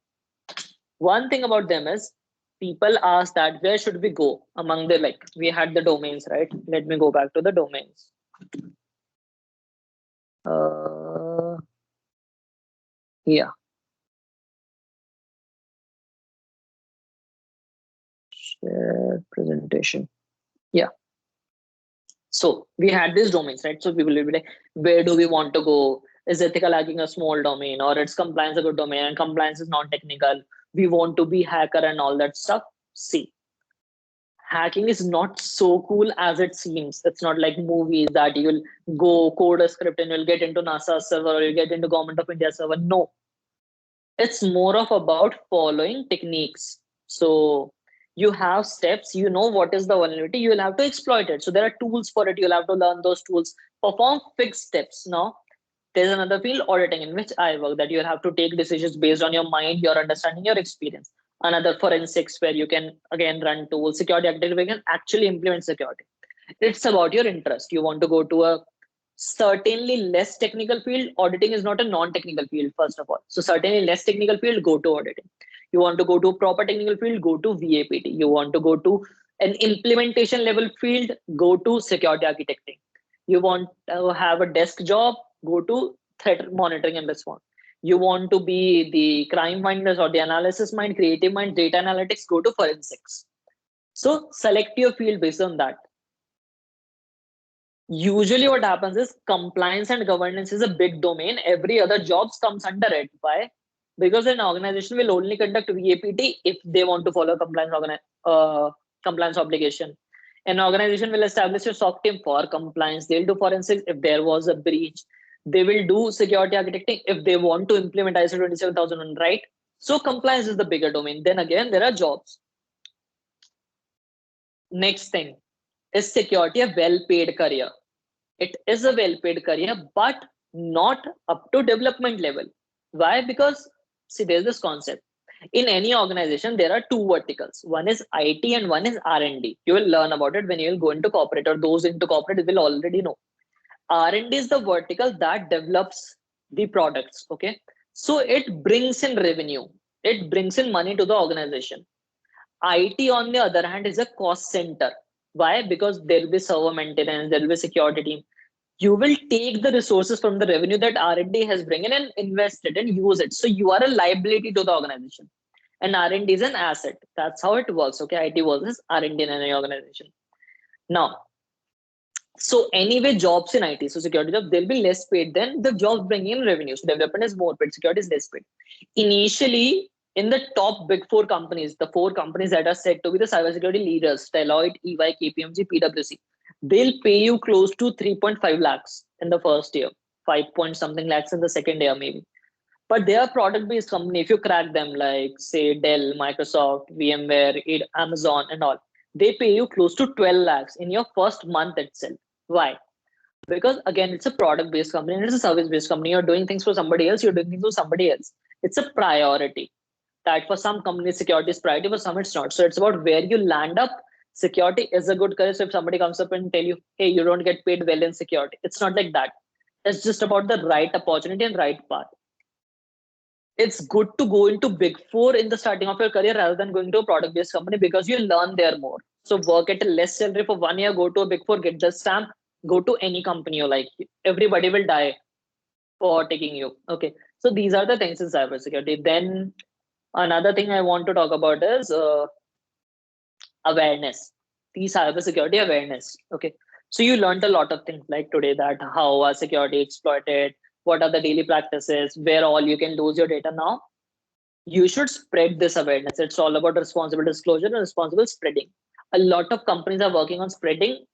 One thing about them is people ask that where should we go among the, like, we had the domains, right? Let me go back to the domains. Yeah. Share presentation. Yeah. So we had these domains, right? So people will be like, where do we want to go? Is ethical hacking a small domain, or it's compliance a good domain? And compliance is non-technical. We want to be hacker and all that stuff. See, hacking is not so cool as it seems. It's not like movies that you'll go code a script and you'll get into NASA server or you get into Government of India server. No, it's more of about following techniques. So you have steps, you know what is the vulnerability, you will have to exploit it. So there are tools for it, you'll have to learn those tools, perform fixed steps. Now there's another field, auditing, in which I work, that you'll have to take decisions based on your mind, your understanding, your experience. Another, forensics, where you can again run tools. Security architect, where you can actually implement security. It's about your interest. You want to go to a certainly less technical field. Auditing is not a non-technical field, first of all. So certainly less technical field, go to auditing. You want to go to a proper technical field, go to VAPT. You want to go to an implementation level field, go to security architecting. You want to have a desk job, go to threat monitoring and response. You want to be the crime finders or the analysis mind, creative mind, data analytics, go to forensics. So select your field based on that. Usually what happens is compliance and governance is a big domain. Every other jobs comes under it. Why? Because an organization will only conduct VAPT if they want to follow compliance obligation. An organization will establish a SOC team for compliance. They'll do forensics if there was a breach. They will do security architecting if they want to implement ISO 27001, right? So compliance is the bigger domain. Then again, there are jobs. Next thing, is security a well-paid career? It is a well-paid career, but not up to development level. Why? Because see, there's this concept. In any organization, there are two verticals. One is IT and one is R&D. You will learn about it when you will go into corporate, or those into corporate will already know. R&D is the vertical that develops the products. Okay. So it brings in revenue. It brings in money to the organization. IT, on the other hand, is a cost center. Why? Because there will be server maintenance, there will be security team. You will take the resources from the revenue that R&D has bring in and invest it and use it. So you are a liability to the organization, and R&D is an asset. That's how it works. Okay, IT versus R&D in any organization. Now, so anyway, jobs in IT, so security jobs, they'll be less paid than the jobs bringing in revenue. So development is more paid, security is less paid. Initially, in the top big four companies, the four companies that are said to be the cybersecurity leaders, Deloitte, EY, KPMG, PwC, they'll pay you close to 3.5 lakhs in the first year, 5 point something lakhs in the second year, maybe. But they are product-based company. If you crack them, like say Dell, Microsoft, VMware, Amazon, and all, they pay you close to 12 lakhs in your first month itself. Why? Because again, it's a product-based company and it's a service-based company. You're doing things for somebody else, you're doing things for somebody else. It's a priority. That for some companies, security is priority, for some it's not. So it's about where you land up. Security is a good career. So if somebody comes up and tell you, hey, you don't get paid well in security, it's not like that. It's just about the right opportunity and right path. It's good to go into big four in the starting of your career rather than going to a product-based company, because you learn there more. So work at a less salary for 1 year, go to a big four, get the stamp, go to any company you like. Everybody will die for taking you. Okay. So these are the things in cybersecurity. Then another thing I want to talk about is awareness. The cybersecurity awareness. Okay. So you learned a lot of things like today, that how are security exploited, what are the daily practices, where all you can lose your data. Now you should spread this awareness. It's all about responsible disclosure and responsible spreading. A lot of companies are working on spreading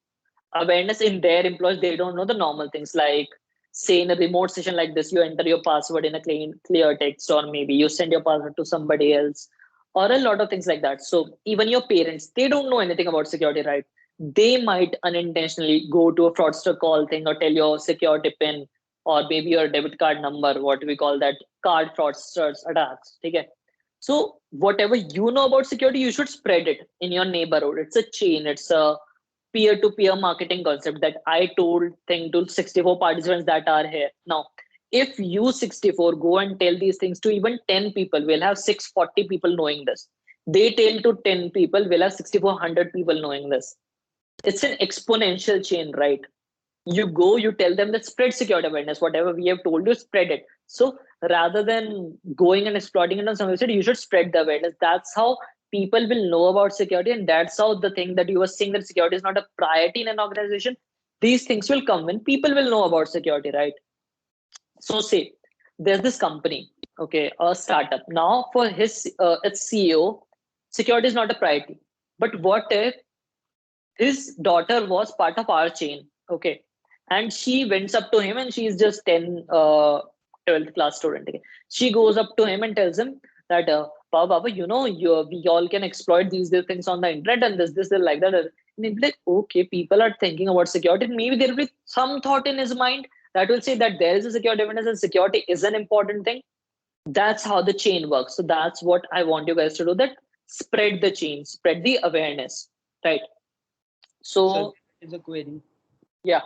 awareness in their employees. They don't know the normal things like say in a remote session like this, you enter your password in a clear text, or maybe you send your password to somebody else, or a lot of things like that. So even your parents, they don't know anything about security, right? They might unintentionally go to a fraudster call thing or tell your security pin, or maybe your debit card number, what we call that card fraudsters attacks. Okay. So whatever you know about security, you should spread it in your neighborhood. It's a chain. It's a peer-to-peer marketing concept that I told thing to 64 participants that are here. Now, if you 64 go and tell these things to even 10 people, we'll have 640 people knowing this. They tell to 10 people, we'll have 6,400 people knowing this. It's an exponential chain, right? You go, you tell them that spread security awareness, whatever we have told you, spread it. So rather than going and exploiting it on some website, you should spread the awareness. That's how people will know about security, and that's how the thing that you were saying, that security is not a priority in an organization, these things will come when people will know about security, right? So say there's this company, okay, a startup. Now for its CEO, security is not a priority. But what if his daughter was part of our chain, okay, and she went up to him, and she's just 10 12th class student, okay? She goes up to him and tells him that Baba, we all can exploit these things on the internet, and this like that. And he'll be like, okay, people are thinking about security. Maybe there will be some thought in his mind that will say that there is a security awareness and security is an important thing. That's how the chain works. So that's what I want you guys to do, that spread the chain, spread the awareness, right? So is a query. yeah,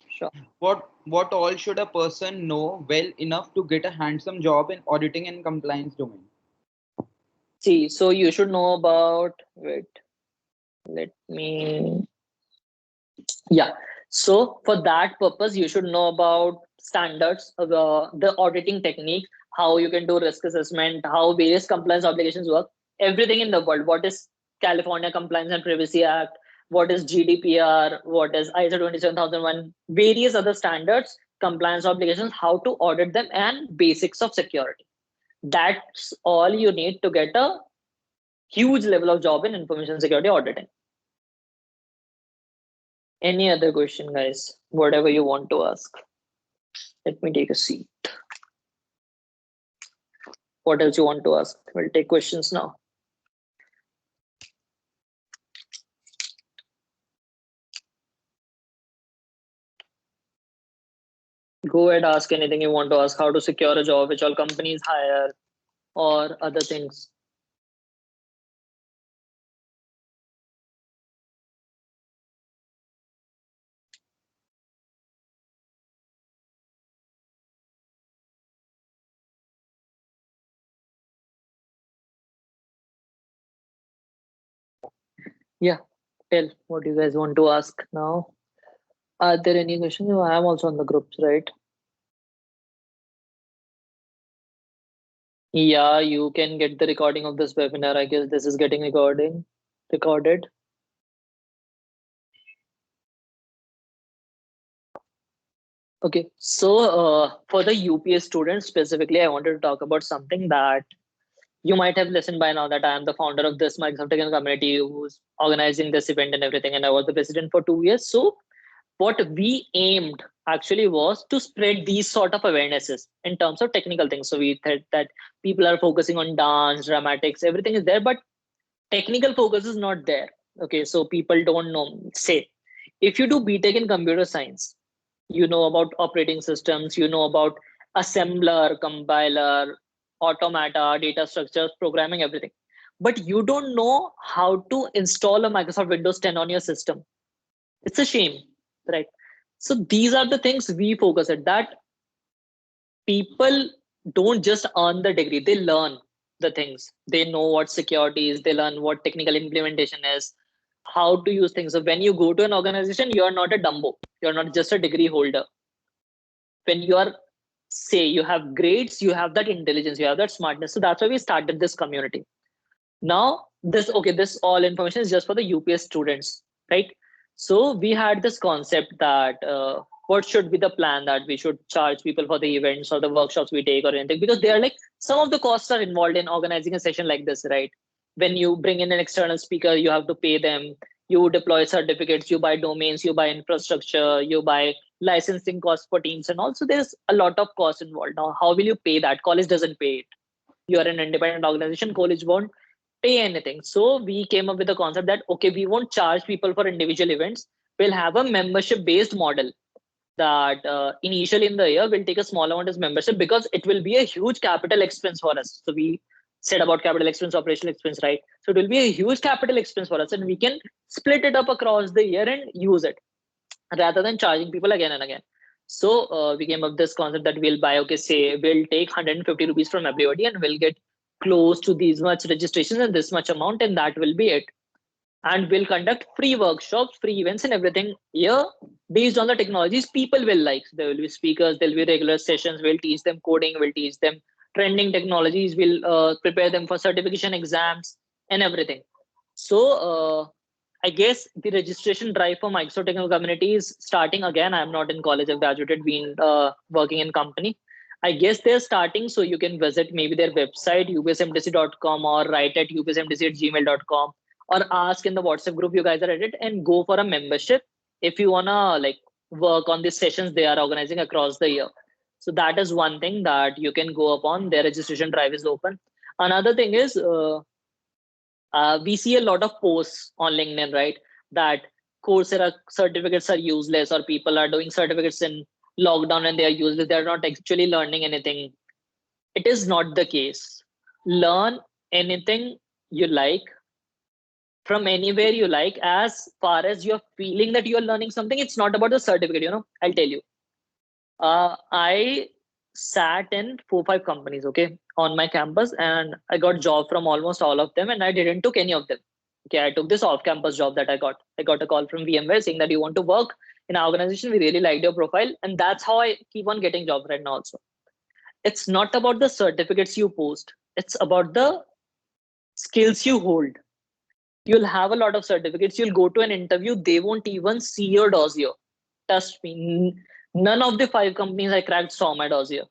sure. What all should a person know well enough to get a handsome job in auditing and compliance domain? See, so you should know about, wait, let me, yeah. So for that purpose, you should know about standards of the auditing technique, how you can do risk assessment, how various compliance obligations work, everything in the world. What is California Compliance and Privacy Act? What is GDPR? What is ISO 27001? Various other standards, compliance obligations, how to audit them, and basics of security. That's all you need to get a huge level of job in information security auditing. Any other question, guys? Whatever you want to ask. Let me take a seat. What else you want to ask? We'll take questions now. Go ahead, ask anything you want to ask. How to secure a job, which all companies hire, or other things. Yeah, tell what you guys want to ask now. Are there any questions? I am also on the groups, right? Yeah, you can get the recording of this webinar. I guess this is getting recorded. Okay, so for the UPS students specifically, I wanted to talk about something that you might have listened by now, that I am the founder of this Microsoft Technical community who's organizing this event and everything, and I was the president for 2 years. So what we aimed actually was to spread these sort of awarenesses in terms of technical things. So we thought that people are focusing on dance, dramatics, everything is there, but technical focus is not there. Okay, so people don't know. Say, if you do BTech in computer science, you know about operating systems, you know about assembler, compiler, automata, data structures, programming, everything. But you don't know how to install a Microsoft Windows 10 on your system. It's a shame, right? So these are the things we focus at, that people don't just earn the degree, they learn the things. They know what security is, they learn what technical implementation is, how to use things. So when you go to an organization, you are not a dumbo, you're not just a degree holder. When you are, say, you have grades, you have that intelligence, you have that smartness. So that's why we started this community. Now this all information is just for the UPS students, right? So we had this concept that what should be the plan, that we should charge people for the events or the workshops we take or anything, because they are like, some of the costs are involved in organizing a session like this, right? When you bring in an external speaker, you have to pay them, You deploy certificates, you buy domains, you buy infrastructure, you buy licensing costs for teams, and also there's a lot of cost involved. Now, how will you pay that? College doesn't pay it. You are an independent organization, college won't pay anything. So we came up with the concept that, okay, we won't charge people for individual events. We'll have a membership based model that initially in the year we'll take a small amount as membership because it will be a huge capital expense for us. So we said about capital expense, operational expense, right? So it will be a huge capital expense for us, and we can split it up across the year and use it rather than charging people again and again. So we came up with this concept that we'll buy, okay, say we'll take 150 rupees from everybody and we'll get close to these much registrations and this much amount, and that will be it. And we'll conduct free workshops, free events, and everything here based on the technologies people will like. So there will be speakers, there'll be regular sessions. We'll teach them coding, we'll teach them trending technologies, we'll prepare them for certification exams and everything. So I guess the registration drive for Microsoft Technical Community is starting again. I'm not in college, I've graduated, been working in company. I guess they're starting, so you can visit maybe their website, upesmtc.com, or write at upesmtc@gmail.com, or ask in the WhatsApp group you guys are at it, and go for a membership if you wanna like work on these sessions they are organizing across the year. So that is one thing that you can go upon. Their registration drive is open. Another thing is we see a lot of posts on LinkedIn, right? That Coursera certificates are useless, or people are doing certificates in lockdown and they are useless. They're not actually learning anything. It is not the case. Learn anything you like from anywhere you like, as far as you're feeling that you're learning something. It's not about the certificate, I'll tell you. I sat in 4-5 companies, okay, on my campus, and I got job from almost all of them, and I didn't took any of them. Okay, I took this off-campus job that I got. I got a call from VMware saying that you want to work in our organization. We really liked your profile, and that's how I keep on getting jobs right now. Also, it's not about the certificates you post. It's about the skills you hold. You'll have a lot of certificates. You'll go to an interview. They won't even see your dossier. Trust me. None of the 5 companies I cracked saw my dossier.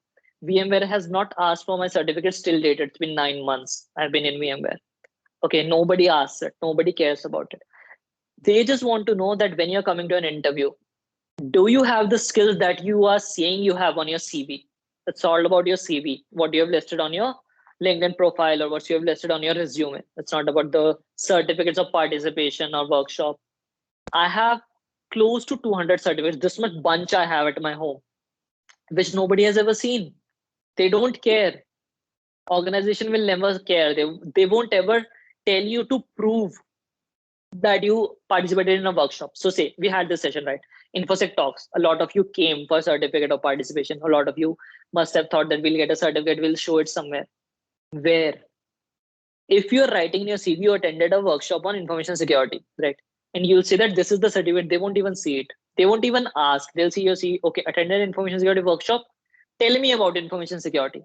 VMware has not asked for my certificates till date. It's been 9 months. I've been in VMware. Okay, nobody asks it. Nobody cares about it. They just want to know that when you're coming to an interview, do you have the skills that you are saying you have on your CV? It's all about your CV, what you have listed on your LinkedIn profile, or what you have listed on your resume. It's not about the certificates of participation or workshop. I have close to 200 certificates. This much bunch I have at my home, which nobody has ever seen. They don't care. Organization will never care. They won't ever tell you to prove that you participated in a workshop. So say we had this session, right? InfoSec talks. A lot of you came for a certificate of participation. A lot of you must have thought that we'll get a certificate, we'll show it somewhere. Where? If you're writing in your CV, you attended a workshop on information security, right? And you'll say that this is the certificate. They won't even see it. They won't even ask. They'll see your CV. Okay, attended information security workshop. Tell me about information security.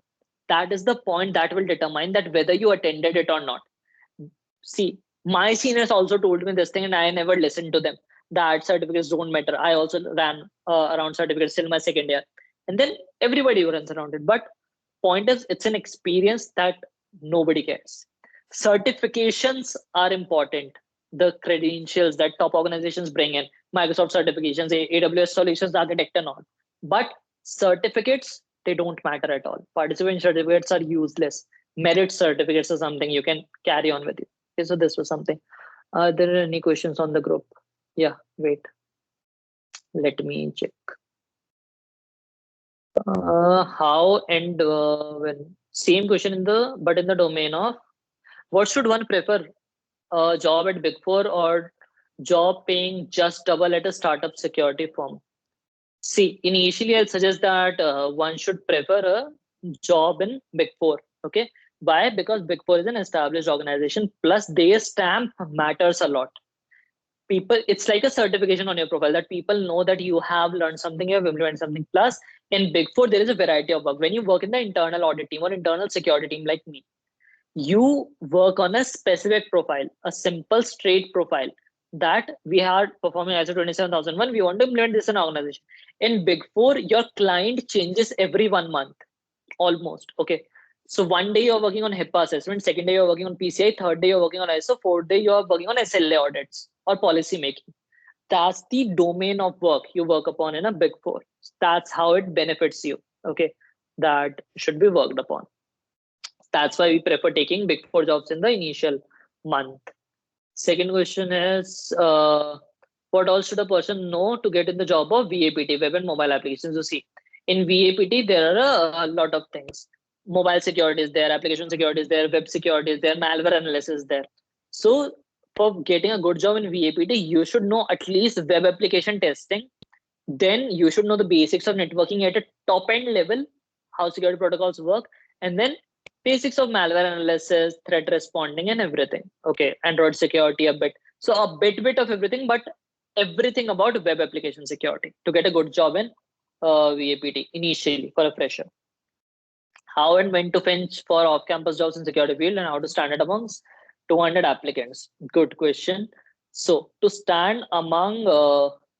That is the point that will determine that whether you attended it or not. See, my seniors also told me this thing, and I never listened to them. That certificates don't matter. I also ran around certificates till my second year, and then everybody runs around it. But point is, it's an experience that nobody cares. Certifications are important. The credentials that top organizations bring in, Microsoft certifications, AWS solutions architect, and all. But certificates, they don't matter at all. Participant certificates are useless. Merit certificates are something you can carry on with you. Okay, so this was something. Are there any questions on the group? Yeah, wait. Let me check. How and when? Same question in the domain of what should one prefer? A job at Big Four or job paying just double at a startup security firm? See, initially I'll suggest that one should prefer a job in Big Four. Okay, why? Because Big Four is an established organization. Plus, their stamp matters a lot. People, it's like a certification on your profile that people know that you have learned something, you have implemented something. Plus, in Big Four, there is a variety of work. When you work in the internal audit team or internal security team like me, you work on a specific profile, a simple, straight profile that we are performing ISO 27001. We want to implement this in our organization. In Big Four, your client changes every 1 month, almost. Okay. So one day you're working on HIPAA assessment, second day you're working on PCI, third day you're working on ISO, fourth day you're working on SLA audits or policy making. That's the domain of work you work upon in a Big Four. That's how it benefits you. Okay, that should be worked upon. That's why we prefer taking Big Four jobs in the initial month. Second question is, what else should a person know to get in the job of VAPT, web and mobile applications? You see, in VAPT, there are a lot of things. Mobile security is there, application security is there, web security is there, malware analysis is there. So for getting a good job in VAPT, you should know at least web application testing. Then you should know the basics of networking at a top end level, how security protocols work, and then basics of malware analysis, threat responding, and everything. Okay, Android security a bit. So a bit of everything, but everything about web application security to get a good job in VAPT initially for a fresher. How and when to fetch for off-campus jobs in security field and how to stand it amongst 200 applicants? Good question. So to stand among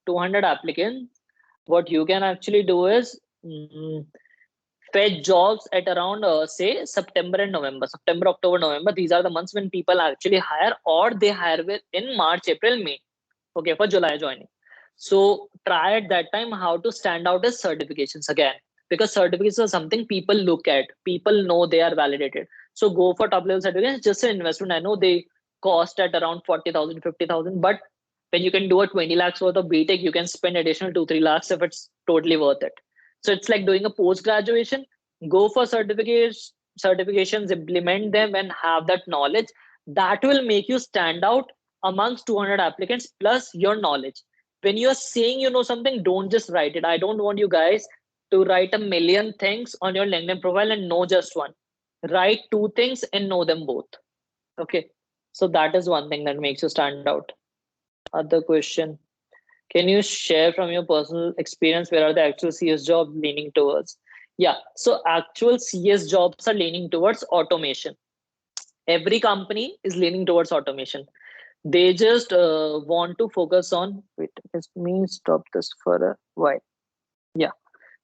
200 applicants, what you can actually do is fetch jobs at around say September and November. September, October, November, these are the months when people actually hire, or they hire in March, April, May. Okay, for July joining. So try at that time how to stand out as certifications again, because certificates are something people look at, people know they are validated. So go for top level certificates, just an investment. I know they cost at around 40,000, 50,000, but when you can do a 20 lakhs worth of BTech, you can spend additional 2-3 lakhs if it's totally worth it. So it's like doing a post graduation. Go for certifications, implement them, and have that knowledge. That will make you stand out amongst 200 applicants plus your knowledge. When you're saying you know something, don't just write it. I don't want you guys to write a million things on your LinkedIn profile and know just one. Write 2 things and know them both. Okay, so that is one thing that makes you stand out. Other question, can you share from your personal experience where are the actual CS jobs leaning towards? Yeah, so actual CS jobs are leaning towards automation. Every company is leaning towards automation. They just want to focus on, wait, let me stop this for a while. Yeah,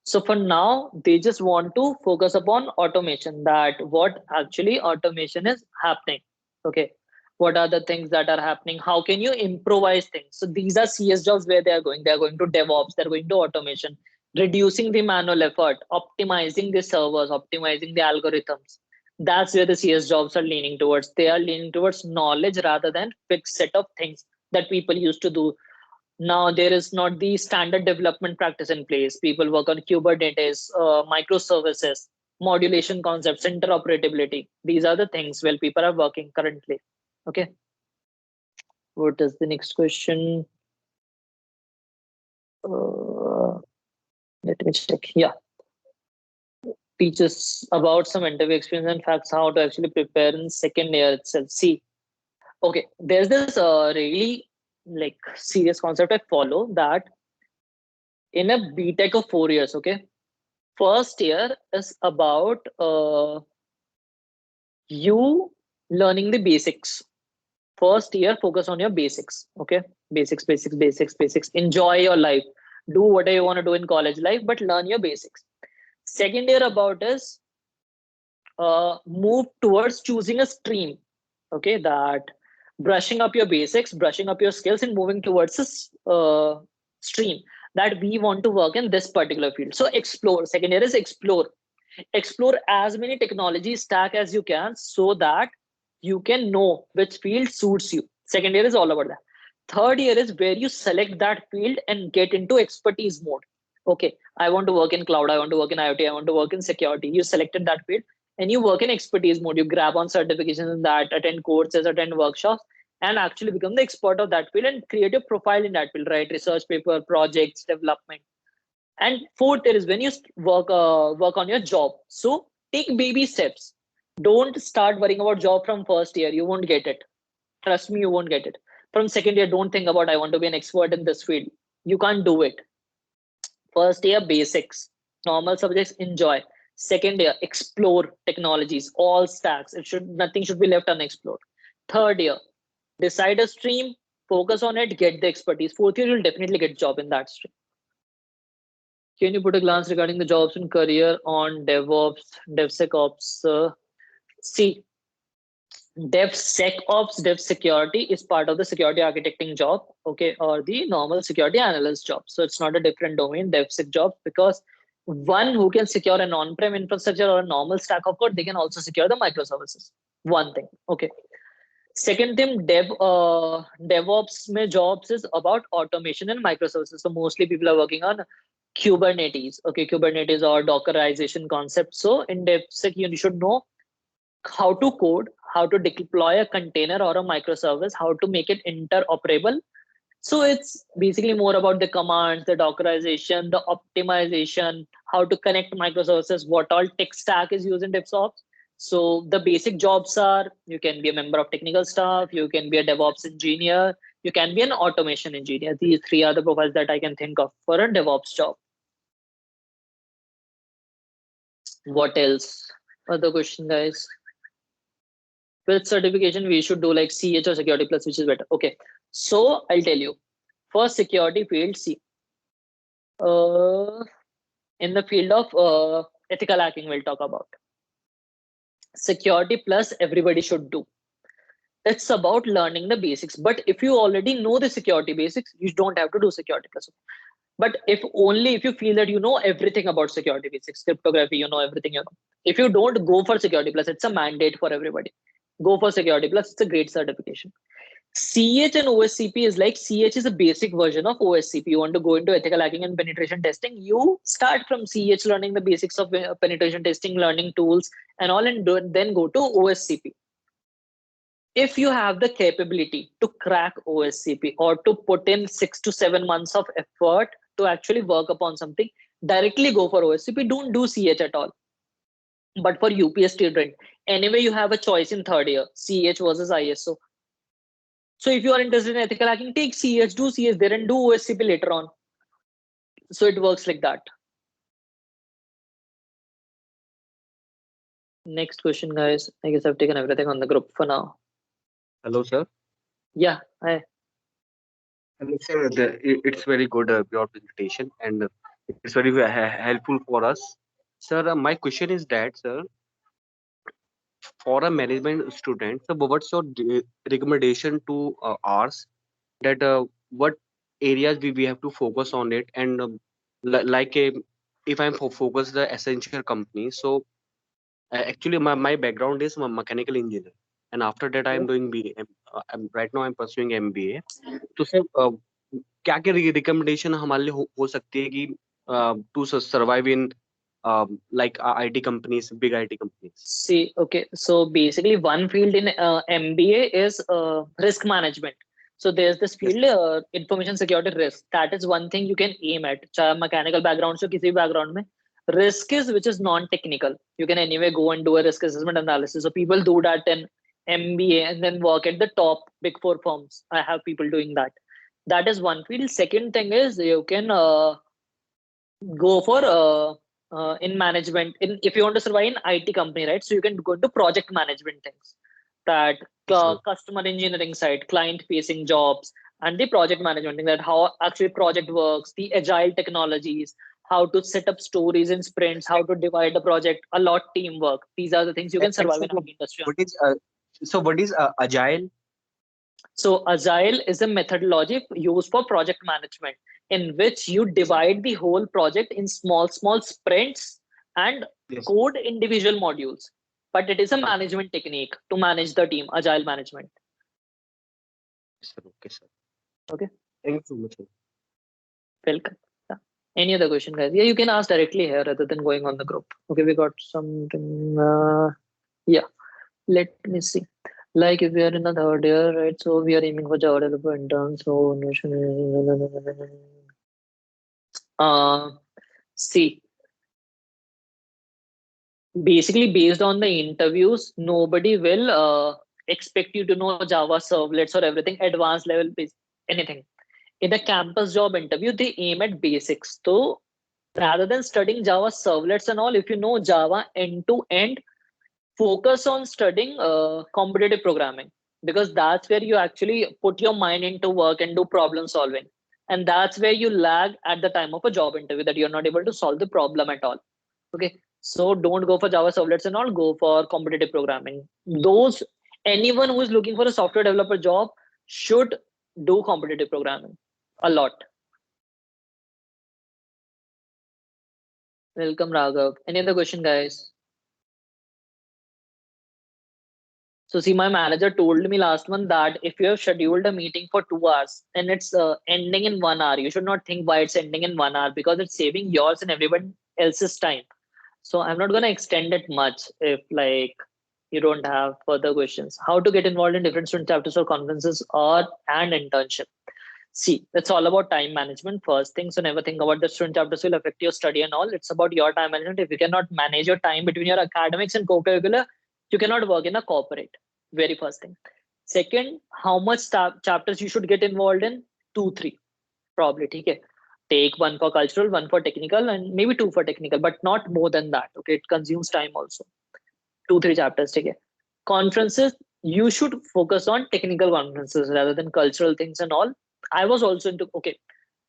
so for now they just want to focus upon automation, that what actually automation is happening. Okay, what are the things that are happening, how can you improvise things? So these are CS jobs where they're going to DevOps, they're going to automation, reducing the manual effort, optimizing the servers, optimizing the algorithms. That's where the CS jobs are leaning towards. They are leaning towards knowledge rather than fixed set of things that people used to do. Now there is not the standard development practice in place. People work on Kubernetes, microservices, modulation concepts, interoperability. These are the things where people are working currently. Okay, what is the next question? Let me check. Yeah, teaches about some interview experience and facts how to actually prepare in second year itself. See, okay, there's this really like serious concept I follow, that in a BTech of 4 years, okay, first year is about you learning the basics. First year, focus on your basics. Okay, basics. Enjoy your life. Do whatever you want to do in college life, but learn your basics. Second year about is move towards choosing a stream. Okay, that brushing up your basics, brushing up your skills, and moving towards this stream that we want to work in this particular field. So explore. Second year is explore as many technology stack as you can, so that you can know which field suits you. Second year is all about that. Third year is where you select that field and get into expertise mode. Okay, I want to work in cloud, I want to work in IoT, I want to work in security. You selected that field and you work in expertise mode. You grab on certifications in that, attend courses, attend workshops, and actually become the expert of that field and create a profile in that field, right? Research paper, projects, development. And fourth is when you work on your job. So take baby steps. Don't start worrying about job from first year. You won't get it. Trust me, you won't get it. From second year, don't think about I want to be an expert in this field. You can't do it. First year, basics, normal subjects, enjoy. Second year, explore technologies, all stacks. Nothing should be left unexplored. Third year, decide a stream, focus on it, get the expertise. Fourth year, you'll definitely get a job in that stream. Can you put a glance regarding the jobs and career on DevOps, DevSecOps? See, DevSecOps, DevSecurity is part of the security architecting job, okay, or the normal security analyst job. So it's not a different domain, DevSec job, because one who can secure an on-prem infrastructure or a normal stack of code, they can also secure the microservices. One thing, okay. Second thing, DevOps mein jobs is about automation and microservices. So mostly people are working on Kubernetes, okay, Kubernetes or Dockerization concept. So in DevSec, you should know how to code, how to deploy a container or a microservice, how to make it interoperable. So it's basically more about the commands, the Dockerization, the optimization, how to connect microservices, what all tech stack is used in DevOps. So the basic jobs are, you can be a member of technical staff, you can be a DevOps engineer, you can be an automation engineer. These three are the profiles that I can think of for a DevOps job. What else? Other question, guys? Which certification we should do, like CH or Security Plus, which is better? Okay, so I'll tell you. For security field, see, in the field of ethical hacking, we'll talk about. Security Plus, everybody should do. It's about learning the basics. But if you already know the security basics, you don't have to do Security Plus. But if you feel that you know everything about security basics, cryptography, you know everything, you know. If you don't, go for Security Plus. It's a mandate for everybody. Go for Security Plus. It's a great certification. CH and OSCP is like, CH is a basic version of OSCP. You want to go into ethical hacking and penetration testing, you start from CH, learning the basics of penetration testing, learning tools and all, and then go to OSCP. If you have the capability to crack OSCP or to put in 6 to 7 months of effort to actually work upon something, directly go for OSCP. Don't do CH at all. But for UPES student, anyway, you have a choice in third year, CH versus ISO. So if you are interested in ethical hacking, take CH, do CH there and do OSCP later on. So it works like that. Next question, guys. I guess I've taken everything on the group for now. Hello, sir. Yeah, hi. Hello, sir. It's very good, your presentation, and it's very helpful for us. Sir, my question is that, sir, for a management student, so what's your recommendation to ours that what areas we have to focus on it, and like if I'm focused the essential company, so actually my background is mechanical engineer, and after that I'm doing BA. Right now I'm pursuing MBA. तो sir क्या क्या recommendation हमारे लिए हो सकती है कि to survive in like IT companies, big IT companies? See, okay. So basically, one field in MBA is risk management. So there's this Yes. field, information security risk. That is one thing you can aim at. चाहे mechanical background से किसी background में. Risk is which is non-technical. You can anyway go and do a risk assessment analysis. So people do that in MBA and then work at the top big four firms. I have people doing that. That is one field. Second thing is you can go for in management. If you want to survive in IT company, right? So you can go into project management things, that Sure. customer engineering side, client facing jobs, and the project management thing, that how actually project works, the agile technologies, how to set up stories in sprints, how to divide the project, a lot teamwork. These are the things you can And survive so in IT industry. what is agile? So agile is a methodology used for project management, in which you divide the whole project in small sprints and Yes. code individual modules. But it is a management technique to manage the team, agile management. Sir, okay, sir. Okay. Thank you so much, sir. Welcome. Yeah. Any other question, guys? Yeah, you can ask directly here rather than going on the group. Okay, we got something. Yeah, let me see. Like if we are in a third year, right? So we are aiming for Java developer interns. So see, basically based on the interviews, nobody will expect you to know Java servlets or everything advanced level base, anything. In a campus job interview, they aim at basics. So rather than studying Java servlets and all, if you know Java end to end, focus on studying competitive programming, because that's where you actually put your mind into work and do problem solving. and that's where you lag at the time of a job interview, that you're not able to solve the problem at all. Okay, so don't go for Java servlets and all, go for competitive programming. Those, anyone who is looking for a software developer job should do competitive programming a lot. Welcome, Raghav. Any other question, guys? So see, my manager told me last month that if you have scheduled a meeting for 2 hours and it's ending in 1 hour, you should not think why it's ending in 1 hour, because it's saving yours and everyone else's time. So I'm not going to extend it much if like you don't have further questions. How to get involved in different student chapters or conferences or and internship. See, it's all about time management first thing. So never think about the student chapters will affect your study and all. It's about your time management. If you cannot manage your time between your academics and co-curricular, you cannot work in a corporate. Very first thing. Second, how much chapters you should get involved in? 2, 3, probably. Okay. Take one for cultural, one for technical, and maybe 2 for technical, but not more than that. Okay, it consumes time also. 2, 3 chapters. Okay. Conferences, you should focus on technical conferences rather than cultural things and all. I was also into, okay,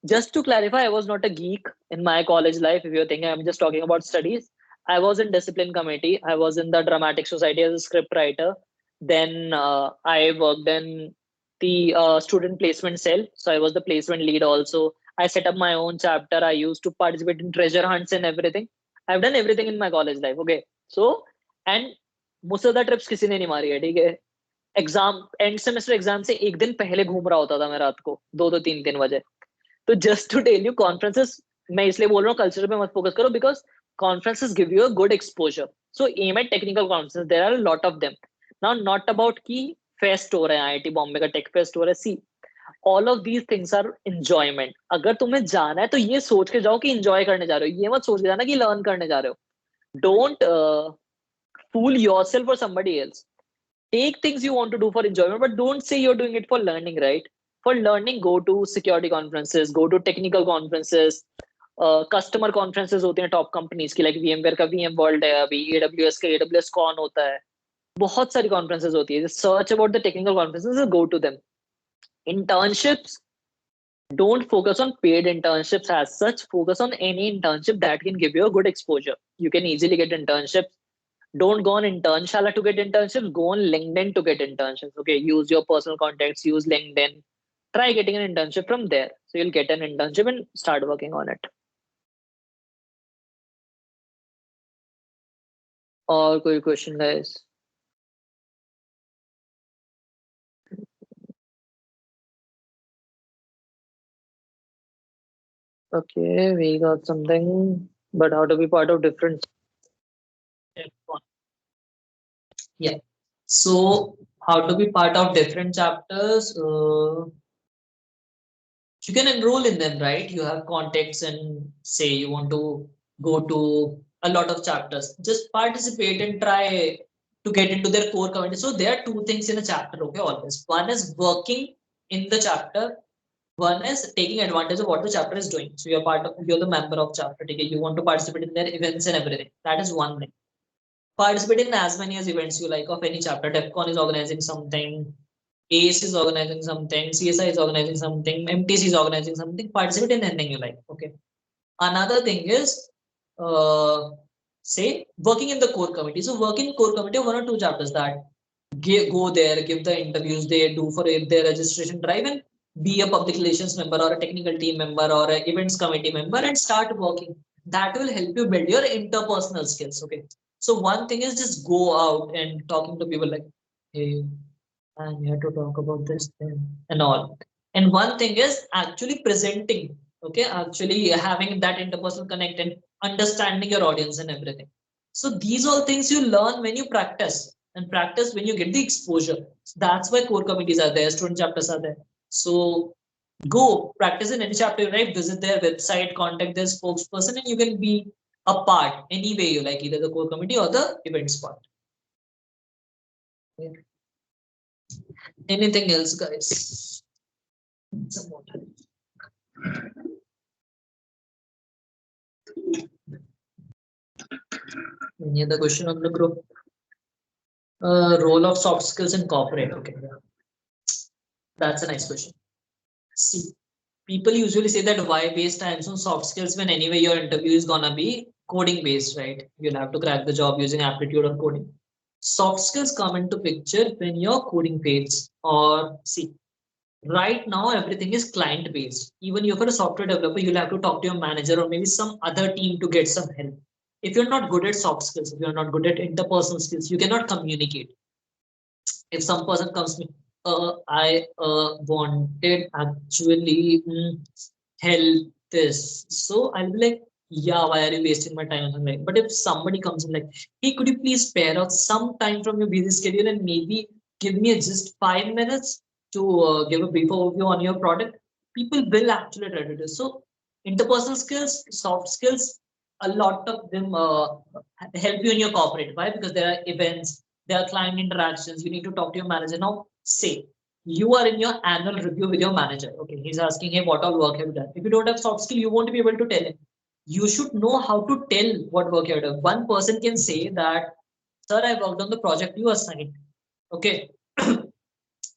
just to clarify, I was not a geek in my college life. If you're thinking I'm just talking about studies, I was in discipline committee. I was in the dramatic society as a script writer. Then I worked in the student placement cell. So I was the placement lead also. I set up my own chapter. I used to participate in treasure hunts and everything. I've done everything in my college life. Okay. So, and most of the trips किसी ने नहीं मारी है, ठीक है. Exam end semester exam से एक दिन पहले घूम रहा होता था मैं रात को 2-2 3 3 बजे. तो just to tell you conferences, मैं इसलिए बोल रहा हूँ कल्चर पे मत फोकस करो, because conferences give you a good exposure. So aim at technical conferences, there are lot of them. Now not about की फेस्ट हो रहे हैं, आईआईटी बॉम्बे का टेक फेस्ट हो रहा है. See, all of these things are enjoyment. अगर तुम्हें जाना है तो ये सोच के जाओ कि एंजॉय करने जा रहे हो, ये मत सोच के जाना कि लर्न करने जा रहे हो. Don't fool yourself or somebody else. Take things you want to do for enjoyment, but don't say you're doing it for learning, right? For learning, go to security conferences, go to technical conferences, customer conferences होते हैं top companies की, like VMware का VM World है अभी, AWS का AWS Con होता है, बहुत सारी conferences होती है. Just search about the technical conferences and go to them. Internships, don't focus on paid internships as such. Focus on any internship that can give you a good exposure. You can easily get internships. Don't go on Internshala to get internships. Go on LinkedIn to get internships. Okay, use your personal contacts, use LinkedIn. Try getting an internship from there. So you'll get an internship and start working on it. Or कोई question, guys? Okay, we got something. But how to be part of different? Yeah. So how to be part of different chapters? You can enroll in them, right? You have contacts and say you want to go to a lot of chapters. Just participate and try to get into their core community. So there are 2 things in a chapter, okay, always. One is working in the chapter. One is taking advantage of what the chapter is doing. So you're the member of chapter. Okay? You want to participate in their events and everything. That is one thing. Participate in as many as events you like of any chapter. DEFCON is organizing something. ACE is organizing something, CSI is organizing something, MTC is organizing something. Participate in anything you like. Okay. Another thing is, say, working in the core committee. So, work in core committee of 1 or 2 chapters that go there, give the interviews they do for their registration drive, and be a public relations member or a technical team member or an events committee member and start working. That will help you build your interpersonal skills. Okay. So, one thing is just go out and talking to people like, hey, and you have to talk about this thing and all. And one thing is actually presenting, okay, actually having that interpersonal connect and understanding your audience and everything. So these all things you learn when you practice, and practice when you get the exposure. So that's why core committees are there, student chapters are there. So go practice in any chapter you write, visit their website, contact their spokesperson, and you can be a part any way you like, either the core committee or the events part. Yeah. Anything else, guys? Some water. Any other question on the group? Role of soft skills in corporate. Okay, that's a nice question. See, people usually say that why waste time on soft skills when anyway your interview is gonna be coding based, right? You'll have to crack the job using aptitude or coding. Soft skills come into picture when your coding fails. Or see, right now everything is client based. Even if you're a software developer, you'll have to talk to your manager or maybe some other team to get some help. If you're not good at soft skills, if you're not good at interpersonal skills, you cannot communicate. If some person comes to me, I wanted actually help this. So I'll be like, yeah, why are you wasting my time? Like, but if somebody comes in like, hey, could you please spare out some time from your busy schedule and maybe give me just 5 minutes to give a brief overview on your product? People will actually try to do so. Interpersonal skills, soft skills, a lot of them help you in your corporate. Why? Because there are events, there are client interactions. You need to talk to your manager. Now, say you are in your annual review with your manager. Okay, he's asking, hey, what all work have you done? If you don't have soft skill, you won't be able to tell him. You should know how to tell what work you have done. One person can say that, sir, I worked on the project you assigned. Okay,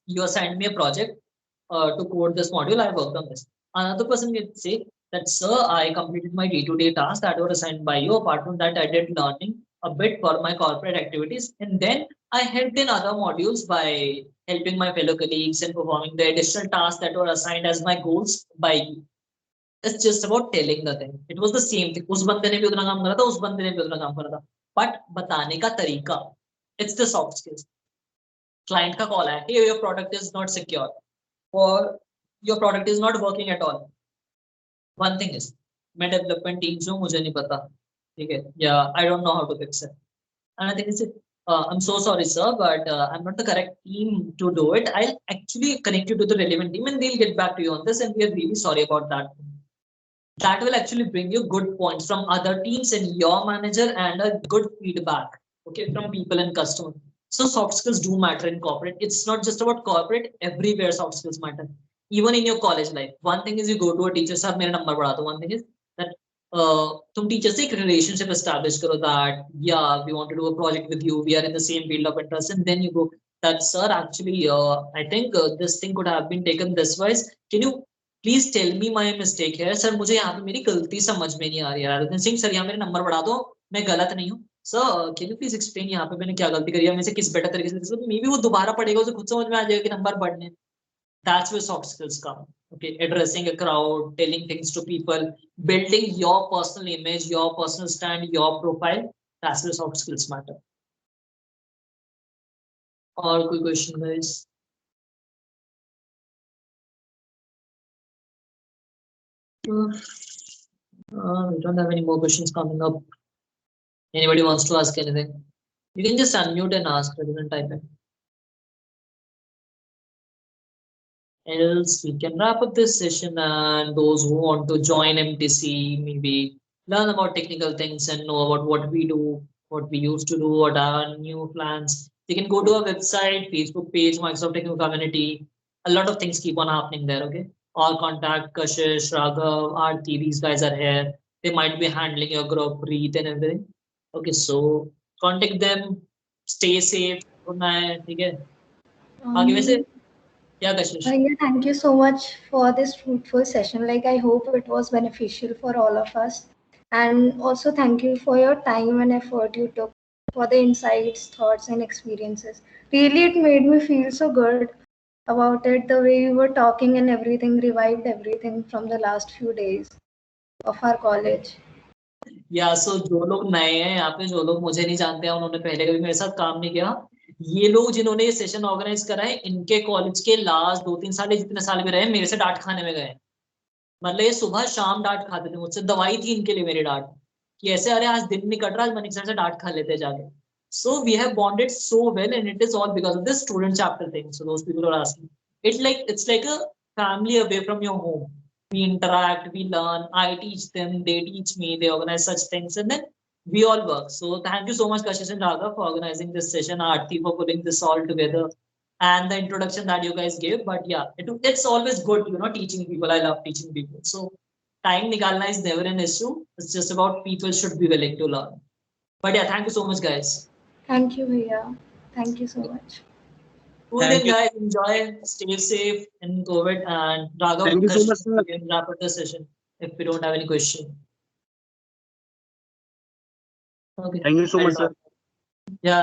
you assigned me a project to code this module. I worked on this. Another person can say that, sir, I completed my day-to-day tasks that were assigned by you. Apart from that, I did learning a bit for my corporate activities. And then I helped in other modules by helping my fellow colleagues and performing the additional tasks that were assigned as my goals by you. It's just about telling the thing. It was the same thing. उस बंदे ने भी उतना काम करा था, उस बंदे ने भी उतना काम करा था. But बताने का तरीका, it's the soft skills. Client का call है, hey, your product is not secure, or your product is not working at all. One thing is, मैं development team से हूँ, मुझे नहीं पता, ठीक है? Yeah, I don't know how to fix it. And I think it's I'm so sorry, sir, but I'm not the correct team to do it. I'll actually connect you to the relevant team and they'll get back to you on this. And we are really sorry about that. That will actually bring you good points from other teams and your manager and a good feedback, okay, from people and customers. So soft skills do matter in corporate. It's not just about corporate, everywhere soft skills matter. Even in your college life. One thing is you go to a teacher, sir, मेरा number बढ़ा दो. One thing is that तुम teacher से एक relationship establish करो that, yeah, we want to do a project with you. We are in the same field of interest. And then you go that, sir, actually, I think this thing could have been taken this wise. Can you please tell me my mistake है sir, मुझे यहाँ पे मेरी गलती समझ में नहीं आ रही है. सिंह सर, यहाँ मेरे नंबर बढ़ा दो, मैं गलत नहीं हूँ. Sir can you please explain यहाँ पे मैंने क्या गलती करी है, मैं से किस बेटर तरीके से, मे बी वो दोबारा पढ़ेगा, उसे खुद समझ में आ जाएगा कि नंबर बढ़ने. That's where soft skills come. Okay, addressing a crowd, telling things to people, building your personal image, your personal stand, your profile. That's where soft skills matter. और कोई question guys? We don't have any more questions coming up. Anybody wants to ask anything? You can just unmute and ask rather than type it. Else we can wrap up this session, and those who want to join MTC, maybe learn about technical things and know about what we do, what we used to do, what are new plans. They can go to our website, Facebook page, Microsoft Technical Community. A lot of things keep on happening there, okay? Or contact Kashish, Raghav, Aarti, these guys are here. They might be handling your group, Preet and everything. Okay, so contact them, stay safe. Good night. Okay. आगे वैसे क्या कशिश? Yeah, thank you so much for this fruitful session. Like, I hope it was beneficial for all of us. And also, thank you for your time and effort you took for the insights, thoughts, and experiences. Really, it made me feel so good about it. The way you were talking and everything revived everything from the last few days of our college. या सो जो लोग नए हैं यहाँ पे, जो लोग मुझे नहीं जानते हैं, उन्होंने पहले कभी मेरे साथ काम नहीं किया, ये लोग जिन्होंने ये सेशन ऑर्गेनाइज करा है, इनके कॉलेज के लास्ट 2-3 साल, जितने साल भी रहे, मेरे से डांट खाने में गए. मतलब ये सुबह शाम डांट खाते थे मुझसे, दवाई थी इनके लिए मेरी डांट, कि ऐसे अरे आज दिन नहीं कट रहा, आज मनीष सर से डांट खा लेते जाके. So we have bonded so well, and it is all because of this student chapter thing. So those people are asking, it's like a family away from your home. We interact, we learn, I teach them, they teach me, they organize such things, and then we all work. So thank you so much, Kashish and Raghav, for organizing this session, Aarti for putting this all together, and the introduction that you guys gave. But yeah, it's always good, teaching people. I love teaching people. So time nikalna is never an issue. It's just about people should be willing to learn. But yeah, thank you so much, guys. Thank you, Bhaiya. Thank you so much. Cool Thank then, you. guys. Enjoy. Stay safe in COVID. And Raghav, Thank you so much, Krishna, sir. we can wrap up the session if we don't have any question. Okay. Thank you so I'll much, sir. talk. Yeah.